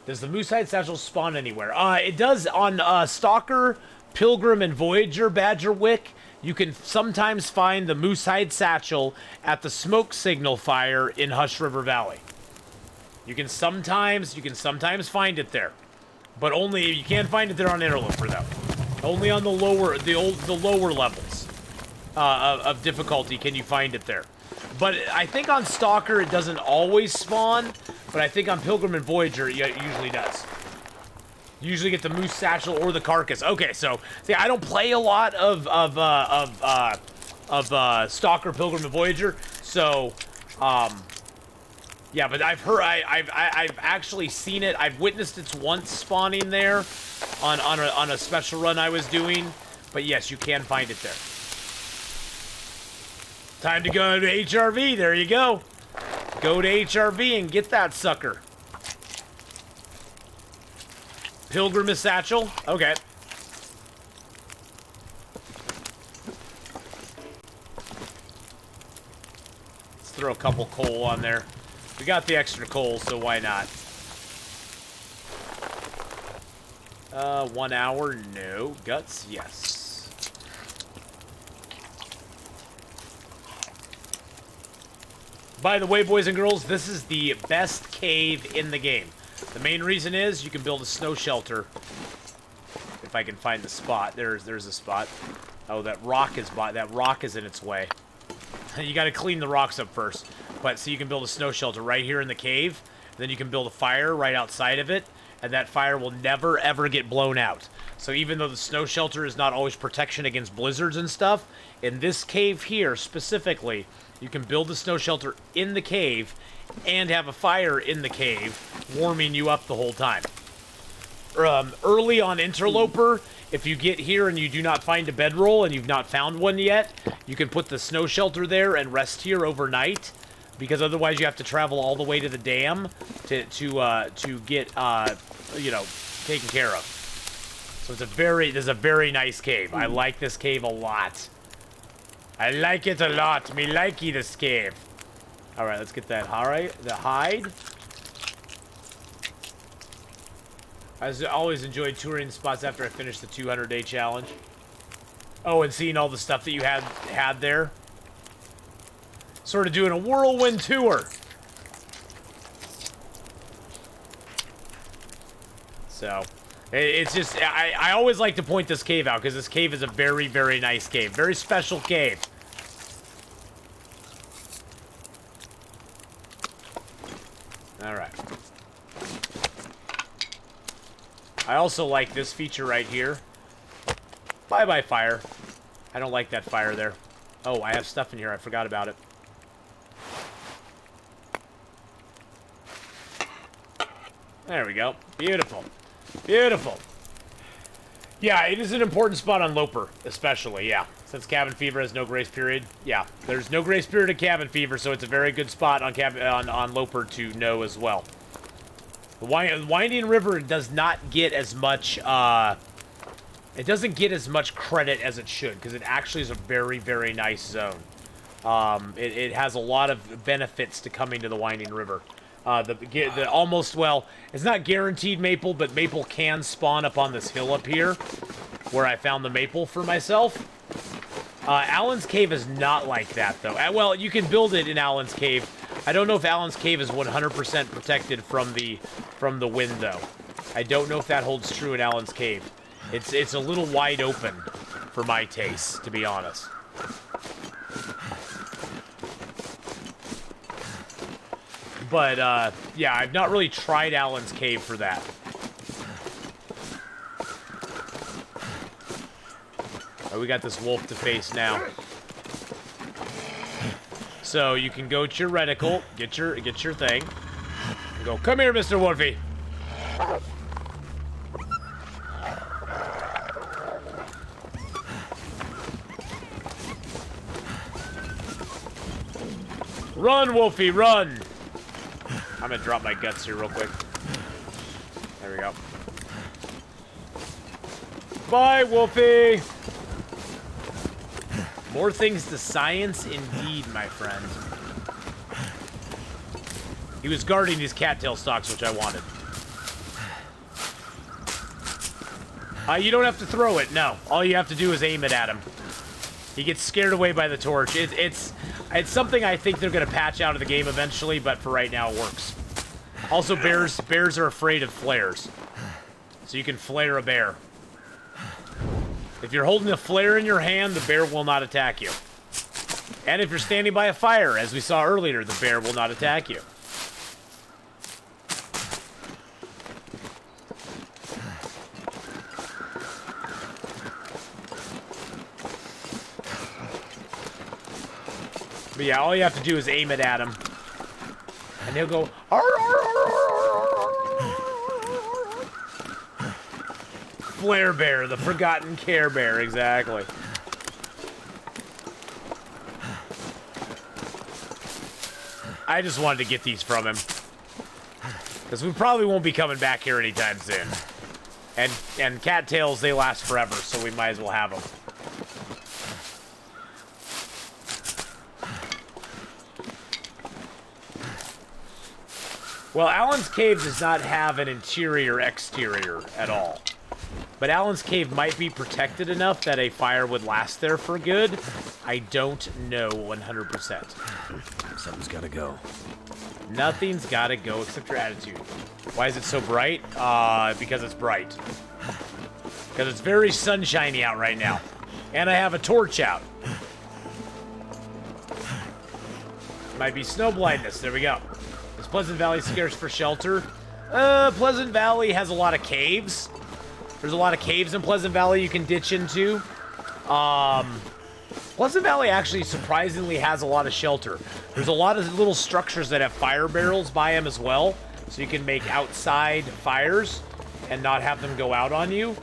Does the Moosehide Satchel spawn anywhere? It does on Stalker, Pilgrim, and Voyager Badger Wick. You can sometimes find the Moosehide Satchel at the smoke signal fire in Hush River Valley. You can sometimes find it there, but only you can't find it there on Interloper though. Only on the lower levels of difficulty can you find it there. But I think on Stalker it doesn't always spawn, but I think on Pilgrim and Voyager it usually does. You usually get the Moose Satchel or the Carcass. Okay, so see, I don't play a lot of Stalker, Pilgrim, and Voyager, so yeah, but I've heard, I've actually seen it. I've witnessed it once spawning there on a special run I was doing. But yes, you can find it there. Time to go to HRV. There you go. Go to HRV and get that sucker. Pilgrim Satchel. Okay. Let's throw a couple coal on there. We got the extra coal, so why not? 1 hour, no. Guts, yes. By the way, boys and girls, this is the best cave in the game. The main reason is you can build a snow shelter. If I can find the spot. There's a spot. Oh, that rock is in its way. You got to clean the rocks up first. But so you can build a snow shelter right here in the cave. Then you can build a fire right outside of it, and that fire will never ever get blown out. So even though the snow shelter is not always protection against blizzards and stuff, in this cave here specifically, you can build the snow shelter in the cave and have a fire in the cave warming you up the whole time. Early on Interloper, if you get here and you do not find a bedroll and you've not found one yet, you can put the snow shelter there and rest here overnight, because otherwise you have to travel all the way to the dam to get you know, taken care of. So this is a very nice cave. I like this cave a lot. I like it a lot. Me likey this cave. All right, let's get that. All right, the hide. I always enjoyed touring spots after I finished the 200-day challenge. Oh, and seeing all the stuff that you had there. Sort of doing a whirlwind tour. So, it's just, I always like to point this cave out, because this cave is a very, very nice cave. Very special cave. Alright. I also like this feature right here. Bye-bye fire. I don't like that fire there. Oh, I have stuff in here. I forgot about it. There we go. Beautiful. Beautiful. Yeah, it is an important spot on Loper, especially, yeah. Since Cabin Fever has no grace period. Yeah, there's no grace period in Cabin Fever, so it's a very good spot on Loper to know as well. The Winding River does not get as much, it doesn't get as much credit as it should, because it actually is a very, very nice zone. It has a lot of benefits to coming to the Winding River. The almost, well, it's not guaranteed maple, but maple can spawn up on this hill up here, where I found the maple for myself. Allen's Cave is not like that, though. Well, you can build it in Allen's Cave. I don't know if Allen's Cave is 100% protected from the wind, though. I don't know if that holds true in Allen's Cave. It's a little wide open for my taste, to be honest. But, yeah, I've not really tried Allen's Cave for that. Oh, we got this wolf to face now. So, you can go to your reticle, get your thing, and go, come here, Mr. Wolfie. Run, Wolfie, run! I'm gonna drop my guts here real quick. There we go. Bye, Wolfie! More things to science, indeed, my friend. He was guarding these cattail stalks, which I wanted. You don't have to throw it, no. All you have to do is aim it at him. He gets scared away by the torch. It's something I think they're going to patch out of the game eventually, but for right now it works. Also, bears are afraid of flares. So you can flare a bear. If you're holding a flare in your hand, the bear will not attack you. And if you're standing by a fire, as we saw earlier, the bear will not attack you. But yeah, all you have to do is aim it at him. And he'll go... Arr, arr, arr, arr, arr. Flare bear, the forgotten Care Bear, exactly. I just wanted to get these from him. Because we probably won't be coming back here anytime soon. And cattails, they last forever, so we might as well have them. Well, Alan's Cave does not have an interior-exterior at all. But Alan's Cave might be protected enough that a fire would last there for good. I don't know 100%. Something's gotta go. Nothing's gotta go except your attitude. Why is it so bright? Because it's bright. Because it's very sunshiny out right now. And I have a torch out. Might be snow blindness. There we go. Is Pleasant Valley scarce for shelter? Pleasant Valley has a lot of caves. There's a lot of caves in Pleasant Valley you can ditch into. Pleasant Valley actually surprisingly has a lot of shelter. There's a lot of little structures that have fire barrels by them as well, so you can make outside fires and not have them go out on you.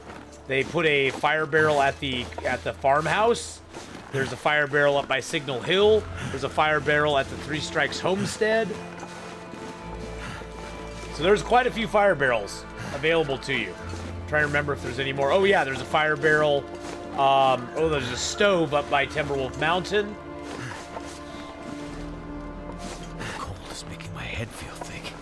They put a fire barrel at the farmhouse. There's a fire barrel up by Signal Hill. There's a fire barrel at the Three Strikes Homestead. So there's quite a few fire barrels available to you. I'm trying to remember if there's any more. Oh yeah, there's a fire barrel. There's a stove up by Timberwolf Mountain. Cold is making my head feel thick.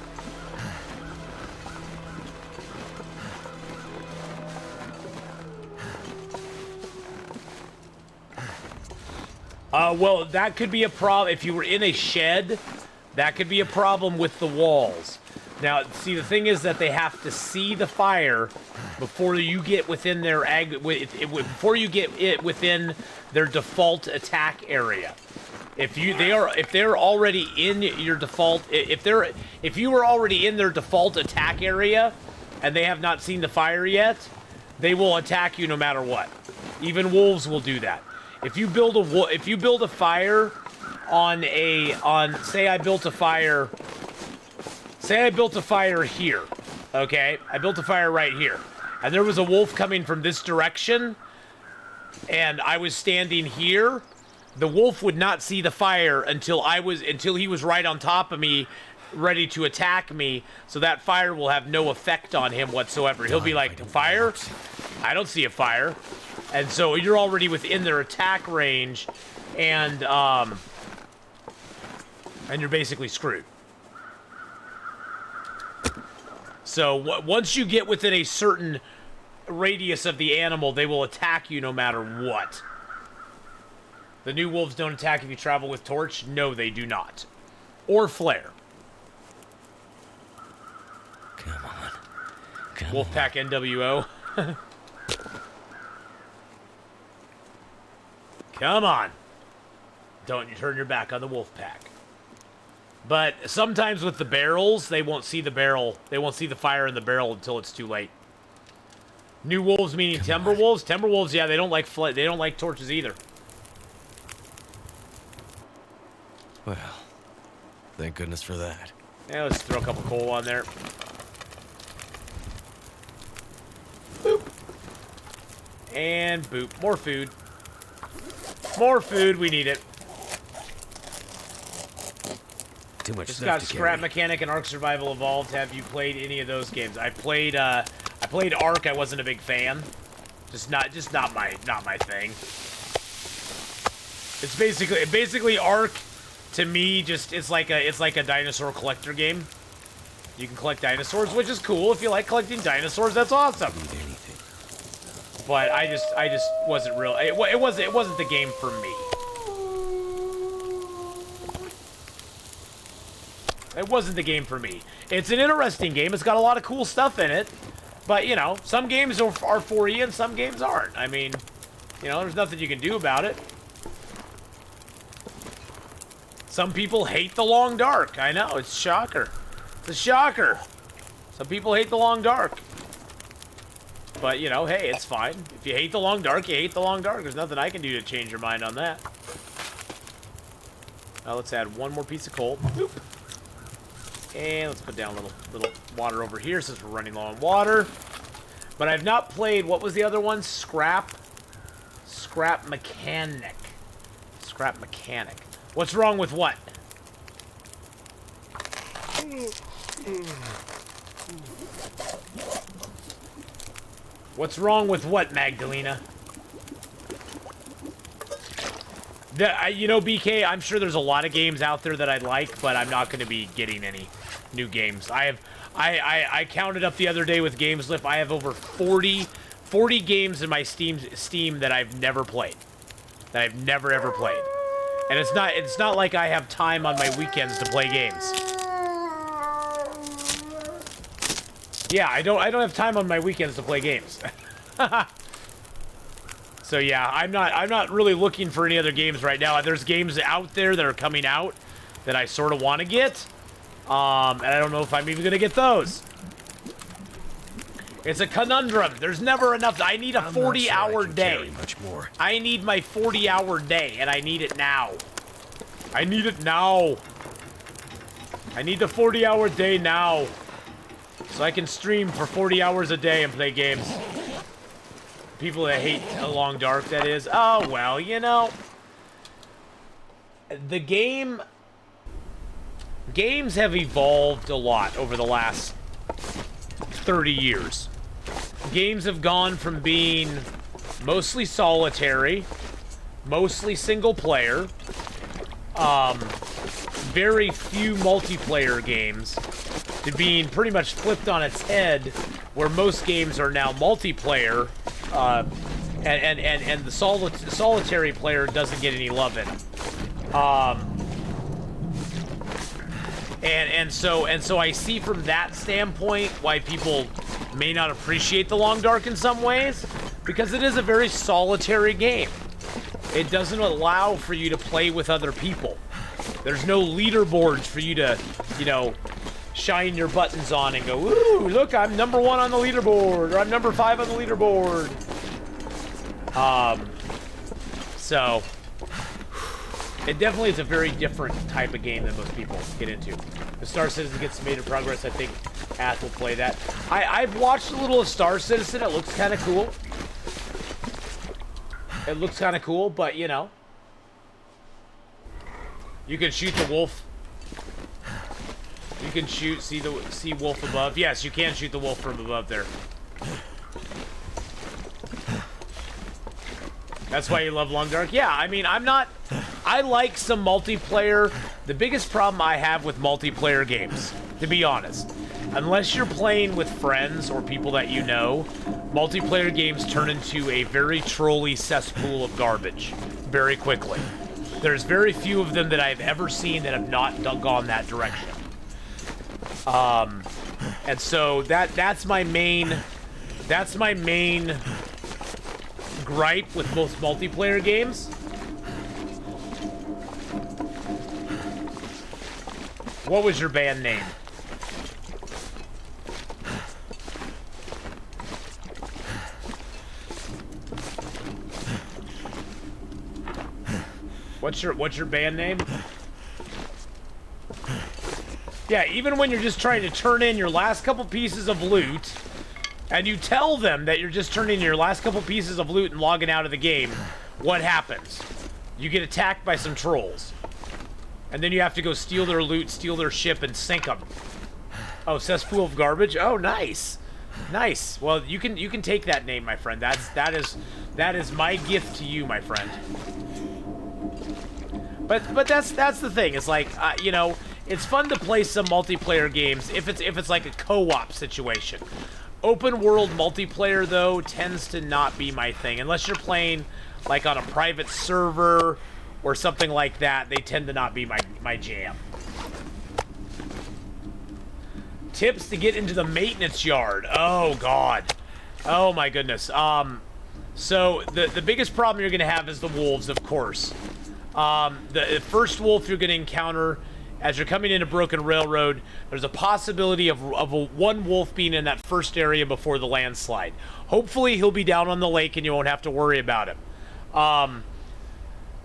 Well, that could be a problem. If you were in a shed, that could be a problem with the walls. Now, see, the thing is that they have to see the fire before you get within their before you get it within their default attack area. If they're already in your default, if you were already in their default attack area and they have not seen the fire yet, they will attack you no matter what. Even wolves will do that. If you build a fire say I built a fire here, okay? I built a fire right here, and there was a wolf coming from this direction, and I was standing here. The wolf would not see the fire until he was right on top of me, ready to attack me, so that fire will have no effect on him whatsoever. He'll be like, fire? I don't see a fire. And so you're already within their attack range, and you're basically screwed. So once you get within a certain radius of the animal, they will attack you no matter what. The new wolves don't attack if you travel with torch. No, they do not. Or flare. Come on. Come Wolfpack NWO. Come on. Don't you turn your back on the Wolfpack. But sometimes with the barrels, they won't see the barrel. They won't see the fire in the barrel until it's too late. New wolves meaning timber wolves. Timber wolves, yeah, they don't like torches either. Well, thank goodness for that. Yeah, let's throw a couple coal on there. Boop. And boop. More food. More food. We need it. too much Just stuff got to Scrap carry. Mechanic and Ark Survival Evolved. Have you played any of those games? I played Ark. I wasn't a big fan. Just not my thing. It's basically Ark to me. Just it's like a dinosaur collector game. You can collect dinosaurs, which is cool. If you like collecting dinosaurs, that's awesome. Need anything. But I just wasn't real. It wasn't the game for me. It wasn't the game for me. It's an interesting game. It's got a lot of cool stuff in it. But, you know, some games are for you and some games aren't. I mean, you know, there's nothing you can do about it. Some people hate the long dark. I know, it's a shocker. It's a shocker. Some people hate the long dark. But, you know, hey, it's fine. If you hate the long dark, you hate the long dark. There's nothing I can do to change your mind on that. Now let's add one more piece of coal. Boop. And let's put down a little water over here since we're running low on water. But I've not played, what was the other one? Scrap Mechanic. Scrap Mechanic. What's wrong with what? What's wrong with what, Magdalena? You know, BK, I'm sure there's a lot of games out there that I'd like, but I'm not going to be getting any new games. I counted up the other day with GameSlip. I have over 40 games in my Steam that I've never played. That I've never ever played. And it's not like I have time on my weekends to play games. Yeah, I don't have time on my weekends to play games. So yeah, I'm not really looking for any other games right now. There's games out there that are coming out that I sort of want to get. And I don't know if I'm even going to get those. It's a conundrum. There's never enough. I need a 40-hour day. Much more. I need my 40-hour day, and I need it now. I need it now. I need the 40-hour day now. So I can stream for 40 hours a day and play games. People that hate a long dark, that is. Oh, well, you know. The games have evolved a lot over the last 30 years. Games have gone from being mostly solitary, mostly single player, very few multiplayer games, to being pretty much flipped on its head, where most games are now multiplayer, and the solitary player doesn't get any love in it. And so I see from that standpoint why people may not appreciate the long dark in some ways, because it is a very solitary game. It doesn't allow for you to play with other people. There's no leaderboards for you to, you know, shine your buttons on and go, ooh, look, I'm number 1 on the leaderboard, or I'm number 5 on the leaderboard. So it definitely is a very different type of game than most people get into. The Star Citizen gets some major progress. I think Ath will play that. I've watched a little of Star Citizen. It looks kind of cool. It looks kind of cool, but you know, you can shoot the wolf. You can see wolf above. Yes, you can shoot the wolf from above there. That's why you love Long Dark? Yeah, I mean, I like some multiplayer. The biggest problem I have with multiplayer games, to be honest, unless you're playing with friends or people that you know, multiplayer games turn into a very trolly cesspool of garbage very quickly. There's very few of them that I've ever seen that have not gone that direction. And so that's my main gripe with most multiplayer games. What was your band name? What's your band name? Yeah, even when you're just trying to turn in your last couple pieces of loot, and you tell them that you're just turning in your last couple pieces of loot and logging out of the game, what happens? You get attacked by some trolls. And then you have to go steal their loot, steal their ship, and sink them. Oh, cesspool of garbage? Oh, nice. Nice. Well, you can take that name, my friend. That is my gift to you, my friend. But that's the thing. It's like, you know, it's fun to play some multiplayer games if it's like a co-op situation. Open world multiplayer, though, tends to not be my thing. Unless you're playing like on a private server or something like that, they tend to not be my jam. Tips to get into the maintenance yard. Oh, God. Oh, my goodness. So the biggest problem you're going to have is the wolves, of course. The first wolf you're going to encounter as you're coming into Broken Railroad, there's a possibility of one wolf being in that first area before the landslide. Hopefully, he'll be down on the lake and you won't have to worry about him.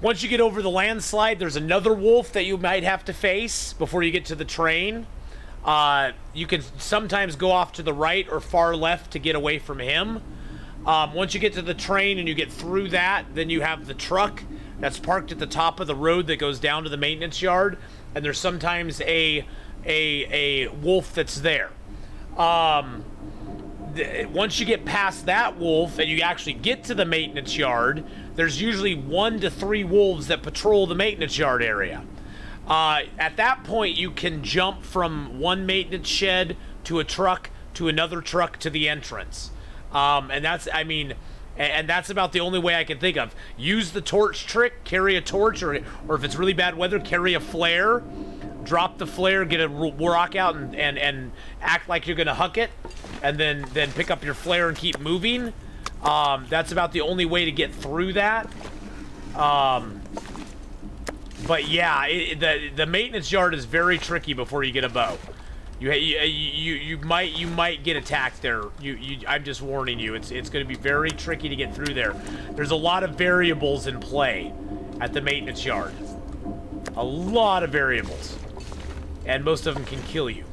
Once you get over the landslide, there's another wolf that you might have to face before you get to the train. You can sometimes go off to the right or far left to get away from him. Once you get to the train and you get through that, then you have the truck that's parked at the top of the road that goes down to the maintenance yard, and there's sometimes a wolf that's there. Once you get past that wolf and you actually get to the maintenance yard, there's usually 1 to 3 wolves that patrol the maintenance yard area. At that point, you can jump from one maintenance shed to a truck to another truck to the entrance. And that's, I mean, and that's about the only way I can think of. Use the torch trick, carry a torch, or if it's really bad weather, carry a flare. Drop the flare, get a rock out, and act like you're gonna huck it, and then pick up your flare and keep moving. That's about the only way to get through that. But yeah, the maintenance yard is very tricky before you get a bow. You might get attacked there. I'm just warning you. It's going to be very tricky to get through there. There's a lot of variables in play at the maintenance yard. A lot of variables, and most of them can kill you.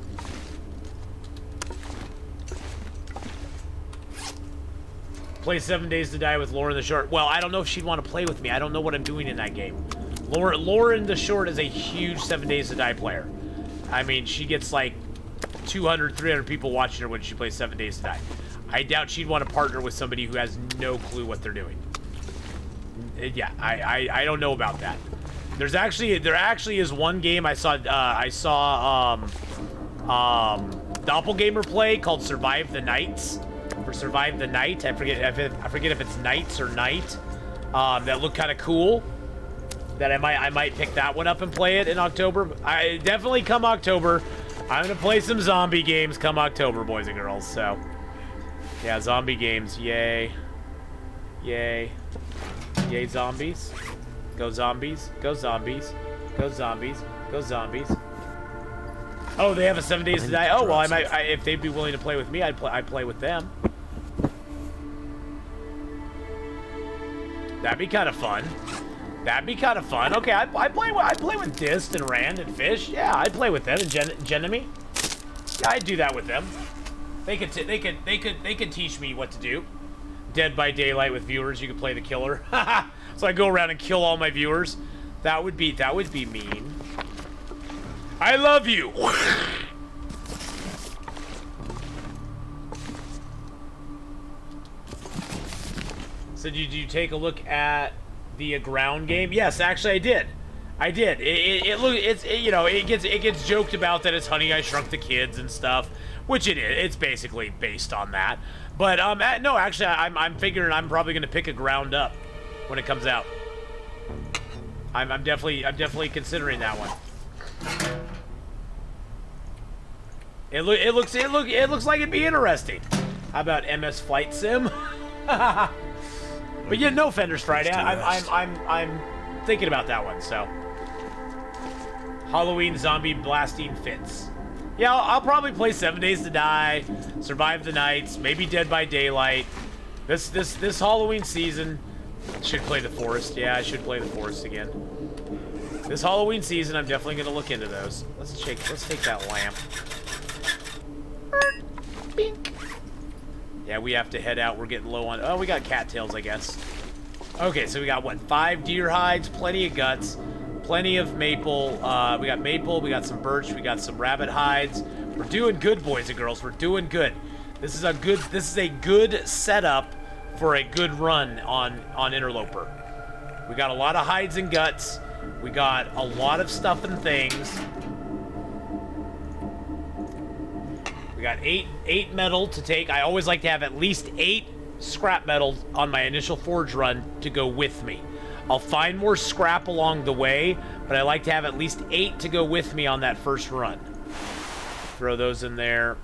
Play 7 Days to Die with Lauren the Short. Well, I don't know if she'd want to play with me. I don't know what I'm doing in that game. Lauren the Short is a huge 7 Days to Die player. I mean, she gets like 200, 300 people watching her when she plays 7 Days to Die. I doubt she'd want to partner with somebody who has no clue what they're doing. Yeah, I don't know about that. There actually is one game I saw Doppelganger play called Survive the Nights, or Survive the Night. I forget if it's Nights or Night. That looked kind of cool. That I might pick that one up and play it in October. I definitely come October. I'm gonna play some zombie games come October, boys and girls. So yeah, zombie games, yay, yay, yay, zombies. Go zombies, go zombies, go zombies, go zombies. Oh, they have a 7 Days to Die. Oh, well, if they'd be willing to play with me, I'd play with them. That'd be kind of fun. That'd be kind of fun. Okay, I play with Dist and Rand and Fish. Yeah, I'd play with them and Genemy. Yeah, I'd do that with them. They could teach me what to do. Dead by Daylight with viewers. You could play the killer. So I go around and kill all my viewers. That would be mean. I love you. So did you take a look at the ground game? Yes, actually I did. It gets joked about that it's Honey I Shrunk the Kids and stuff, which it is. It's basically based on that. But no, actually I'm figuring I'm probably going to pick a ground up when it comes out. I'm definitely considering that one. It looks like it'd be interesting. How about MS Flight Sim? But yeah, no Fenders Friday. I'm thinking about that one. So Halloween zombie blasting fits. Yeah, I'll probably play 7 Days to Die, Survive the Nights, maybe Dead by Daylight. This Halloween season, should play the Forest. Yeah, I should play the Forest again. This Halloween season, I'm definitely gonna look into those. Let's take that lamp. Bink. Yeah, we have to head out. We're getting low on... Oh, we got cattails, I guess. Okay, so we got, what, 5 deer hides, plenty of guts, plenty of maple. We got maple, we got some birch, we got some rabbit hides. We're doing good, boys and girls. We're doing good. This is a good setup for a good run on Interloper. We got a lot of hides and guts. We got a lot of stuff and things. We got eight metal to take. I always like to have at least 8 scrap metal on my initial forge run to go with me. I'll find more scrap along the way, but I like to have at least 8 to go with me on that first run. Throw those in there.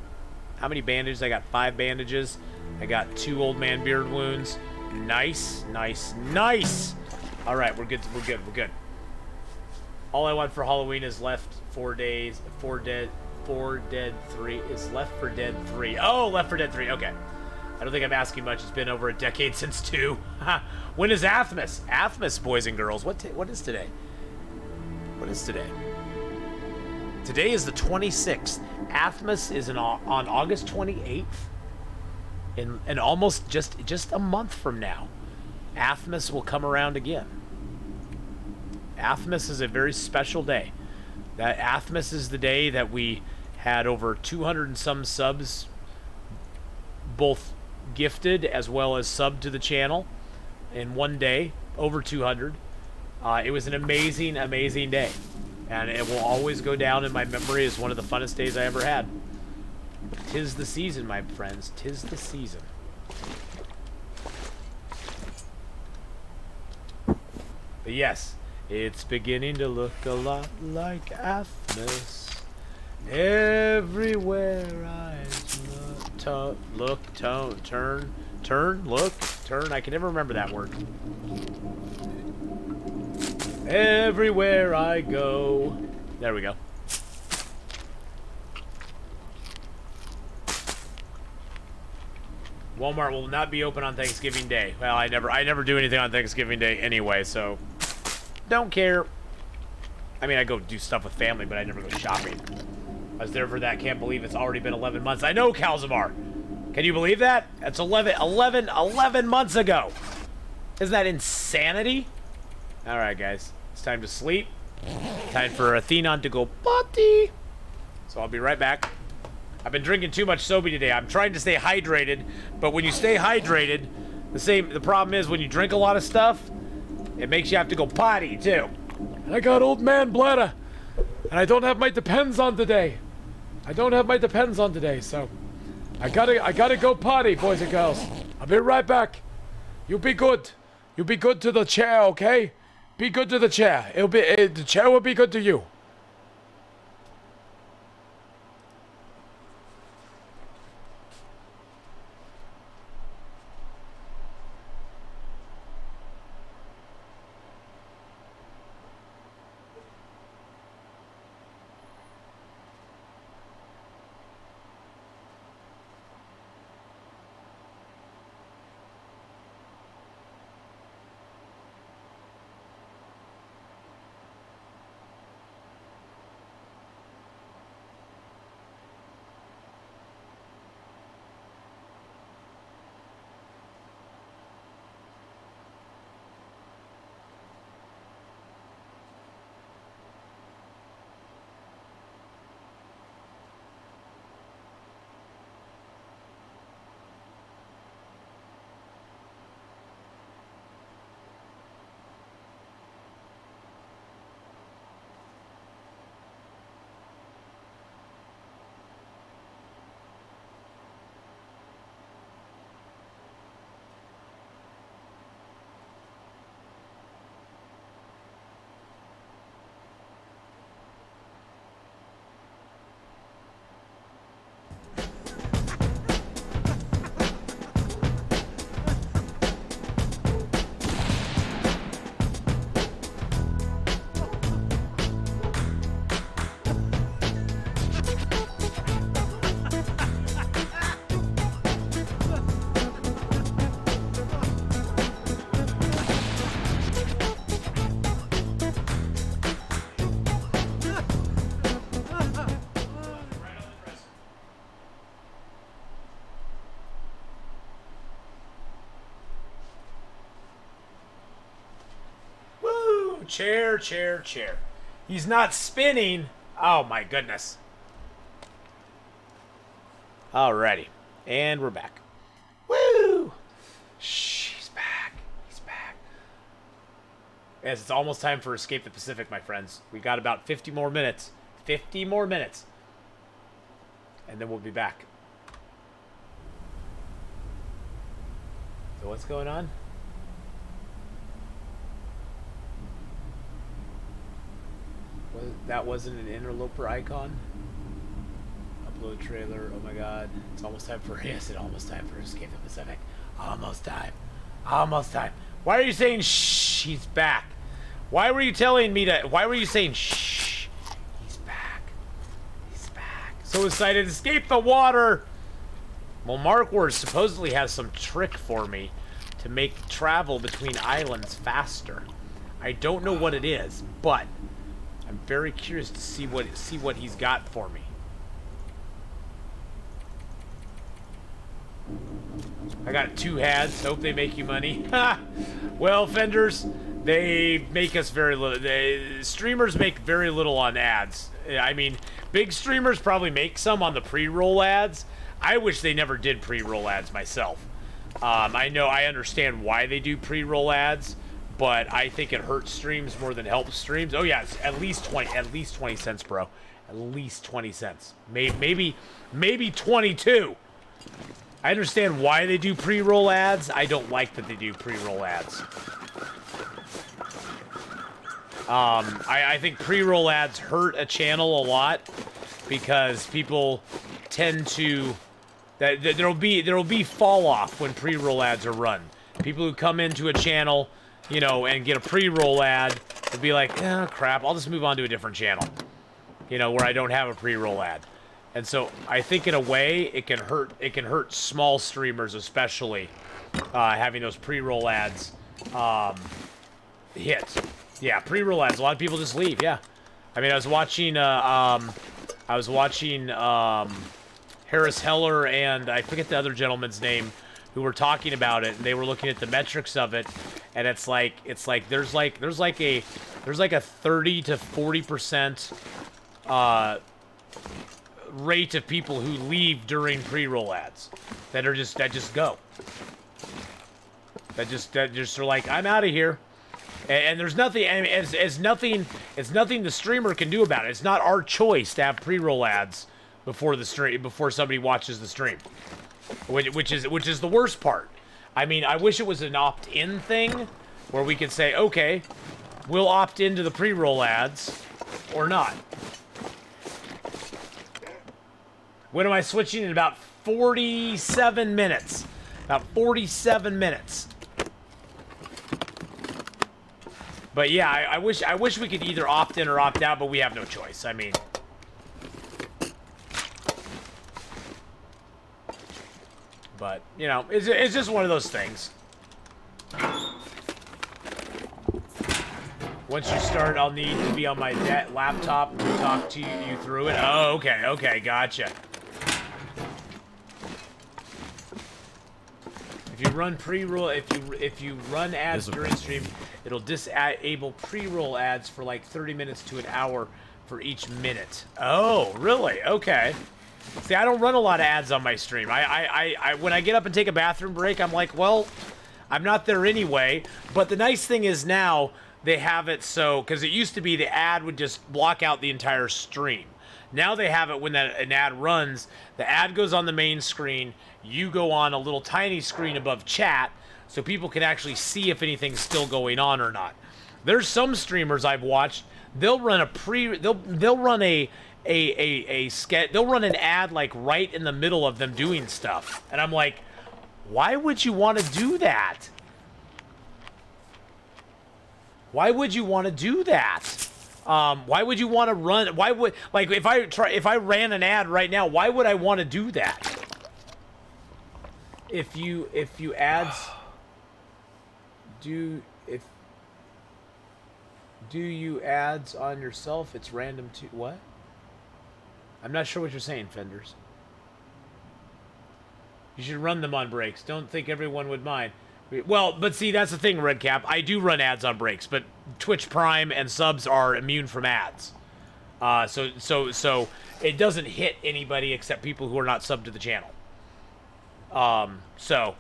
How many bandages? I got 5 bandages. I got 2 old man beard wounds. Nice, nice, nice. All right, we're good. We're good. We're good. All I want for Halloween is Left 4 Days. 4 Dead 3 is Left 4 Dead 3. Oh, Left 4 Dead 3. Okay. I don't think I'm asking much. It's been over a decade since 2. When is Athmas? Athmas, boys and girls. What is today? What is today? Today is the 26th. Athmas is on August 28th. In almost just a month from now, Athmas will come around again. Athmas is a very special day. That Athmas is the day that we had over 200 and some subs, both gifted as well as subbed to the channel in one day, over 200. It was an amazing, amazing day. And it will always go down in my memory as one of the funnest days I ever had. 'Tis the season, my friends. 'Tis the season. But yes, it's beginning to look a lot like Athmas. Everywhere I look, turn. I can never remember that word. Everywhere I go. There we go. Walmart will not be open on Thanksgiving Day. Well, I never do anything on Thanksgiving Day anyway, so don't care. I mean, I go do stuff with family, but I never go shopping. I was there for that. Can't believe it's already been 11 months. I know, Calzamar. Can you believe that? That's 11 months ago. Isn't that insanity? All right, guys. It's time to sleep. Time for Atheenon to go potty. So I'll be right back. I've been drinking too much sobe today. I'm trying to stay hydrated, but when you stay hydrated, the problem is when you drink a lot of stuff, it makes you have to go potty too. And I got old man bladder, and I don't have my Depends on today. So I gotta go potty, boys and girls. I'll be right back. You be good. You be good to the chair, okay? Be good to the chair. The chair will be good to you. Chair, chair, chair. He's not spinning. Oh my goodness. Alrighty. And we're back. Woo! Shh, he's back. He's back. Yes, it's almost time for Escape the Pacific, my friends. We got about 50 more minutes. 50 more minutes. And then we'll be back. So what's going on? That wasn't an interloper icon? Upload trailer. Oh my god. It's almost time for... Yes, it's almost time for Escape the Pacific. Almost time. Almost time. Why are you saying shh? He's back. Why were you telling me to... Why were you saying shh? He's back. He's back. So excited to escape the water. Well, Markward supposedly has some trick for me to make travel between islands faster. I don't know what it is, but I'm very curious to see what he's got for me. I got 2 ads. Hope they make you money. Well, Fenders, they make us very little. Streamers make very little on ads. I mean, big streamers probably make some on the pre-roll ads. I wish they never did pre-roll ads myself. I understand why they do pre-roll ads, but I think it hurts streams more than helps streams. Oh yeah, it's at least 20 cents, bro. At least 20 cents. Maybe 22. I understand why they do pre-roll ads. I don't like that they do pre-roll ads. I think pre-roll ads hurt a channel a lot because people tend to... There'll be fall off when pre-roll ads are run. People who come into a channel, you know, and get a pre-roll ad will be like, oh, crap, I'll just move on to a different channel, you know, where I don't have a pre-roll ad. And so I think in a way it can hurt small streamers, especially having those pre-roll ads hit. Yeah, pre-roll ads. A lot of people just leave. Yeah, I mean, I was watching Harris Heller and I forget the other gentleman's name who were talking about it, and they were looking at the metrics of it, and it's like there's like a 30 to 40% rate of people who leave during pre-roll ads that just go. That just are like, I'm out of here. And there's nothing, I mean, it's nothing the streamer can do about it. It's not our choice to have pre-roll ads before the stream, before somebody watches the stream, which is the worst part. I mean, I wish it was an opt-in thing where we could say, okay, we'll opt into the pre-roll ads or not. When am I switching? In about 47 minutes. About 47 minutes. But yeah, I wish we could either opt in or opt out, but we have no choice. I mean, but you know, it's just one of those things. Once you start, I'll need to be on my laptop to talk to you through it. Oh, okay, gotcha. If you run pre-roll, if you run ads during stream, it'll disable pre-roll ads for like 30 minutes to an hour for each minute. Oh, really? Okay. See, I don't run a lot of ads on my stream. I when I get up and take a bathroom break, I'm like, well, I'm not there anyway. But the nice thing is now they have it so, because it used to be the ad would just block out the entire stream. Now they have it when an ad runs, the ad goes on the main screen, you go on a little tiny screen above chat, so people can actually see if anything's still going on or not. There's some streamers I've watched, they'll run they'll run they'll run an ad like right in the middle of them doing stuff. And I'm like, why would you want to do that? Why would you want to do that? Why would you want to run? Why would, like, if I ran an ad right now, why would I want to do that? If you ads do you ads on yourself? It's random too. What? I'm not sure what you're saying, Fenders. You should run them on breaks. Don't think everyone would mind. Well, but see, that's the thing, Redcap. I do run ads on breaks, but Twitch Prime and subs are immune from ads. So it doesn't hit anybody except people who are not subbed to the channel. So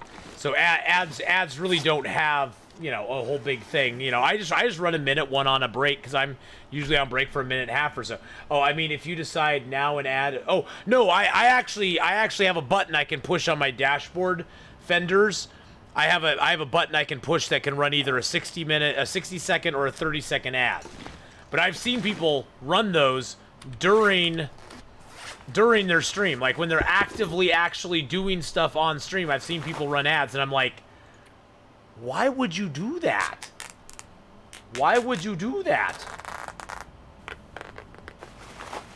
ads really don't have, you know, a whole big thing. You know, I just run a minute one on a break because I'm usually on break for a minute and a half or so. Oh, I mean, if you decide now an ad. Oh no, I actually have a button I can push on my dashboard fenders. I have a button I can push that can run either a 60-second, or a 30-second ad. But I've seen people run those during their stream, like when they're actually doing stuff on stream. I've seen people run ads, and I'm like, why would you do that? Why would you do that?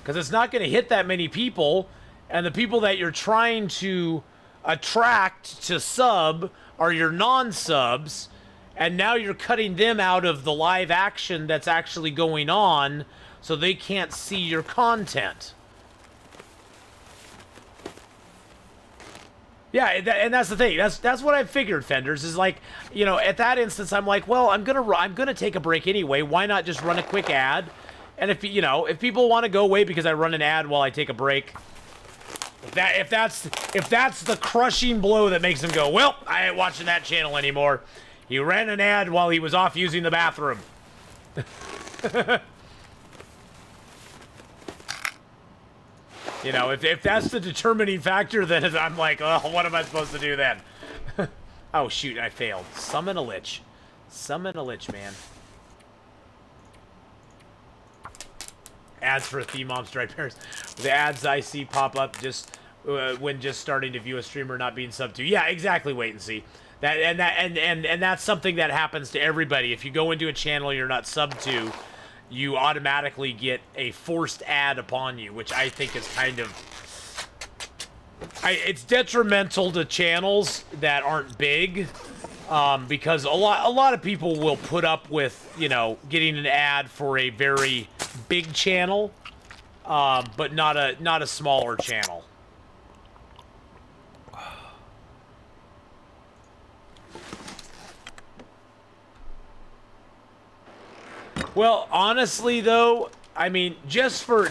Because it's not going to hit that many people, and the people that you're trying to attract to sub are your non-subs, and now you're cutting them out of the live action that's actually going on, so they can't see your content. Yeah, and that's the thing. That's what I figured, Fenders, is like, you know, at that instance, I'm like, well, I'm gonna take a break anyway. Why not just run a quick ad? And if people want to go away because I run an ad while I take a break, if that's the crushing blow that makes him go, well, I ain't watching that channel anymore. He ran an ad while he was off using the bathroom. You know, if that's the determining factor, then I'm like, oh, what am I supposed to do then? Oh, shoot, I failed. Summon a lich. Summon a lich, man. Ads for Themom Striped Bears. The ads I see pop up just when just starting to view a streamer not being subbed to. Yeah, exactly, wait and see. And that's something that happens to everybody. If you go into a channel you're not subbed to, you automatically get a forced ad upon you, which I think is kind of... it's detrimental to channels that aren't big, because a lot of people will put up with, you know, getting an ad for a very big channel, but not a smaller channel. Well, honestly, though, I mean, just for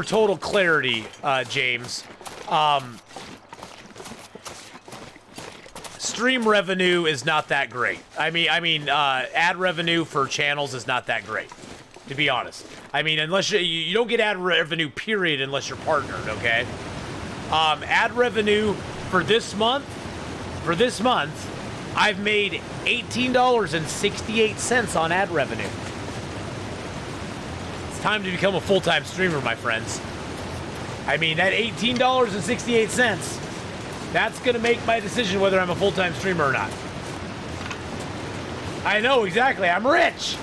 total clarity, James, stream revenue is not that great. I mean, ad revenue for channels is not that great, to be honest. I mean, unless you don't get ad revenue, period, unless you're partnered. Okay. Ad revenue for this month. I've made $18.68 on ad revenue. It's time to become a full-time streamer, my friends. I mean, that $18.68, that's going to make my decision whether I'm a full-time streamer or not. I know, exactly. I'm rich.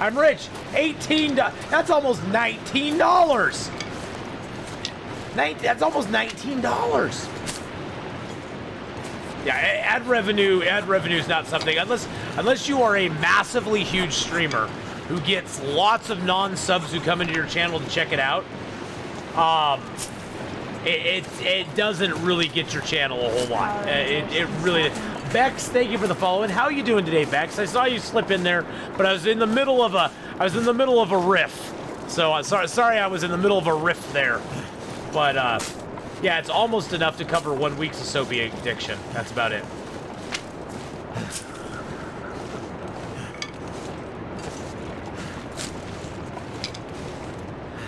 I'm rich. $18, that's almost $19. That's almost $19. Yeah, ad revenue is not something, unless you are a massively huge streamer who gets lots of non-subs who come into your channel to check it out. It doesn't really get your channel a whole lot. It really. Bex, thank you for the follow. And how are you doing today, Bex? I saw you slip in there, but I was in the middle of a riff. So sorry I was in the middle of a riff there, but yeah, it's almost enough to cover 1 week's of Soapy addiction. That's about it.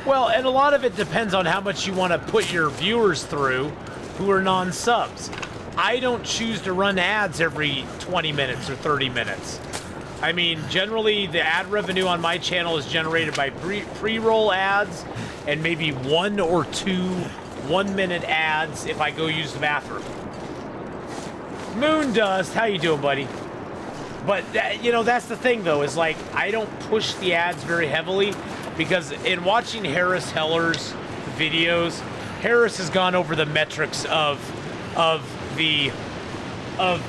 Well, and a lot of it depends on how much you want to put your viewers through who are non-subs. I don't choose to run ads every 20 minutes or 30 minutes. I mean, generally, the ad revenue on my channel is generated by pre-roll ads and maybe 1 or 2 1-minute ads if I go use the bathroom. Moondust, how you doing, buddy? But, you know, that's the thing, though, is like, I don't push the ads very heavily because in watching Harris Heller's videos, Harris has gone over the metrics of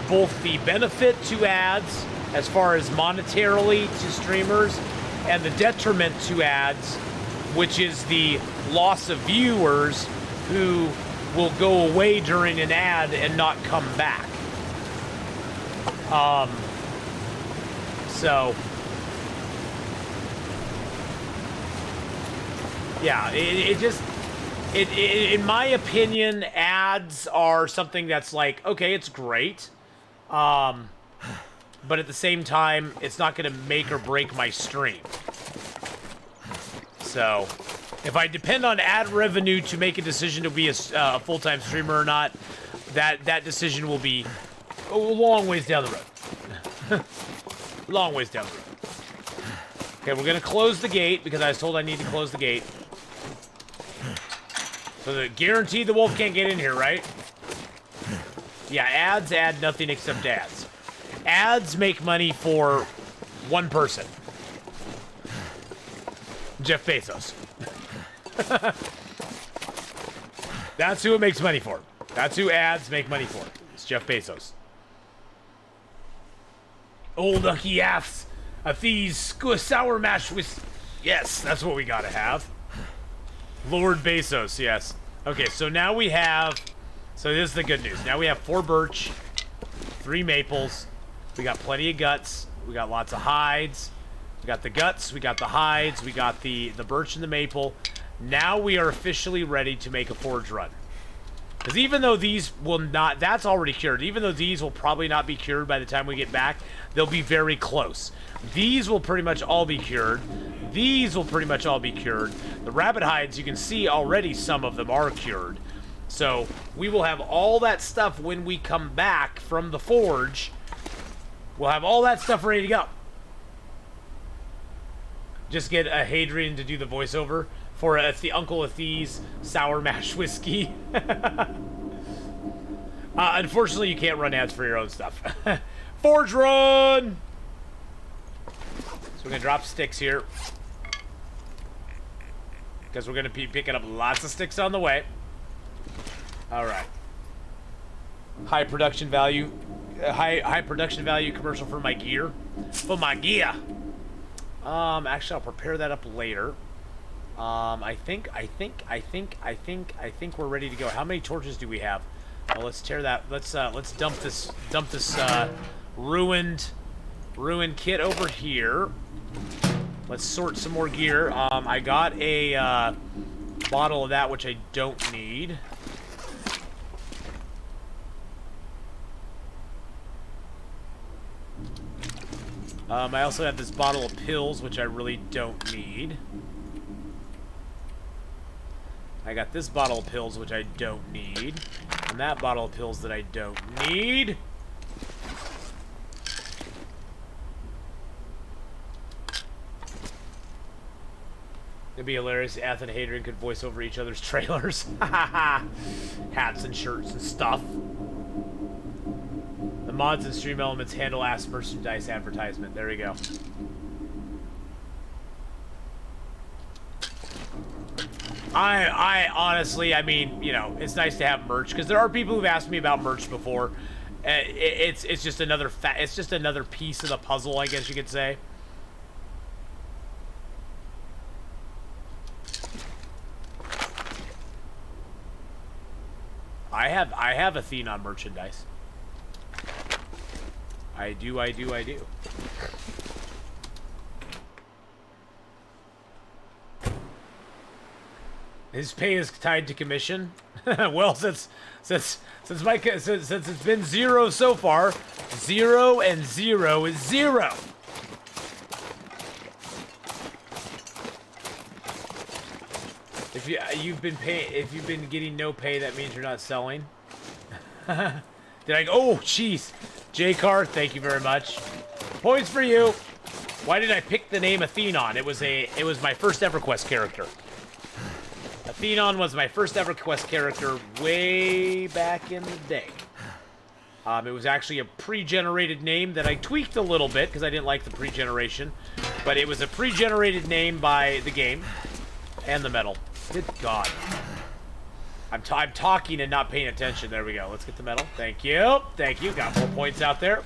both the benefit to ads as far as monetarily to streamers and the detriment to ads, which is the loss of viewers who will go away during an ad and not come back. So, yeah, in my opinion, ads are something that's like, okay, it's great. But at the same time, it's not going to make or break my stream. So, if I depend on ad revenue to make a decision to be a full-time streamer or not, that decision will be a long ways down the road. Long ways down the road. Okay, we're going to close the gate because I was told I need to close the gate. So the guaranteed the wolf can't get in here, right? Yeah, ads add nothing except ads. Ads make money for one person. Jeff Bezos. That's who it makes money for. That's who ads make money for. It's Jeff Bezos. Old Ucky Yaffs. A Thieves sour mash with... Yes, that's what we gotta have. Lord Bezos, yes. Okay, so now we have... So this is the good news. Now we have 4 birch, 3 maples. We got plenty of guts. We got lots of hides. We got the guts. We got the hides. We got the birch and the maple. Now we are officially ready to make a forge run. Because even though these will not... That's already cured. Even though these will probably not be cured by the time we get back, they'll be very close. These will pretty much all be cured. These will pretty much all be cured. The rabbit hides, you can see already some of them are cured. So we will have all that stuff when we come back from the forge. We'll have all that stuff ready to go. Just get a Hadrian to do the voiceover for it's the Uncle Athees sour mash whiskey. Unfortunately, you can't run ads for your own stuff. Forge run! So we're gonna drop sticks here. Because we're gonna be picking up lots of sticks on the way. Alright. High production value. High production value commercial for my gear. For my gear! Actually, I'll prepare that up later. I think we're ready to go. How many torches do we have? Well, let's tear that. Let's dump this ruined kit over here. Let's sort some more gear. I got a bottle of that, which I don't need. I also have this bottle of pills, which I really don't need. I got this bottle of pills, which I don't need. And that bottle of pills that I don't need. It'd be hilarious if Atheenon and Hadrian could voice over each other's trailers. Hats and shirts and stuff. The mods and stream elements handle ass merchandise advertisement. There we go. I honestly, I mean, you know, it's nice to have merch because there are people who've asked me about merch before. It's just another it's just another piece of the puzzle, I guess you could say. I have Atheenon merchandise. I do. His pay is tied to commission. Well, since it's been 0 so far, 0 and 0 is 0. If you've been getting no pay, that means you're not selling. Did I go? Oh, jeez. J-Car, thank you very much. Points for you. Why did I pick the name Atheenon? It was my first EverQuest character. Atheenon was my first EverQuest character way back in the day. It was actually a pre-generated name that I tweaked a little bit because I didn't like the pre-generation. But it was a pre-generated name by the game and the metal. Good God. I'm talking and not paying attention. There we go. Let's get the medal. Thank you. Thank you. Got more points out there.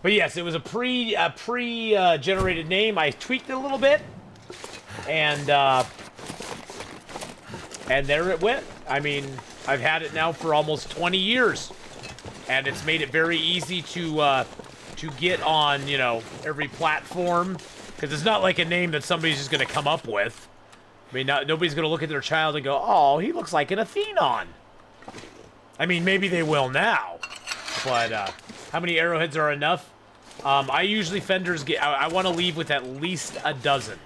But yes, it was a pre-generated name. I tweaked it a little bit. And there it went. I mean, I've had it now for almost 20 years. and it's made it very easy to get on, you know, every platform, because it's not like a name that somebody's just going to come up with. I mean, nobody's going to look at their child and go, oh, he looks like an Atheenon. I mean, maybe they will now, but how many arrowheads are enough? I usually Fenders get, I want to leave with at least a dozen.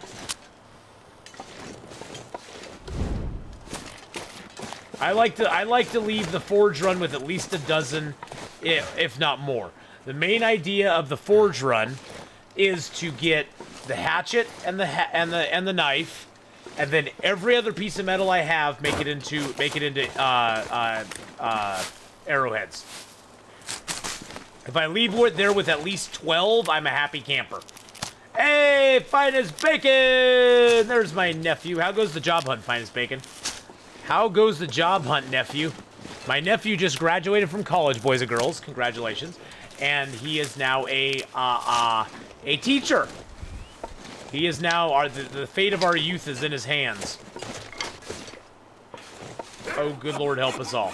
I like to leave the forge run with at least a dozen, if not more. The main idea of the forge run is to get the hatchet and the knife, and then every other piece of metal I have make it into arrowheads. If I leave it there with at least 12, I'm a happy camper. Hey, Finest Bacon! There's my nephew. How goes the job hunt, Finest Bacon? How goes the job hunt, nephew? My nephew just graduated from college, boys and girls. Congratulations. And he is now a teacher. He is now, the fate of our youth is in his hands. Oh, good Lord, help us all.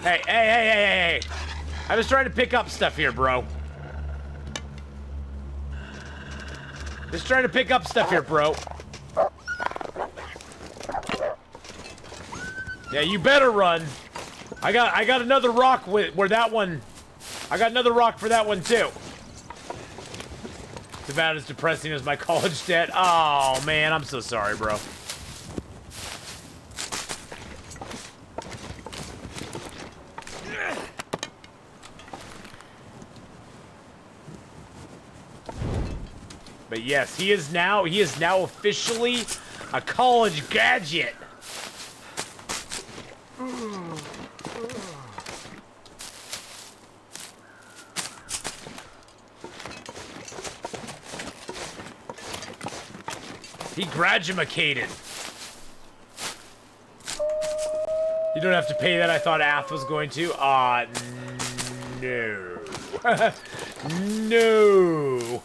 Hey. I was trying to pick up stuff here, bro. Just trying to pick up stuff here, bro. Yeah, you better run. I got another rock where that one... I got another rock for that one, too. It's about as depressing as my college debt. Oh, man, I'm so sorry, bro. But yes, he is now officially a college gadget. He graduated. You don't have to pay that. I thought Ath was going to. No. No.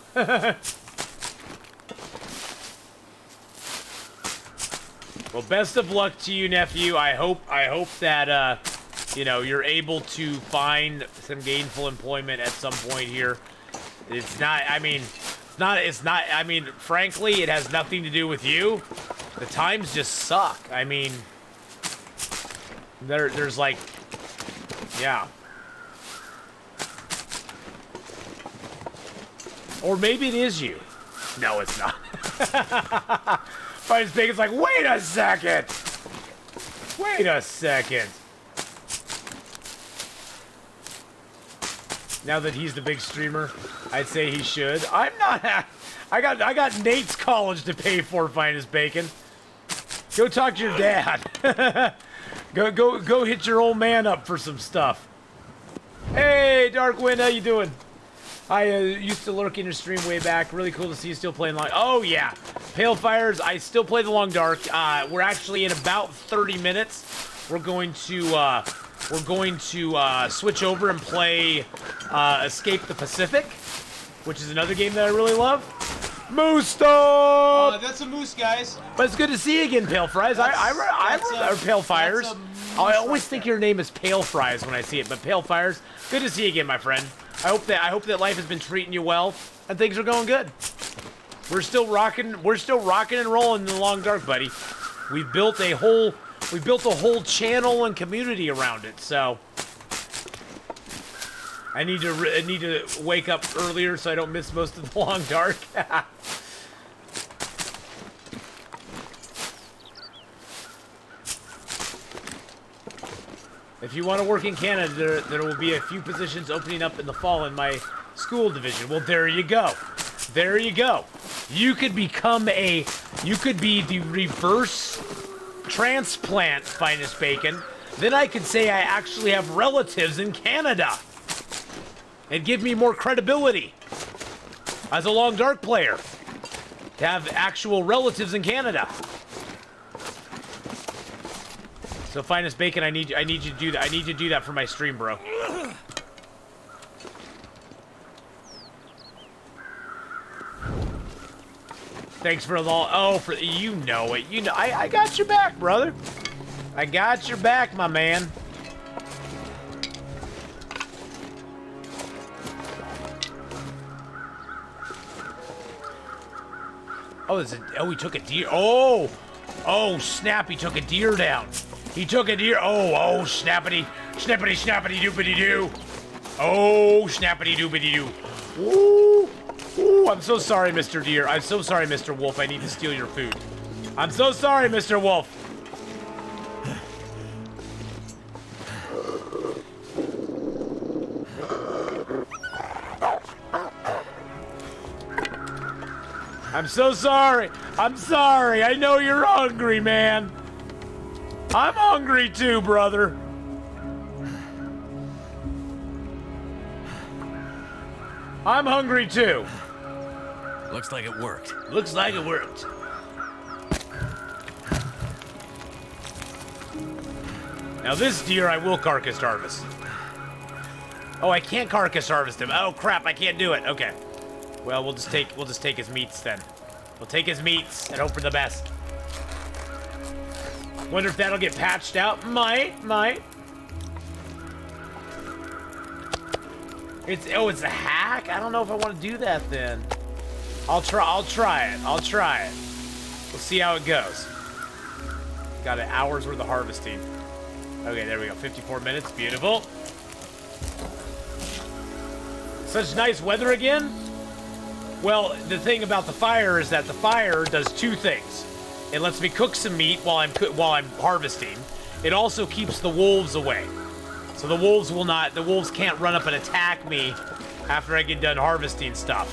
Well, best of luck to you, nephew. I hope that you know, you're able to find some gainful employment at some point here. It's not. I mean, it's not. I mean, frankly, it has nothing to do with you. The times just suck. I mean, there's like, yeah. Or maybe it is you. No, it's not. Finest Bacon's like, wait a second! Wait a second. Now that he's the big streamer, I'd say he should. I'm not. I got Nate's college to pay for, Finest Bacon. Go talk to your dad. go hit your old man up for some stuff. Hey, Darkwind, how you doing? I used to lurk in your stream way back. Really cool to see you still playing long. Oh yeah, Pale Fires. I still play the Long Dark. We're actually in about 30 minutes. We're going to switch over and play Escape the Pacific, which is another game that I really love. Moose Dog! That's a moose, guys. But it's good to see you again, Pale Fries. I Pale Fires. I always think your name is Pale Fries when I see it, but Pale Fires. Good to see you again, my friend. I hope that life has been treating you well and things are going good. We're still rocking and rolling in the Long Dark, buddy. We built a whole channel and community around it. So I need to wake up earlier so I don't miss most of the Long Dark. If you want to work in Canada, there will be a few positions opening up in the fall in my school division. Well, there you go. There you go. You could be the reverse transplant, Finest Bacon. Then I could say I actually have relatives in Canada. It'd give me more credibility as a Long Dark player to have actual relatives in Canada. So, Finest Bacon, I need you to do that. I need you to do that for my stream, bro. Thanks for the you know it. You know I got your back, brother. I got your back, my man. Oh, he took a deer. Oh, snap! He took a deer down. He took a deer. Oh, snappity, doopity doo. Oh, snappity doopity doo. Ooh, I'm so sorry, Mr. Deer. I'm so sorry, Mr. Wolf. I need to steal your food. I'm so sorry, Mr. Wolf. I'm so sorry. I'm sorry. I know you're hungry, man. I'm hungry too, brother. I'm hungry too. Looks like it worked. Looks like it worked. Now this deer I will carcass harvest. Oh, I can't carcass harvest him. Oh crap, I can't do it. Okay. Well, we'll just take his meats then. We'll take his meats and hope for the best. Wonder if that'll get patched out. Might. It's a hack? I don't know if I want to do that then. I'll try it. We'll see how it goes. Got an hour's worth of harvesting. Okay, there we go. 54 minutes. Beautiful. Such nice weather again. Well, the thing about the fire is that the fire does two things. It lets me cook some meat while I'm harvesting. It also keeps the wolves away. So the wolves can't run up and attack me after I get done harvesting stuff.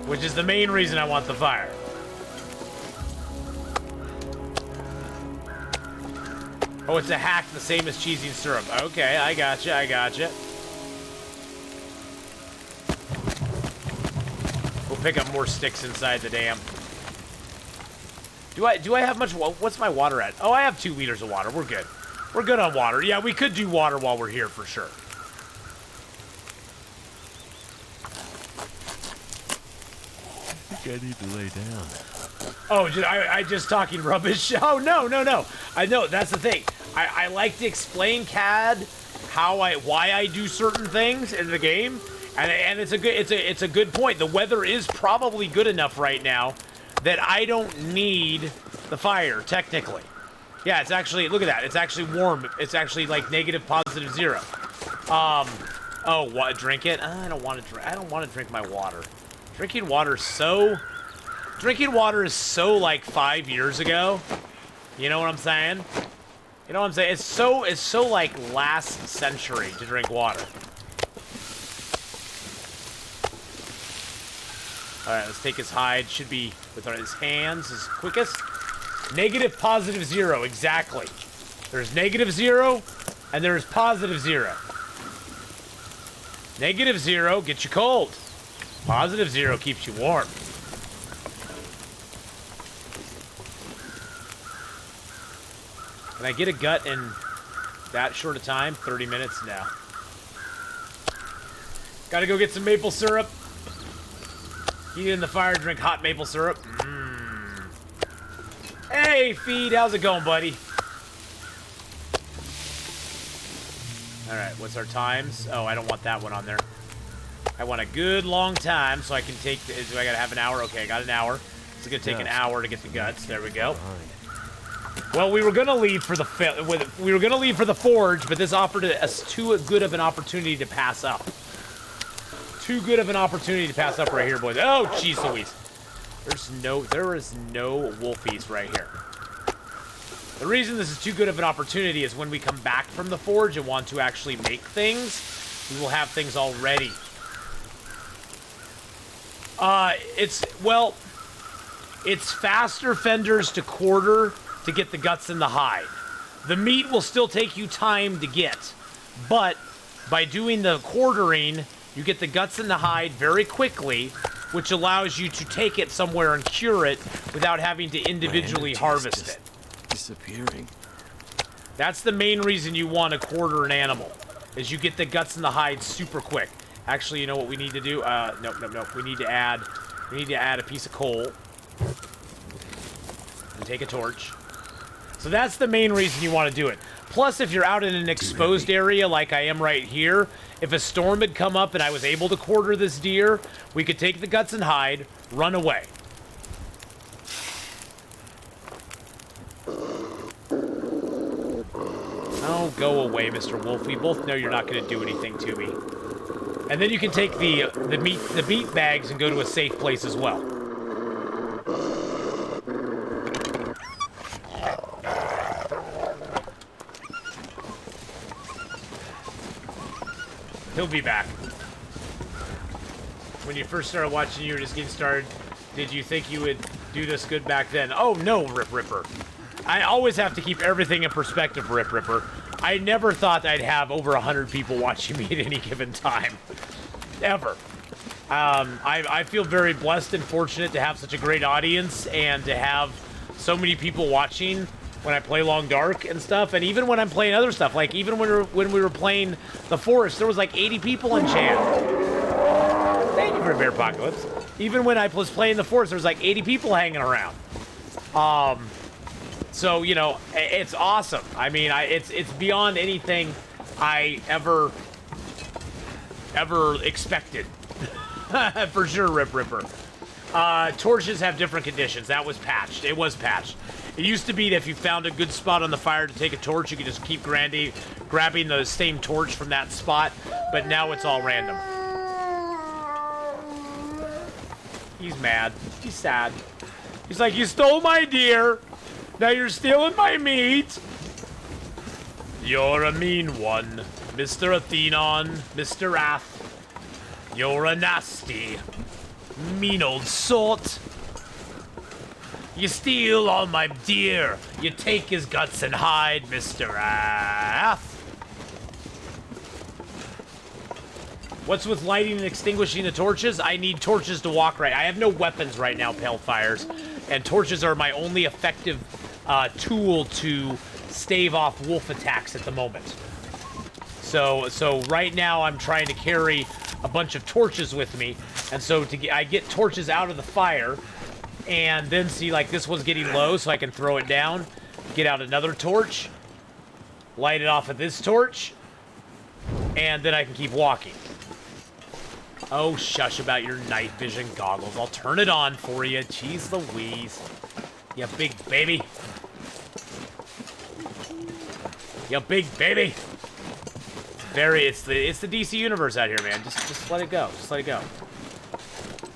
Which is the main reason I want the fire. Oh, it's a hack the same as cheesy and syrup. Okay, I gotcha. We'll pick up more sticks inside the dam. Do I have much? What's my water at? Oh, I have 2 liters of water. We're good. We're good on water. Yeah, we could do water while we're here for sure. I think I need to lay down. Oh, I just talking rubbish. Oh no. I know that's the thing. I like to explain CAD why I do certain things in the game. And it's a good point. The weather is probably good enough right now that I don't need the fire, technically. Yeah, it's actually, look at that. It's actually warm. It's actually like negative positive 0. Oh, what? Drink it? I don't want to drink my water. Drinking water is so like 5 years ago. You know what I'm saying? It's so like last century to drink water. Alright, let's take his hide. Should be with his hands, his quickest. Negative positive 0, exactly. There's negative 0, and there's positive 0. Negative 0 gets you cold. Positive 0 keeps you warm. Can I get a gut in that short a time? 30 minutes now. Gotta go get some maple syrup. Heat it in the fire, drink hot maple syrup. Hey, Feed, how's it going, buddy? Alright, what's our times? Oh, I don't want that one on there. I want a good long time so I can take the... Do I gotta have an hour? Okay, I got an hour. It's gonna take an hour to get the guts. There we go. Well, we were gonna leave for the forge, but this offered us too good of an opportunity to pass up. Too good of an opportunity to pass up right here, boys. Oh, jeez Louise. There is no wolfies right here. The reason this is too good of an opportunity is when we come back from the forge and want to actually make things, we will have things all ready. It's faster fenders to quarter to get the guts in the hide. The meat will still take you time to get, but by doing the quartering, you get the guts in the hide very quickly, which allows you to take it somewhere and cure it without having to individually harvest it. Disappearing. That's the main reason you want to quarter an animal, is you get the guts in the hide super quick. Actually, you know what we need to do? Nope. We need to add a piece of coal and take a torch. So that's the main reason you want to do it. Plus, if you're out in an exposed area like I am right here, if a storm had come up and I was able to quarter this deer, we could take the guts and hide, run away. Oh, go away, Mr. Wolf. We both know you're not going to do anything to me. And then you can take the meat bags and go to a safe place as well. He'll be back. When you first started watching, you were just getting started. Did you think you would do this good back then? Oh, no, Rip Ripper. I always have to keep everything in perspective, Rip Ripper. I never thought I'd have over 100 people watching me at any given time. Ever. I feel very blessed and fortunate to have such a great audience and to have so many people watching when I play Long Dark and stuff, and even when I'm playing other stuff, like even when we were playing The Forest, there was like 80 people in chat. Thank you for Bear Apocalypse. Even when I was playing The Forest, there was like 80 people hanging around. So, you know, it's awesome. I mean, it's beyond anything I ever expected. For sure, Rip Ripper. Torches have different conditions. That was patched. It was patched. It used to be that if you found a good spot on the fire to take a torch, you could just keep grabbing the same torch from that spot, but now it's all random. He's mad. He's sad. He's like, you stole my deer. Now you're stealing my meat. You're a mean one, Mr. Atheenon, Mr. Ath. You're a nasty, mean old sort. You steal all my deer. You take his guts and hide, Mr. Ath. What's with lighting and extinguishing the torches? I need torches to walk right. I have no weapons right now, Pale Fires, and torches are my only effective tool to stave off wolf attacks at the moment. So right now I'm trying to carry a bunch of torches with me, and so I get torches out of the fire, and then see, like, this one's getting low, so I can throw it down, get out another torch, light it off of this torch, and then I can keep walking. Oh, shush about your night vision goggles. I'll turn it on for you. Jeez Louise. You big baby. You big baby. It's the DC universe out here, man. Just let it go. Just let it go.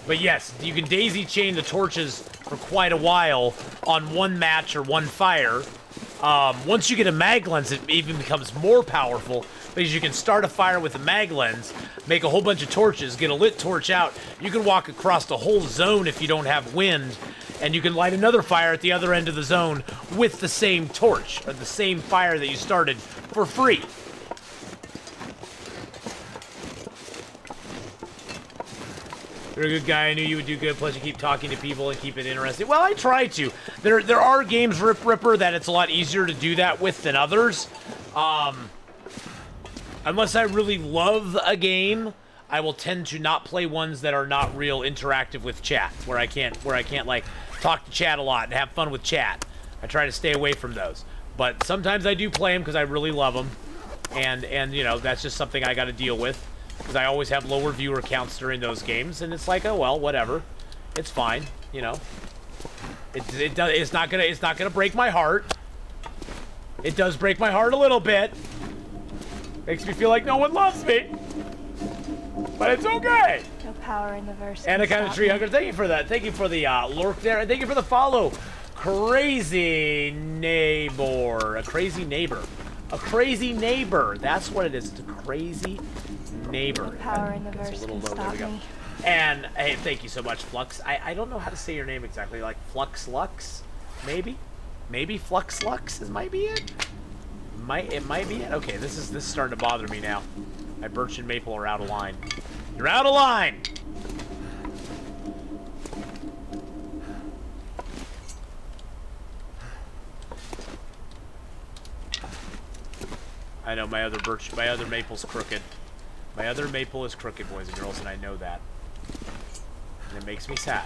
But yes, you can daisy chain the torches for quite a while on one match or one fire. Once you get a mag lens, it even becomes more powerful because you can start a fire with a mag lens, make a whole bunch of torches, get a lit torch out. You can walk across the whole zone if you don't have wind, and you can light another fire at the other end of the zone with the same torch, or the same fire that you started, for free. You're a good guy. I knew you would do good. Plus, you keep talking to people and keep it interesting. Well, I try to. There are games, Rip Ripper, that it's a lot easier to do that with than others. Unless I really love a game, I will tend to not play ones that are not real interactive with chat, where I can't like talk to chat a lot and have fun with chat. I try to stay away from those. But sometimes I do play them because I really love them, and you know, that's just something I got to deal with. Because I always have lower viewer counts during those games, and it's like, oh well, whatever, it's fine, you know. It's not gonna break my heart. It does break my heart a little bit. Makes me feel like no one loves me, but it's okay. No power in the verse. And a kind of tree hugger. Thank you for that. Thank you for the lurk there, and thank you for the follow. Crazy neighbor, a crazy neighbor, a crazy neighbor. That's what it is. It's a crazy neighbor. Power in the verse can stop me. And hey, thank you so much, Flux. I don't know how to say your name exactly. Like Flux Lux, maybe Flux Lux might be it. It might be it. Okay, this is starting to bother me now. My birch and maple are out of line. You're out of line. I know my other maple's crooked. My other maple is crooked, boys and girls, and I know that. And it makes me sad.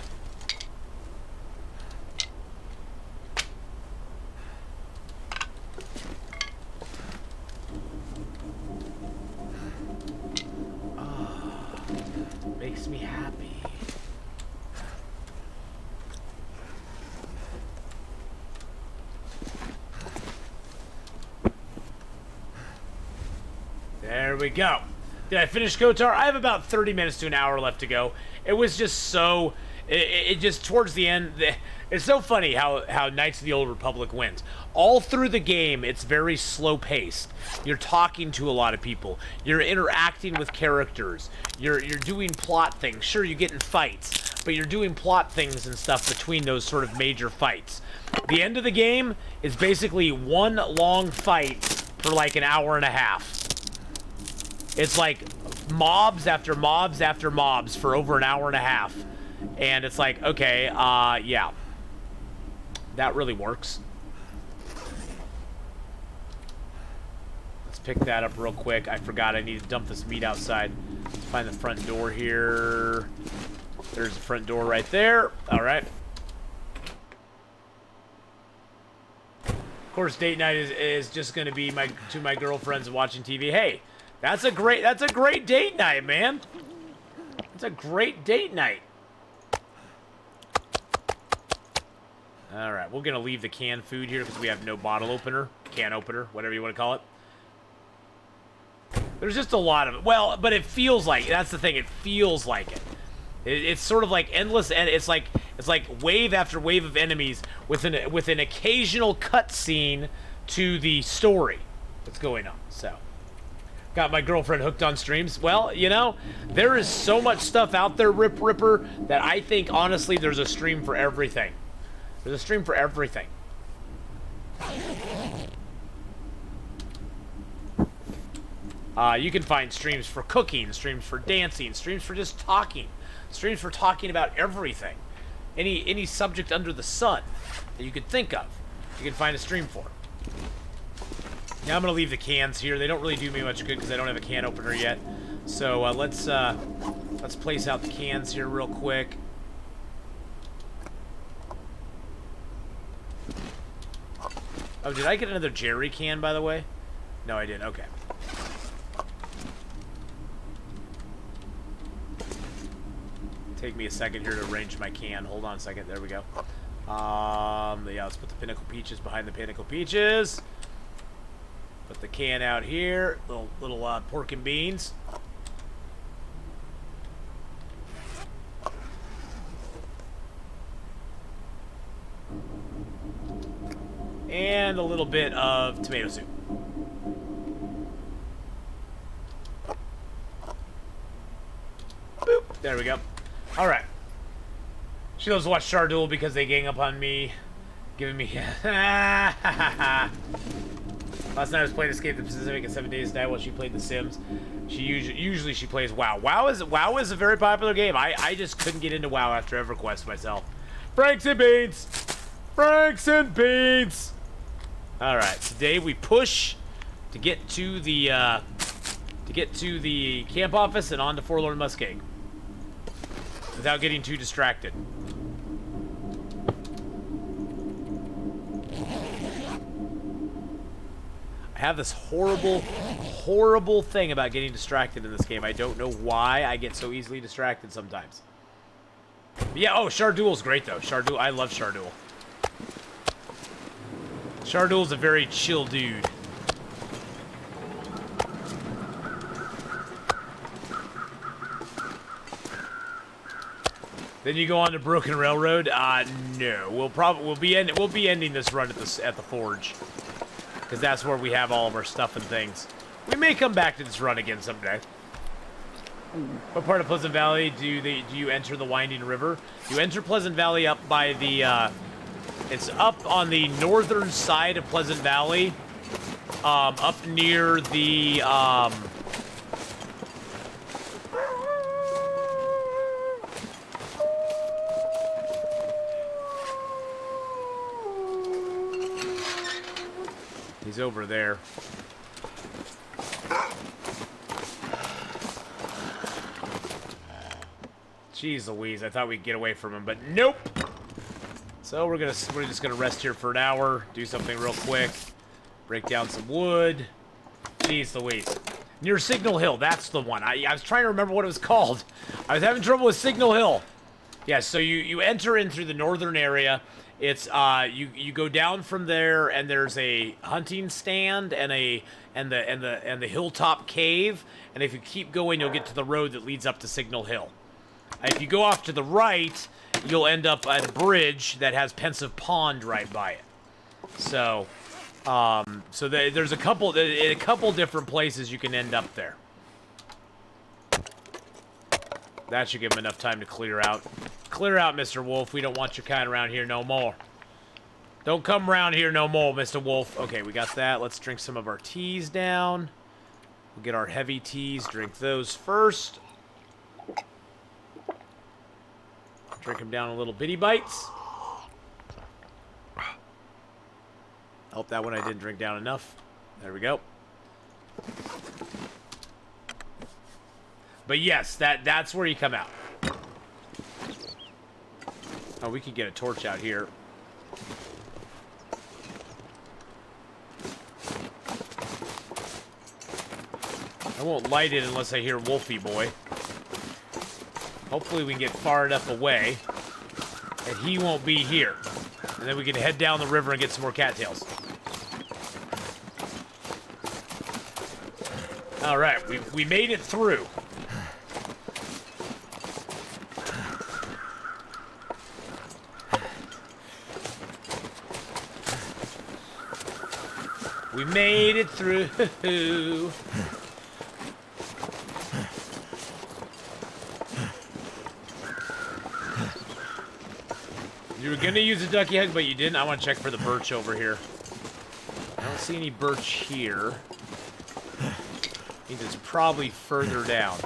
There we go. Did I finish Kotar? I have about 30 minutes to an hour left to go. It was just so... It just, towards the end... It's so funny how Knights of the Old Republic wins. All through the game, it's very slow-paced. You're talking to a lot of people. You're interacting with characters. You're doing plot things. Sure, you get in fights, but you're doing plot things and stuff between those sort of major fights. The end of the game is basically one long fight for like an hour and a half. It's like mobs after mobs after mobs for over an hour and a half. And it's like, okay, yeah. That really works. Let's pick that up real quick. I forgot I need to dump this meat outside. Let's find the front door here. There's the front door right there. All right. Of course, date night is just going to be to my girlfriends watching TV. Hey, that's a great date night, man. That's a great date night. All right, we're going to leave the canned food here because we have no bottle opener, can opener, whatever you want to call it. There's just a lot of it. Well, but it feels like, that's the thing, it feels like it. It's sort of like endless, and it's like wave after wave of enemies with an occasional cutscene to the story that's going on. So, got my girlfriend hooked on streams. Well, you know, there is so much stuff out there, Ripper, that I think honestly there's a stream for everything. There's a stream for everything. You can find streams for cooking, streams for dancing, streams for just talking, streams for talking about everything. Any subject under the sun that you could think of, you can find a stream for. Now I'm going to leave the cans here. They don't really do me much good because I don't have a can opener yet. So let's place out the cans here real quick. Oh, did I get another Jerry can, by the way? No, I didn't. Okay. Take me a second here to arrange my can. Hold on a second. There we go. Yeah, let's put the Pinnacle Peaches behind the Pinnacle Peaches. Put the can out here. Little pork and beans. And a little bit of tomato soup. Boop. There we go. Alright. She loves to watch Shardul because they gang up on me. Giving me... Last night I was playing Escape the Pacific in 7 Days to Die while she played The Sims. She usually she plays WoW. WoW is a very popular game. I just couldn't get into WoW after EverQuest myself. Franks and beans! Franks and beans! Alright, today we push to get to the camp office and on to Forlorn Muskeg without getting too distracted. I have this horrible thing about getting distracted in this game. I don't know why I get so easily distracted sometimes. But yeah, oh, Shardul's great though. I love Shardul. Shardul's a very chill dude. Then you go on to Broken Railroad. No, we'll be ending this run at the Forge, because that's where we have all of our stuff and things. We may come back to this run again someday. What part of Pleasant Valley do you enter the Winding River? You enter Pleasant Valley up by the. It's up on the northern side of Pleasant Valley, up near the. He's over there. Jeez Louise, I thought we'd get away from him, but nope. So we're just gonna rest here for an hour, do something real quick, break down some wood. Jeez Louise. Near Signal Hill, that's the one. I was trying to remember what it was called. I was having trouble with Signal Hill. Yeah, so you enter in through the northern area. It's you go down from there, and there's a hunting stand and the hilltop cave. And if you keep going, you'll get to the road that leads up to Signal Hill. If you go off to the right, you'll end up at a bridge that has Pensive Pond right by it. So, there's a couple different places you can end up there. That should give him enough time to clear out. Clear out, Mr. Wolf. We don't want your kind around here no more. Don't come around here no more, Mr. Wolf. Okay, we got that. Let's drink some of our teas down. We'll get our heavy teas. Drink those first. Drink them down in little bitty bites. Hope that one I didn't drink down enough. There we go. But yes, that's where you come out. Oh, we could get a torch out here. I won't light it unless I hear Wolfie Boy. Hopefully we can get far enough away that he won't be here. And then we can head down the river and get some more cattails. Alright, we made it through. We made it through. You were gonna use a ducky hug, but you didn't. I want to check for the birch over here. I don't see any birch here. Means it's probably further down.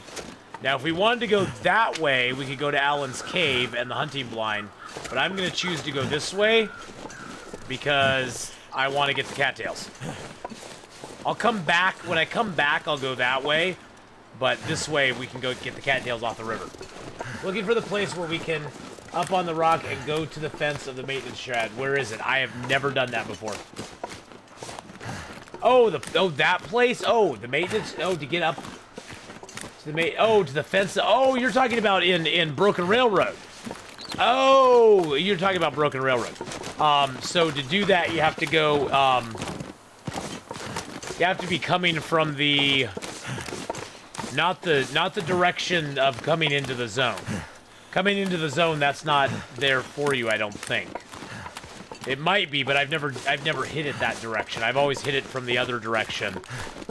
Now, if we wanted to go that way, we could go to Alan's cave and the hunting blind. But I'm gonna choose to go this way because I want to get the cattails. I'll come back. When I come back, I'll go that way. But this way, we can go get the cattails off the river. Looking for the place where we can up on the rock and go to the fence of the maintenance shed. Where is it? I have never done that before. Oh, that place? Oh, the maintenance? Oh, to get up to the to the fence. Oh, you're talking about in Broken Railroad. Oh, you're talking about Broken Railroad. So to do that, you have to go, you have to be coming from the, not the direction of coming into the zone. Coming into the zone, that's not there for you, I don't think. It might be, but I've never hit it that direction. I've always hit it from the other direction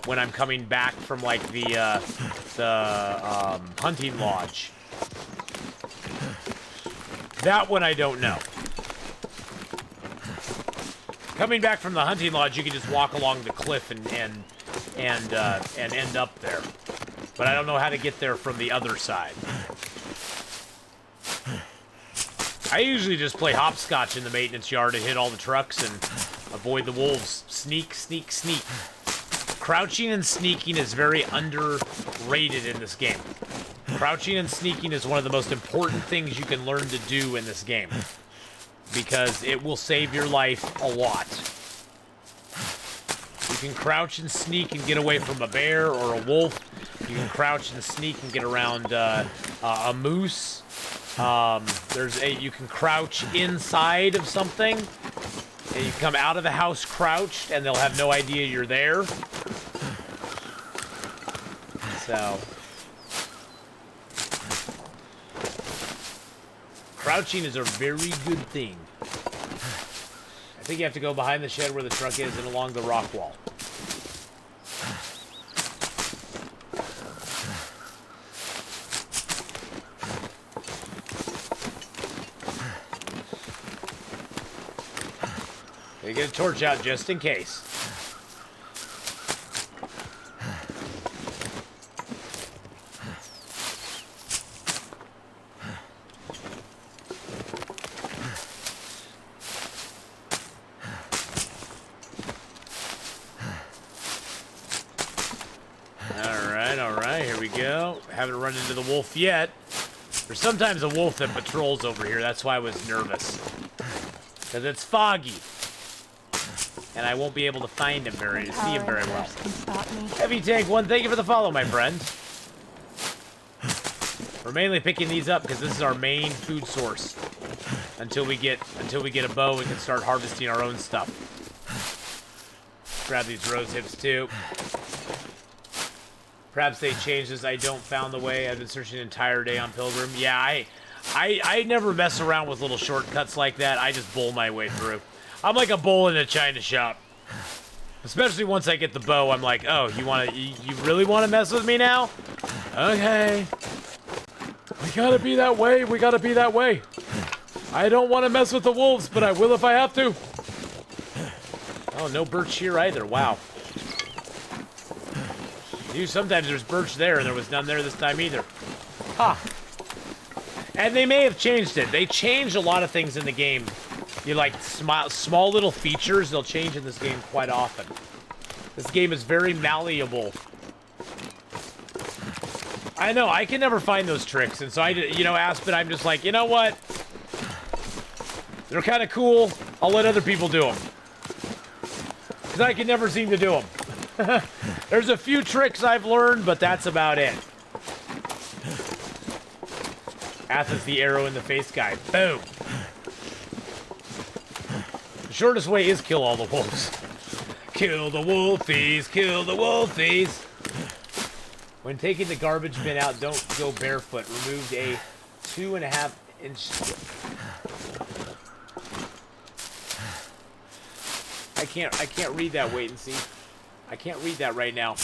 when I'm coming back from like the hunting lodge. That one I don't know. Coming back from the hunting lodge, you can just walk along the cliff and end up there. But I don't know how to get there from the other side. I usually just play hopscotch in the maintenance yard and hit all the trucks and avoid the wolves. Sneak, sneak, sneak. Crouching and sneaking is very underrated in this game. Crouching and sneaking is one of the most important things you can learn to do in this game. Because it will save your life a lot. You can crouch and sneak and get away from a bear or a wolf. You can crouch and sneak and get around a moose. You can crouch inside of something. And you come out of the house crouched and they'll have no idea you're there. So... crouching is a very good thing. I think you have to go behind the shed where the truck is and along the rock wall. Okay, get a torch out just in case. Haven't run into the wolf yet. There's sometimes a wolf that patrols over here. That's why I was nervous. Because it's foggy. And I won't be able to find him see him very well. Heavy Tank 1, thank you for the follow, my friend. We're mainly picking these up because this is our main food source. Until we get a bow, we can start harvesting our own stuff. Grab these rose hips too. Perhaps they changed this. I don't found the way. I've been searching the entire day on Pilgrim. Yeah, I never mess around with little shortcuts like that. I just bowl my way through. I'm like a bull in a china shop. Especially once I get the bow, I'm like, oh, you really want to mess with me now? Okay. We gotta be that way. We gotta be that way. I don't want to mess with the wolves, but I will if I have to. Oh, no birch here either. Wow. Sometimes there's birch there, and there was none there this time either. Ha! And they may have changed it. They changed a lot of things in the game. You like small little features, they'll change in this game quite often. This game is very malleable. I know, I can never find those tricks, and so Aspen, I'm just like, you know what? They're kind of cool. I'll let other people do them. Because I can never seem to do them. There's a few tricks I've learned, but that's about it. Athos the arrow in the face guy. Boom. The shortest way is kill all the wolves. Kill the wolfies, kill the wolfies. When taking the garbage bin out, don't go barefoot. Removed a 2.5-inch. I can't read that. Wait and see. I can't read that right now.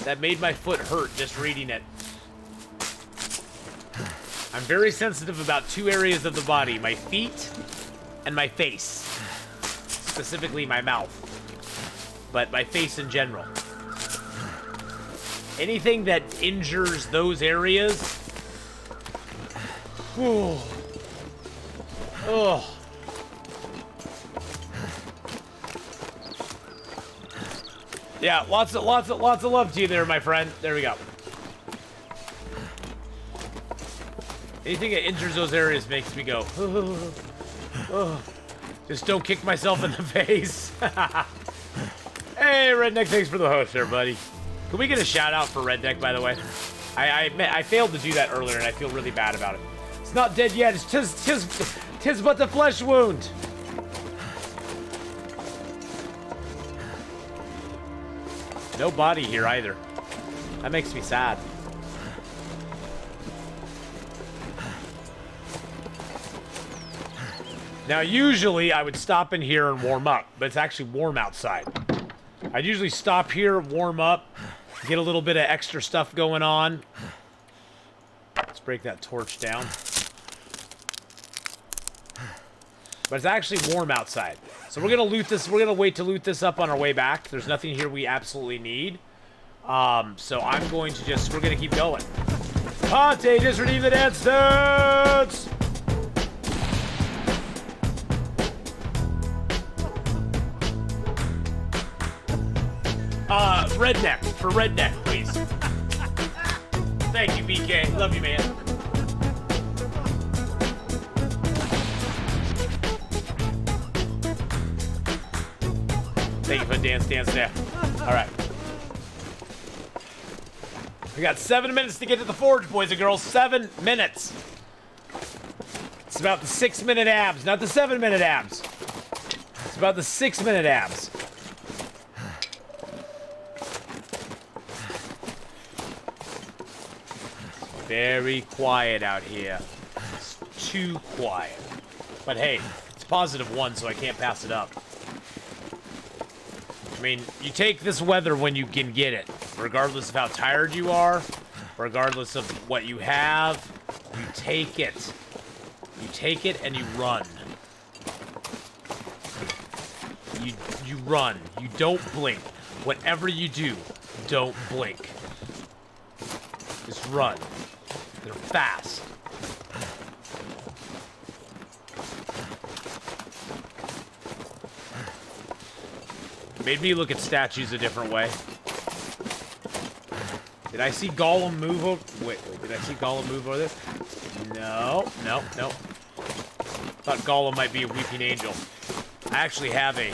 That made my foot hurt just reading it. I'm very sensitive about two areas of the body, my feet and my face. Specifically my mouth. But my face in general. Anything that injures those areas. Whew. Oh. Yeah, lots of love to you there, my friend. There we go. Anything that injures those areas makes me go, oh, oh. Just don't kick myself in the face. Hey, Redneck, thanks for the host there, buddy. Can we get a shout out for Redneck, by the way? I failed to do that earlier, and I feel really bad about it. It's not dead yet. It's tis but the flesh wound. No body here either. That makes me sad. Now, usually I would stop in here and warm up, but it's actually warm outside. I'd usually stop here, warm up, get a little bit of extra stuff going on. Let's break that torch down. But it's actually warm outside. So we're gonna loot this. We're gonna wait to loot this up on our way back. There's nothing here we absolutely need. So I'm going to we're gonna keep going. Conte, just redeem the dance dudes! Redneck, for Redneck, please. Thank you, BK. Love you, man. Thank you for the dance there. Alright. We got 7 minutes to get to the forge, boys and girls. 7 minutes. It's about the 6-minute abs, not the 7-minute abs. It's about the 6-minute abs. Very quiet out here. It's too quiet. But hey, it's +1, so I can't pass it up. I mean, you take this weather when you can get it. Regardless of how tired you are, regardless of what you have, you take it. You take it and you run. You run. You don't blink. Whatever you do, don't blink. Just run. They're fast. Made me look at statues a different way. Did I see Gollum move over? Wait, did I see Gollum move over there? No. Thought Gollum might be a weeping angel. I actually have a...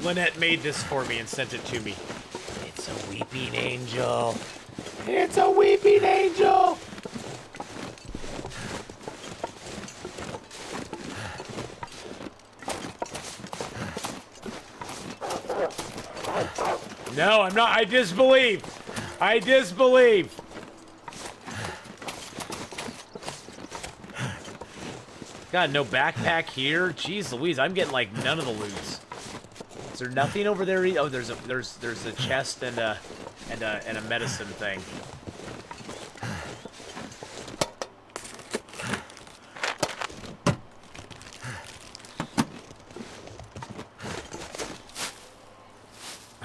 Lynette made this for me and sent it to me. It's a weeping angel. It's a weeping angel. No, I'm not. I disbelieve. I disbelieve. God, no backpack here. Jeez Louise, I'm getting like none of the loots. Is there nothing over there? Oh, there's a chest and a medicine thing.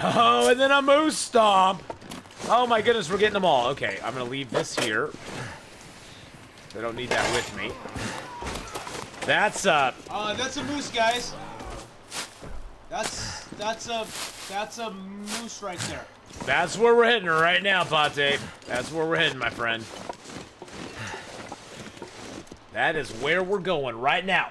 Oh, and then a moose stomp. Oh my goodness, we're getting them all. Okay, I'm gonna leave this here. I don't need that with me. That's a moose, guys. That's a moose right there. That's where we're heading right now, Pate. That's where we're heading, my friend. That is where we're going right now.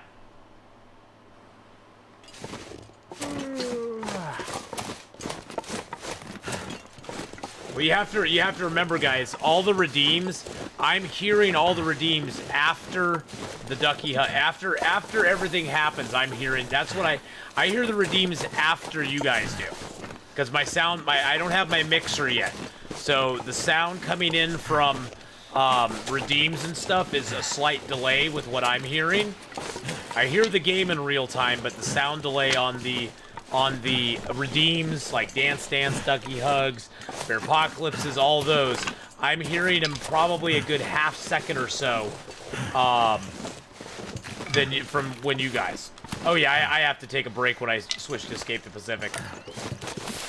Well, you have to remember, guys, all the redeems. I'm hearing all the redeems after the Ducky Hut. After everything happens, I'm hearing. That's what I hear the redeems after you guys do. Because my sound, I don't have my mixer yet. So the sound coming in from redeems and stuff is a slight delay with what I'm hearing. I hear the game in real time, but the sound delay on the redeems, like Dance Dance, Ducky Hugs, Bearpocalypses, all those, I'm hearing them probably a good half second or so from when you guys. Oh yeah, I have to take a break when I switch to Escape the Pacific,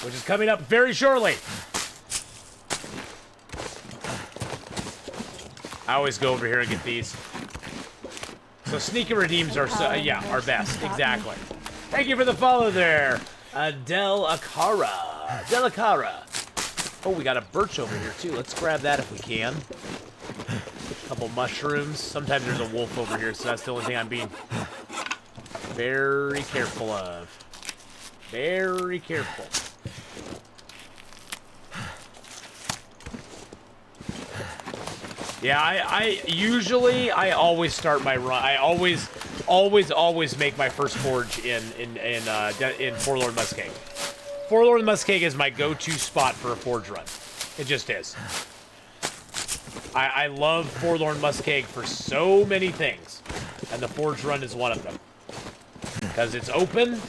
which is coming up very shortly. I always go over here and get these. So sneaky redeems are are best, exactly. Thank you for the follow there, Delacara. Oh, we got a birch over here too. Let's grab that if we can. A couple mushrooms. Sometimes there's a wolf over here, so that's the only thing I'm being very careful of. Very careful. Yeah, I usually always start my run. I always make my first forge in Forlorn Muskeg. Forlorn Muskeg is my go-to spot for a forge run. It just is. I love Forlorn Muskeg for so many things, and the forge run is one of them. Because it's open,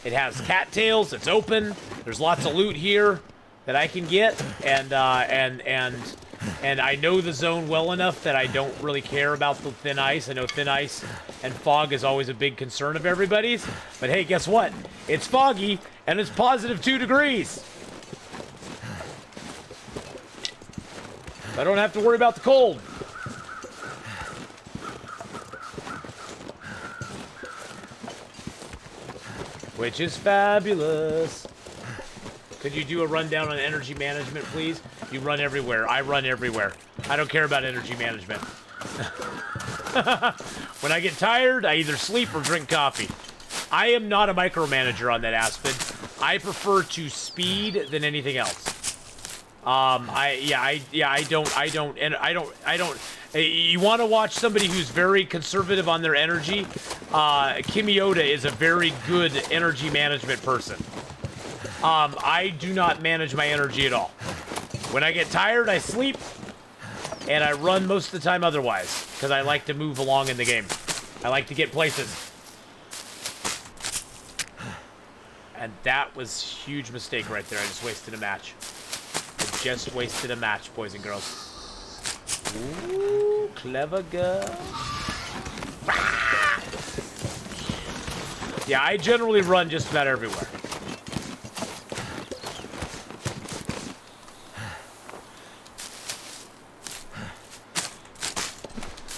it has cattails, it's open. There's lots of loot here that I can get, and I know the zone well enough that I don't really care about the thin ice. I know thin ice and fog is always a big concern of everybody's. But hey, guess what? It's foggy, and it's positive 2 degrees. I don't have to worry about the cold. Which is fabulous. Could you do a rundown on energy management, please? You run everywhere. I run everywhere. I don't care about energy management. When I get tired, I either sleep or drink coffee. I am not a micromanager on that Aspen. I prefer to speed than anything else. I don't. You want to watch somebody who's very conservative on their energy? Kimioda is a very good energy management person. I do not manage my energy at all. When I get tired, I sleep, and I run most of the time otherwise, because I like to move along in the game. I like to get places. And that was a huge mistake right there. I just wasted a match. I just wasted a match, boys and girls. Ooh, clever girl. Yeah, I generally run just about everywhere.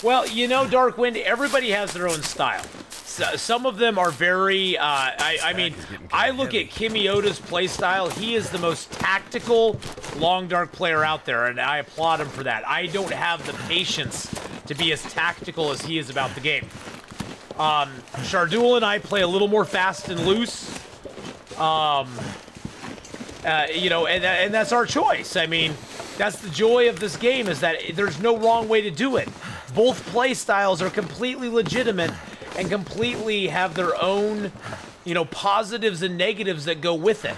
Well, you know, Darkwind, everybody has their own style. So, some of them are very, I mean, I look at Kimioda's playstyle. He is the most tactical Long Dark player out there, and I applaud him for that. I don't have the patience to be as tactical as he is about the game. Shardul and I play a little more fast and loose. You know, and that's our choice. I mean, that's the joy of this game, is that there's no wrong way to do it. Both play styles are completely legitimate and completely have their own, you know, positives and negatives that go with it.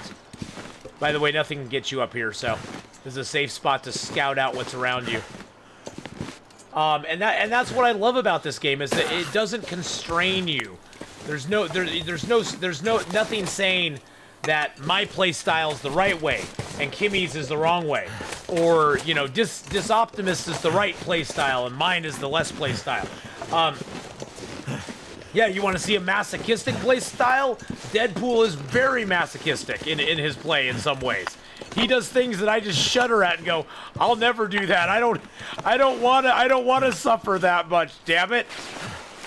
By the way, nothing can get you up here, so this is a safe spot to scout out what's around you. And that's what I love about this game, is that it doesn't constrain you. There's nothing saying that my play style is the right way and Kimmy's is the wrong way, or you know, Disoptimist is the right play style and mine is the less play style. Yeah, you want to see a masochistic play style? Deadpool is very masochistic in his play in some ways. He does things that I just shudder at and go, I'll never do that. I don't want to suffer that much, damn it.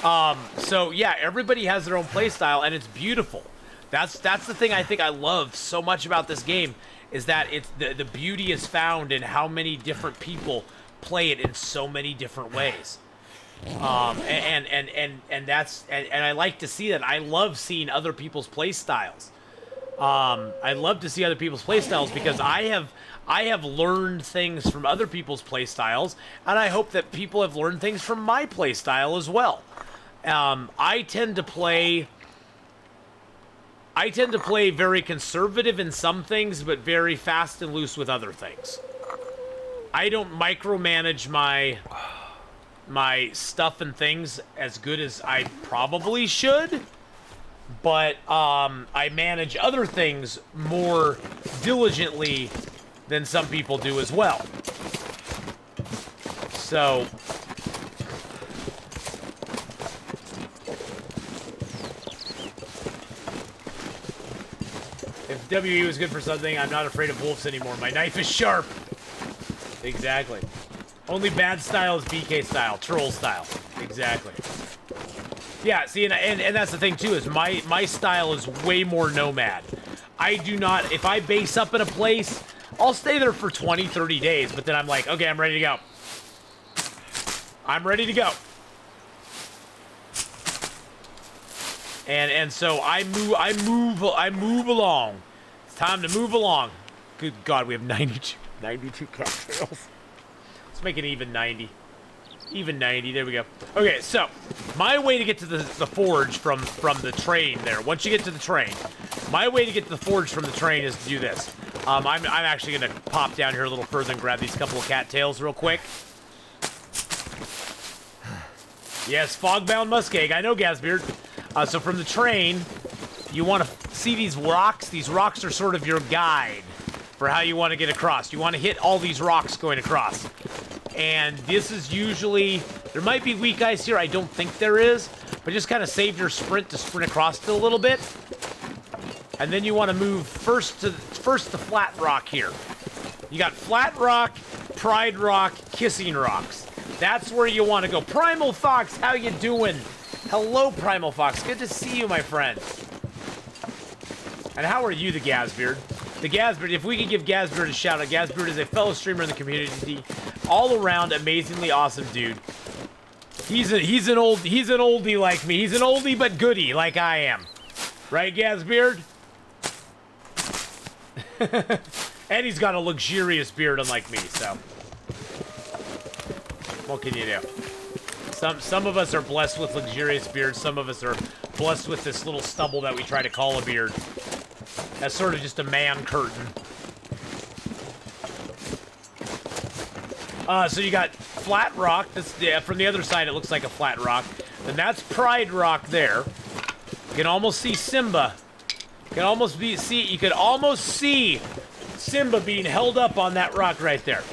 So yeah, everybody has their own play style and it's beautiful. That's the thing I think I love so much about this game, is that it's the beauty is found in how many different people play it in so many different ways. And I like to see that. I love seeing other people's play styles. I love to see other people's play styles because I have learned things from other people's play styles, and I hope that people have learned things from my play style as well. I tend to play very conservative in some things, but very fast and loose with other things. I don't micromanage my stuff and things as good as I probably should, but I manage other things more diligently than some people do as well. So if WE was good for something, I'm not afraid of wolves anymore. My knife is sharp. Exactly. Only bad style is BK style, troll style. Exactly. Yeah, see, and that's the thing too, is my style is way more nomad. I do not, if I base up in a place, I'll stay there for 20, 30 days, but then I'm like, okay, I'm ready to go. I'm ready to go. And so I move along. It's time to move along. Good God, we have 92 cocktails. Let's make it even 90. Even 90, there we go. Okay, so, my way to get to the forge from the train there, once you get to the train, my way to get to the forge from the train is to do this. I'm actually going to pop down here a little further and grab these couple of cattails real quick. Yes, Fogbound Muskeg, I know, Gazbeard. So from the train, you want to see these rocks. These rocks are sort of your guide for how you want to get across. You want to hit all these rocks going across. And this is usually, there might be weak ice here, I don't think there is, but just kind of save your sprint to sprint across it a little bit. And then you want to move first to flat rock here. You got flat rock, pride rock, kissing rocks. That's where you want to go. Primal Fox, how you doing? Hello, Primal Fox, good to see you, my friend. And how are you, the Gazbeard? The Gazbeard, if we could give Gazbeard a shout out, Gazbeard is a fellow streamer in the community, all around amazingly awesome dude. He's an oldie like me. He's an oldie but goodie like I am. Right, Gazbeard? And he's got a luxurious beard unlike me, so what can you do? Some of us are blessed with luxurious beards, some of us are blessed with this little stubble that we try to call a beard. That's sort of just a man curtain. So you got flat rock. That's, yeah, from the other side, it looks like a flat rock. Then that's Pride Rock there. You can almost see Simba. You could almost see Simba being held up on that rock right there.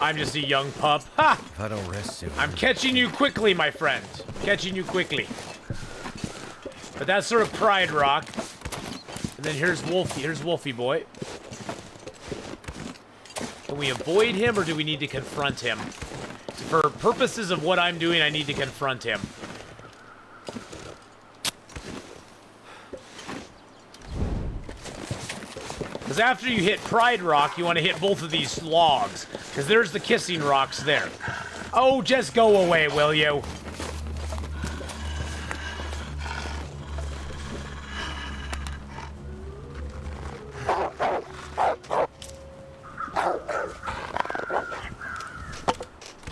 I'm just a young pup. Ha! If I don't rest soon. I'm catching you quickly, my friend. Catching you quickly. But that's sort of Pride Rock. And then here's Wolfie. Here's Wolfie Boy. Can we avoid him, or do we need to confront him? For purposes of what I'm doing, I need to confront him. Because after you hit Pride Rock, you want to hit both of these logs. Because there's the kissing rocks there. Oh, just go away, will you?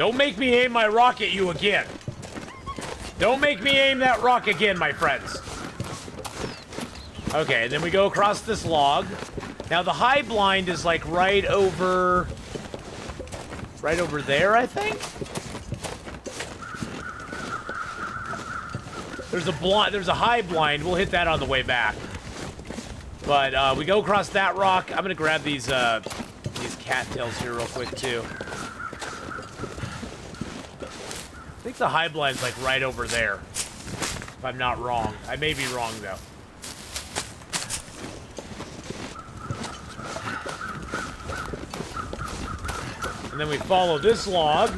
Don't make me aim my rock at you again. Don't make me aim that rock again, my friends. Okay, and then we go across this log. Now the high blind is like right over there, I think. There's a high blind. We'll hit that on the way back. But we go across that rock. I'm gonna grab these cattails here real quick too. I think the high blind's like right over there, if I'm not wrong. I may be wrong though. And then we follow this log.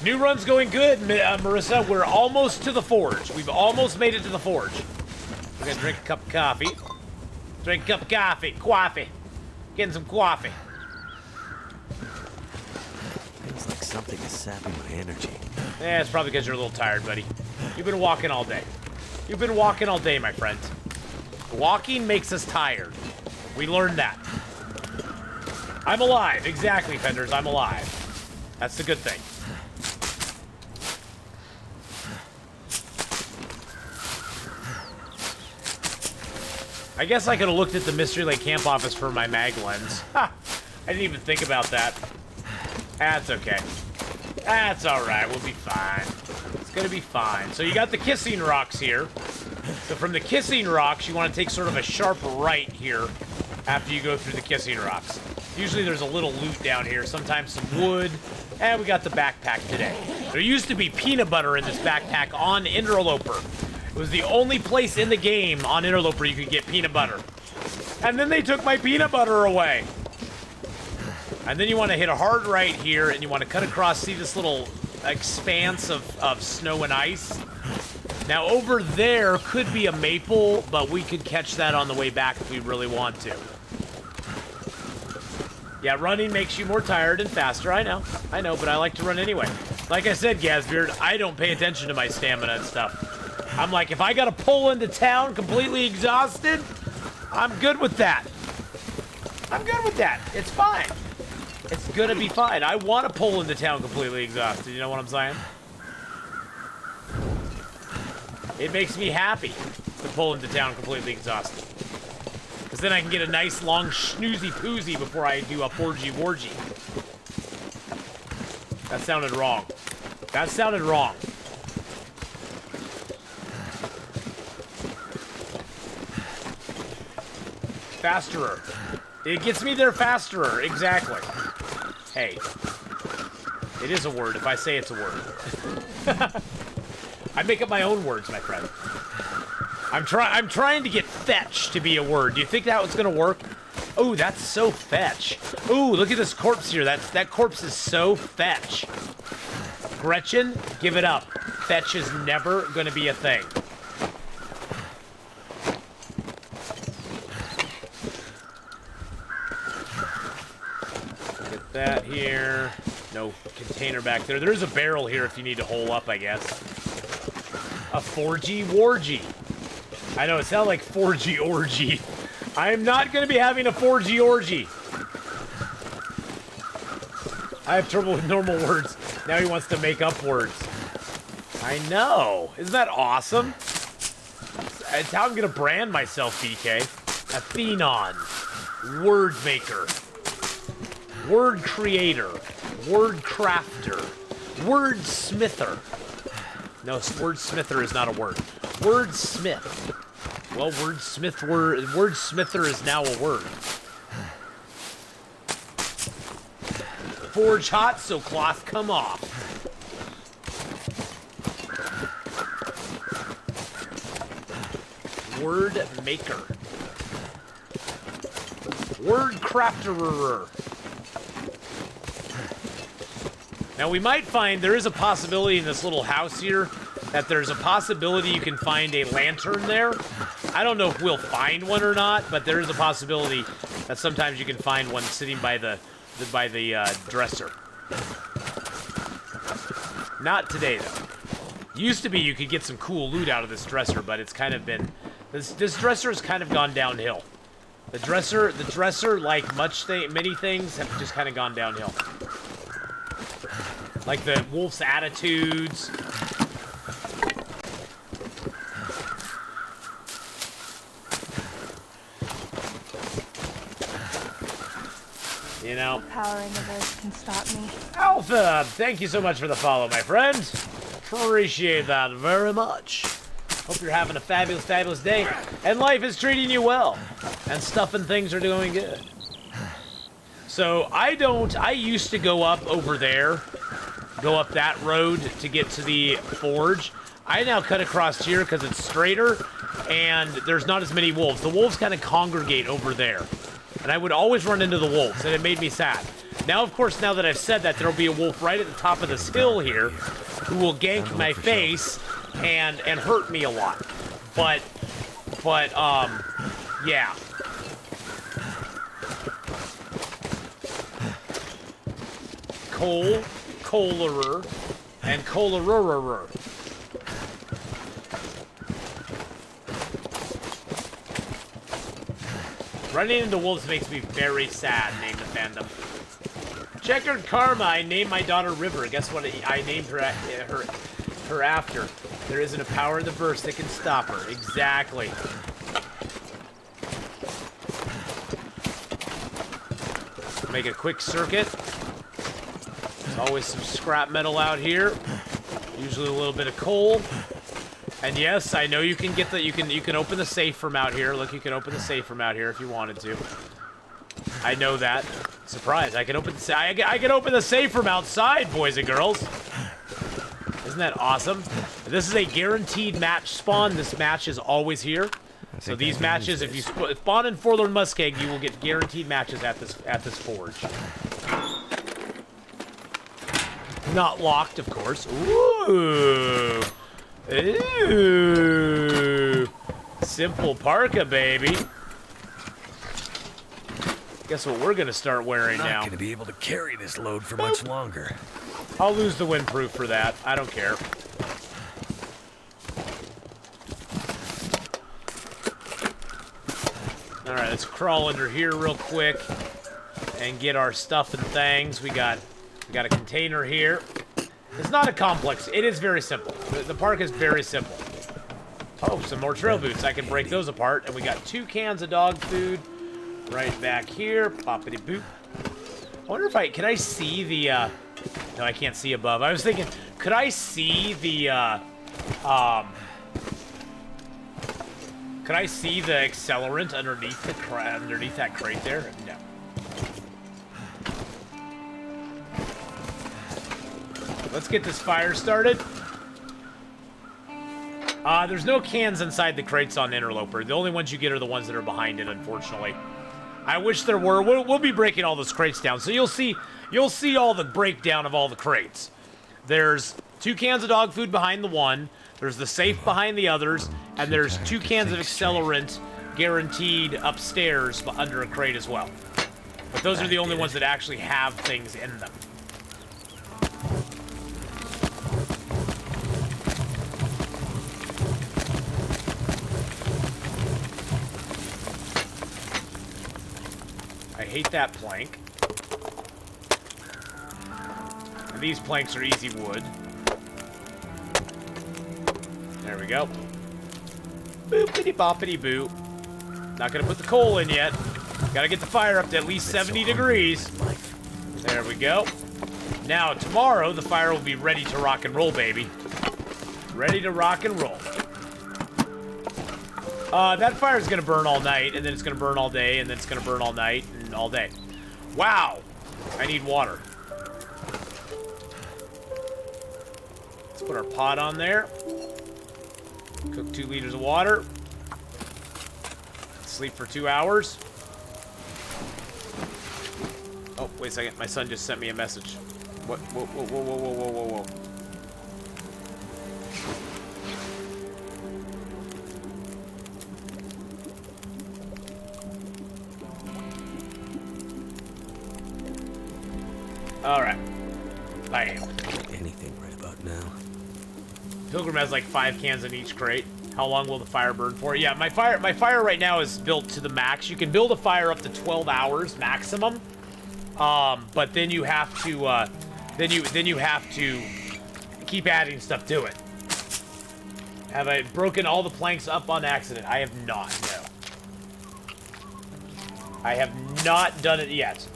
New run's going good, Marissa. We're almost to the forge. We've almost made it to the forge. We're gonna drink a cup of coffee. Drink a cup of coffee. Coffee. Getting some coffee. Feels like something is sapping my energy. Yeah, it's probably because you're a little tired, buddy. You've been walking all day. You've been walking all day, my friend. Walking makes us tired. We learned that. I'm alive. Exactly, Fenders. I'm alive. That's the good thing. I guess I could have looked at the Mystery Lake Camp office for my mag lens. Ha! I didn't even think about that. That's okay. That's alright. We'll be fine. It's gonna be fine. So you got the kissing rocks here. So from the kissing rocks, you want to take sort of a sharp right here after you go through the kissing rocks. Usually there's a little loot down here. Sometimes some wood. And we got the backpack today. There used to be peanut butter in this backpack on Interloper. It was the only place in the game on Interloper you could get peanut butter. And then they took my peanut butter away. And then you want to hit a hard right here, and you want to cut across, see this little expanse of snow and ice? Now over there could be a maple, but we could catch that on the way back if we really want to. Yeah, running makes you more tired and faster, I know, but I like to run anyway. Like I said, Gazbeard, I don't pay attention to my stamina and stuff. I'm like, if I gotta pull into town completely exhausted, I'm good with that. I'm good with that. It's fine. It's gonna be fine. I want to pull into town completely exhausted. You know what I'm saying? It makes me happy to pull into town completely exhausted. Because then I can get a nice long snoozy poozy before I do a 4G wargy. That sounded wrong. That sounded wrong. Fasterer. It gets me there fasterer. Exactly. Hey. It is a word if I say it's a word. I make up my own words, my friend. I'm trying to get fetch to be a word. Do you think that was gonna work? Oh, that's so fetch. Ooh, look at this corpse here. That corpse is so fetch. Gretchen, give it up. Fetch is never gonna be a thing. Get that here. No container back there. There's a barrel here if you need to hole up, I guess. A 4G wargy. I know, it sounded like 4G orgy. I am not going to be having a 4G orgy. I have trouble with normal words. Now he wants to make up words. I know. Isn't that awesome? It's how I'm going to brand myself, BK. Atheenon. Word maker. Word creator. Word crafter. Word smither. No, word smither is not a word. Word smith. Well, word smither is now a word. Forge hot, so cloth come off. Word maker. Word crafterer. Now we might find there is a possibility in this little house here that there's a possibility you can find a lantern there. I don't know if we'll find one or not, but there is a possibility that sometimes you can find one sitting by the dresser. Not today though. Used to be you could get some cool loot out of this dresser, but it's kind of been this dresser has kind of gone downhill. The dresser, like many things, have just kind of gone downhill. Like the wolf's attitudes. You know. No power in the verse can stop me. Alpha, thank you so much for the follow, my friend. Appreciate that very much. Hope you're having a fabulous, fabulous day, and life is treating you well, and stuff and things are doing good. So I used to go up over there, go up that road to get to the forge. I now cut across here because it's straighter, and there's not as many wolves. The wolves kind of congregate over there, and I would always run into the wolves, and it made me sad. Now, of course, now that I've said that, there'll be a wolf right at the top of this hill here who will gank my face and hurt me a lot. But yeah. Colerer, and Colerer. Running into wolves makes me very sad, name the fandom. Checkered Karma, I named my daughter River. Guess what I named her after? There isn't a power in the verse that can stop her. Exactly. Make a quick circuit. There's always some scrap metal out here. Usually a little bit of coal. And yes, I know you can get the you can open the safe from out here. Look, you can open the safe from out here if you wanted to. I know that. Surprise! I can open the I can open the safe from outside, boys and girls. Isn't that awesome? This is a guaranteed match spawn. This match is always here. So these matches, if you spawn in Forlorn Muskeg, you will get guaranteed matches at this forge. Not locked, of course. Ooh. Ooh. Simple parka, baby. Guess what we're gonna start wearing now? Not gonna be able to carry this load for much longer. I'll lose the windproof for that. I don't care. All right, let's crawl under here real quick and get our stuff and things. We got a container here. It's not a complex. It is very simple. The park is very simple. Oh, some more trail boots. I can break those apart. And we got 2 cans of dog food right back here. Poppity boop. I wonder if can I see the, no, I can't see above. I was thinking, could I see the, could I see the accelerant underneath that crate there? No. Let's get this fire started. There's no cans inside the crates on Interloper. The only ones you get are the ones that are behind it, unfortunately. I wish there were. We'll be breaking all those crates down, so you'll see all the breakdown of all the crates. There's 2 cans of dog food behind the one. There's the safe behind the others, and there's 2 cans of accelerant guaranteed upstairs under a crate as well. But those are the only ones that actually have things in them. I hate that plank. And these planks are easy wood. There we go. Boopity boppity boop. Not gonna put the coal in yet. Gotta get the fire up to at least 70 degrees. There we go. Now, tomorrow, the fire will be ready to rock and roll, baby. Ready to rock and roll. That fire is gonna burn all night, and then it's gonna burn all day, and then it's gonna burn all night, and all day. Wow! I need water. Let's put our pot on there. Cook 2 liters of water. Sleep for 2 hours. Oh, wait a second. My son just sent me a message. What? Whoa, whoa, whoa, whoa, whoa, whoa, whoa. Alright. Bam. Anything right about now. Pilgrim has like 5 cans in each crate. How long will the fire burn for? Yeah, my fire right now is built to the max. You can build a fire up to 12 hours maximum. But then you have to then you have to keep adding stuff to it. Have I broken all the planks up on accident? I have not, no. I have not done it yet.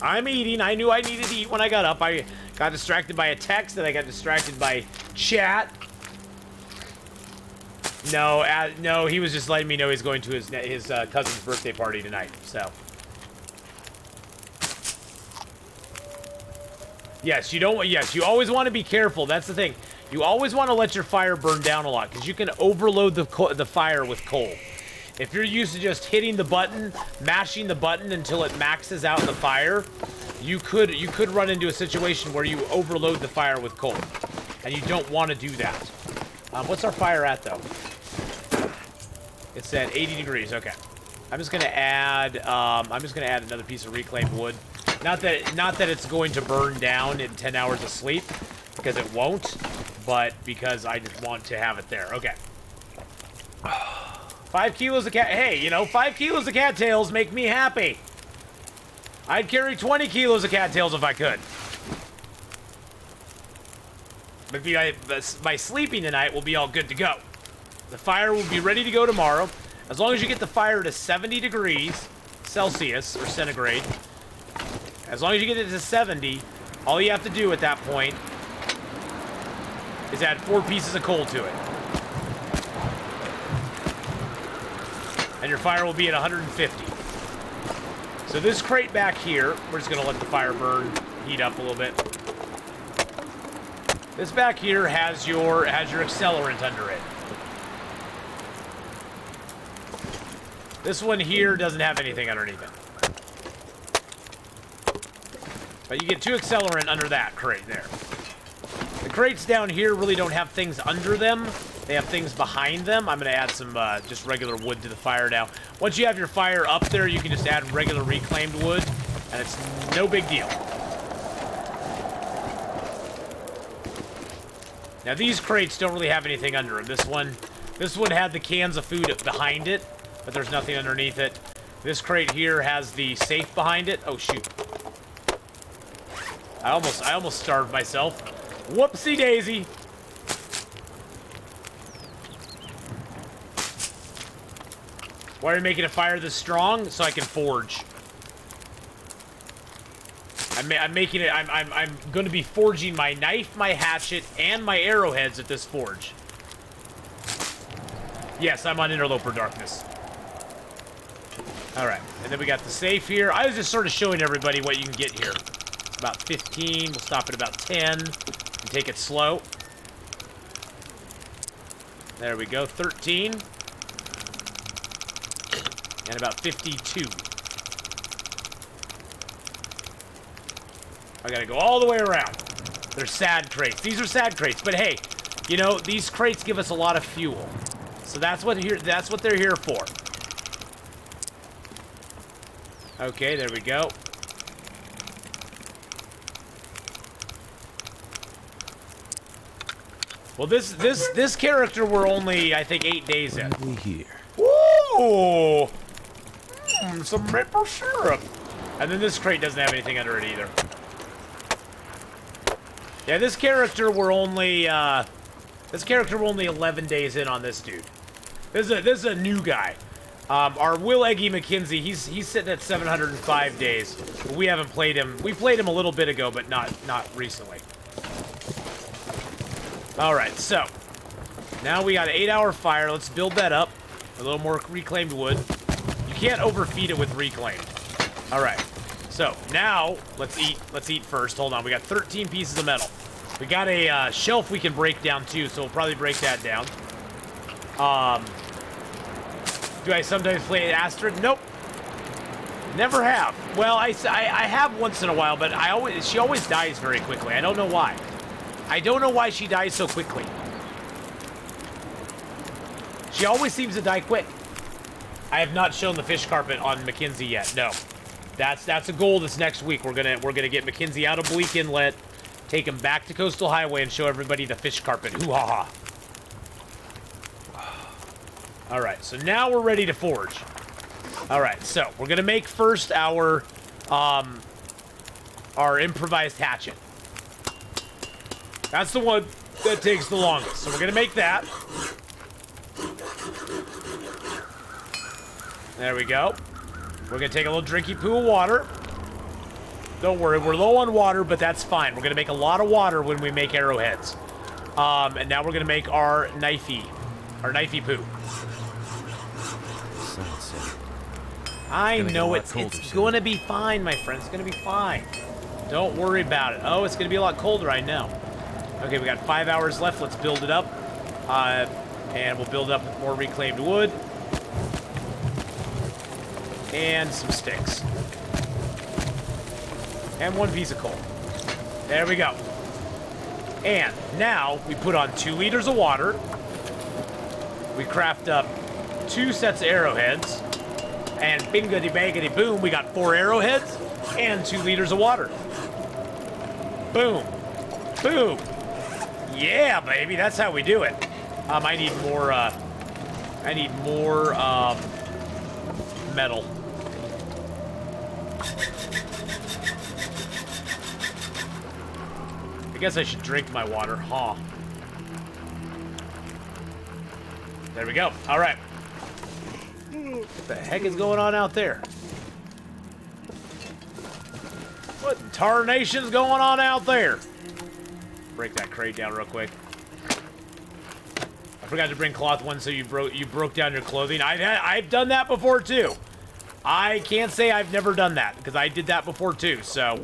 I'm eating. I knew I needed to eat when I got up. I got distracted by a text, and I got distracted by chat. No, no, he was just letting me know he's going to his cousin's birthday party tonight, so. Yes, you always want to be careful. That's the thing. You always want to let your fire burn down a lot, because you can overload the fire with coal. If you're used to just hitting the button, mashing the button until it maxes out the fire, you could run into a situation where you overload the fire with coal, and you don't want to do that. What's our fire at though? It's at 80 degrees. Okay, I'm just gonna add another piece of reclaimed wood. Not that it's going to burn down in 10 hours of sleep, because it won't, but because I just want to have it there. Okay. 5 kilos of cat. Hey, 5 kilos of cattails make me happy. I'd carry 20 kilos of cattails if I could. But by sleeping tonight, we'll be all good to go. The fire will be ready to go tomorrow. As long as you get the fire to 70 degrees Celsius or centigrade. As long as you get it to 70, all you have to do at that point is add 4 pieces of coal to it. And your fire will be at 150. So this crate back here, we're just gonna let the fire burn, heat up a little bit. This back here has your accelerant under it. This one here doesn't have anything underneath it. But you get 2 accelerant under that crate there. The crates down here really don't have things under them. They have things behind them. I'm going to add some just regular wood to the fire now. Once you have your fire up there, you can just add regular reclaimed wood, and it's no big deal. Now, these crates don't really have anything under them. This one had the cans of food behind it, but there's nothing underneath it. This crate here has the safe behind it. Oh, shoot. I almost starved myself. Whoopsie daisy. Why are you making a fire this strong? So I can forge. I'm going to be forging my knife, my hatchet, and my arrowheads at this forge. Yes, I'm on Interloper Darkness. Alright, and then we got the safe here. I was just sort of showing everybody what you can get here. About 15, we'll stop at about 10, and take it slow. There we go, 13. And about 52. I gotta go all the way around. They're sad crates. These are sad crates, but hey, these crates give us a lot of fuel. So that's what they're here for. Okay, there we go. Well, this character we're only, I think, 8 days in. We here. Ooh! Some maple syrup. And then this crate doesn't have anything under it either. Yeah, this character we're only 11 days in on this dude. This is a new guy. Our Will Eggy McKenzie, he's sitting at 705 days. We haven't played him. We played him a little bit ago, but not recently. All right, so now we got an 8-hour fire. Let's build that up. A little more reclaimed wood. You can't overfeed it with reclaimed. All right, so now let's eat. Let's eat first. Hold on, we got 13 pieces of metal. We got a shelf we can break down too, so we'll probably break that down. Do I sometimes play Astrid? Nope. Never have. Well, I have once in a while, but she always dies very quickly. I don't know why. I don't know why she dies so quickly. She always seems to die quick. I have not shown the fish carpet on Mackenzie yet. No. That's a goal this next week. We're gonna get Mackenzie out of Bleak Inlet, take him back to Coastal Highway, and show everybody the fish carpet. Hoo-ha-ha. Alright, so now we're ready to forge. Alright, so we're gonna make first our our improvised hatchet. That's the one that takes the longest. So we're gonna make that. There we go. We're gonna take a little drinky poo of water. Don't worry, we're low on water, but that's fine. We're gonna make a lot of water when we make arrowheads. And now we're gonna make our knifey poo. Sunset. I Gonna get know a lot it's colder soon. gonna be fine, my friend. It's gonna be fine. Don't worry about it. Oh, it's gonna be a lot colder, I know. Okay, we got 5 hours left. Let's build it up. And we'll build up with more reclaimed wood. And some sticks. And 1 piece of coal. There we go. And now we put on 2 liters of water. We craft up 2 sets of arrowheads. And bingity bangity boom, we got 4 arrowheads and 2 liters of water. Boom. Boom. Yeah, baby, that's how we do it. I need more metal. I guess I should drink my water, huh? There we go. All right. What the heck is going on out there? What in tarnation's going on out there? Break that crate down real quick. I forgot to bring cloth one, so you broke down your clothing. I've done that before too. I can't say I've never done that because I did that before too. So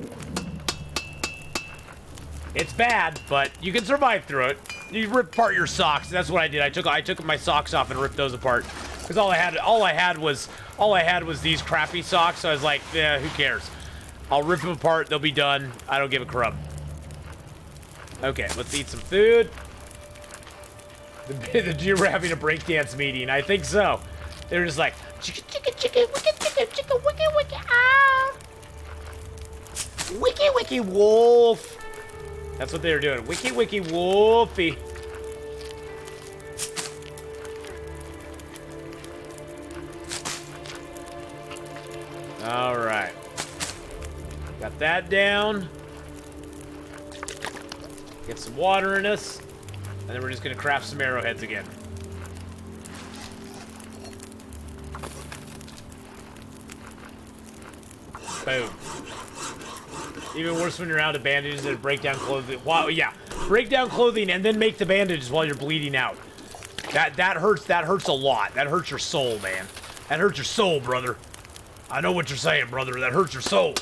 it's bad, but you can survive through it. You rip apart your socks. That's what I did. I took my socks off and ripped those apart because all I had was these crappy socks. So I was like, yeah, who cares? I'll rip them apart. They'll be done. I don't give a crap. Okay, let's eat some food. The deer were having a breakdance meeting. I think so. They were just like, chicka, chicka, chicka, wicka, chicka, chicka, wicka, wicka, ah. Wiki, wiki, wolf. That's what they were doing. Wiki, wiki, wolfy. All right. Got that down. Get some water in us. And then we're just going to craft some arrowheads again. Boom. Even worse when you're out of bandages and break down clothing. Wow, yeah. Break down clothing and then make the bandages while you're bleeding out. That hurts a lot. That hurts your soul, man. That hurts your soul, brother. I know what you're saying, brother. That hurts your soul.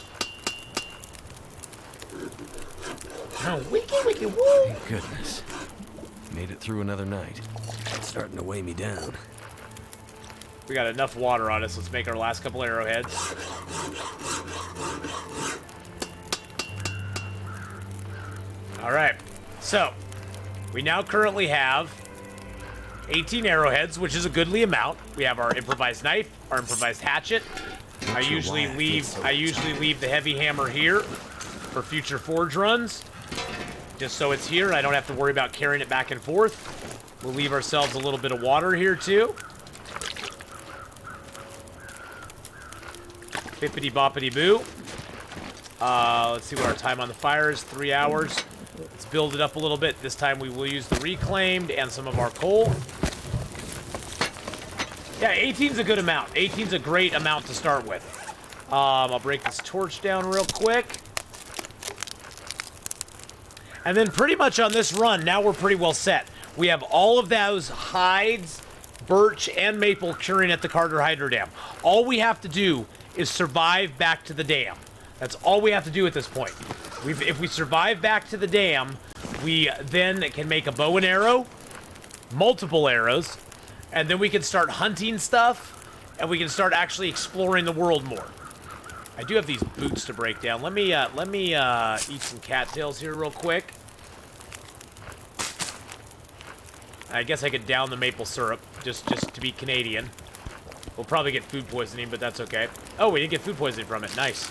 Oh, wiki, wiki, woo. Thank goodness. Made it through another night. It's starting to weigh me down. We got enough water on us. Let's make our last couple arrowheads. All right. So, we now currently have 18 arrowheads, which is a goodly amount. We have our improvised knife, our improvised hatchet. I usually leave the heavy hammer here for future forge runs, just so it's here. I don't have to worry about carrying it back and forth. We'll leave ourselves a little bit of water here too. Bippity boppity boo. Let's see what our time on the fire is. 3 hours. Let's build it up a little bit. This time we will use the reclaimed and some of our coal. Yeah, 18's a good amount. 18's a great amount to start with. I'll break this torch down real quick. And then pretty much on this run, now we're pretty well set. We have all of those hides, birch, and maple curing at the Carter Hydro Dam. All we have to do is survive back to the dam. That's all we have to do at this point. If we survive back to the dam, we then can make a bow and arrow, multiple arrows, and then we can start hunting stuff, and we can start actually exploring the world more. I do have these boots to break down. Let me eat some cattails here real quick. I guess I could down the maple syrup just to be Canadian. We'll probably get food poisoning, but that's okay. Oh, we didn't get food poisoning from it. Nice.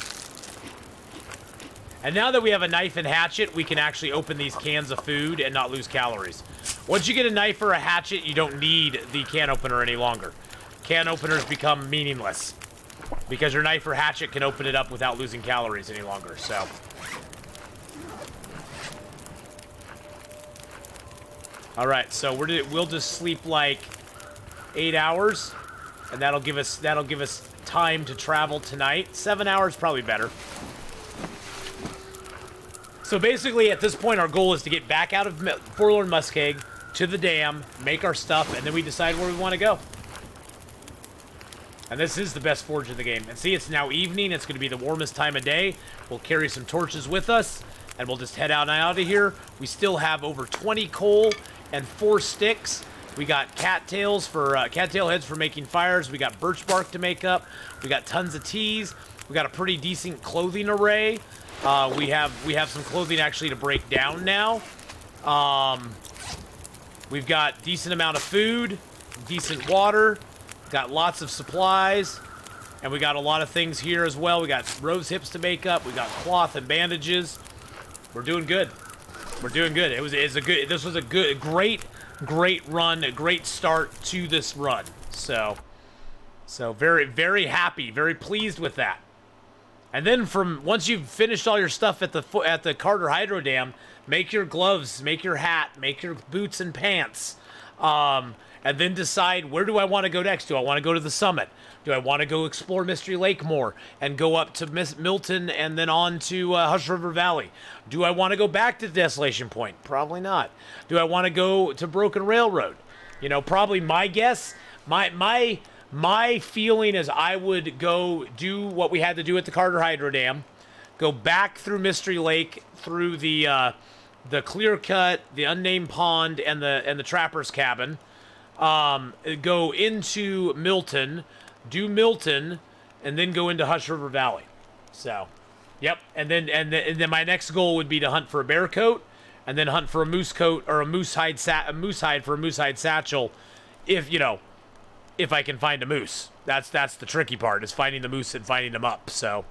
And now that we have a knife and hatchet, we can actually open these cans of food and not lose calories. Once you get a knife or a hatchet, you don't need the can opener any longer. Can openers become meaningless. because your knife or hatchet can open it up without losing calories any longer, so. All right, so we'll just sleep like 8 hours, and that'll give us time to travel tonight. 7 hours, probably better. So basically, at this point, our goal is to get back out of Forlorn Muskeg to the dam, make our stuff, and then we decide where we want to go. And this is the best forge in the game. And see, it's now evening. It's going to be the warmest time of day. We'll carry some torches with us, and we'll just head out of here. We still have over 20 coal and 4 sticks. We got cattail heads for making fires. We got birch bark to make up. We got tons of teas. We got a pretty decent clothing array. We have some clothing actually to break down now. We've got decent amount of food, decent water, got lots of supplies, and we got a lot of things here as well. We got rose hips to make up. We got cloth and bandages. We're doing good. We're doing good. This was a great run, a great start to this run. So very, very happy, very pleased with that. And then once you've finished all your stuff at the Carter Hydro Dam, make your gloves, make your hat, make your boots and pants, and then decide, where do I want to go next? Do I want to go to the summit? Do I want to go explore Mystery Lake more and go up to Milton and then on to Hush River Valley? Do I want to go back to Desolation Point? Probably not. Do I want to go to Broken Railroad? You know, probably my guess, my feeling is I would go do what we had to do at the Carter Hydro Dam, go back through Mystery Lake, through the Clear Cut, the Unnamed Pond, and the Trapper's Cabin, go into Milton, do Milton, and then go into Hush River Valley. So, yep. And then my next goal would be to hunt for a bear coat, and then hunt for a moose coat or a moose hide for a moose hide satchel, if I can find a moose. That's the tricky part, is finding the moose and finding them up. So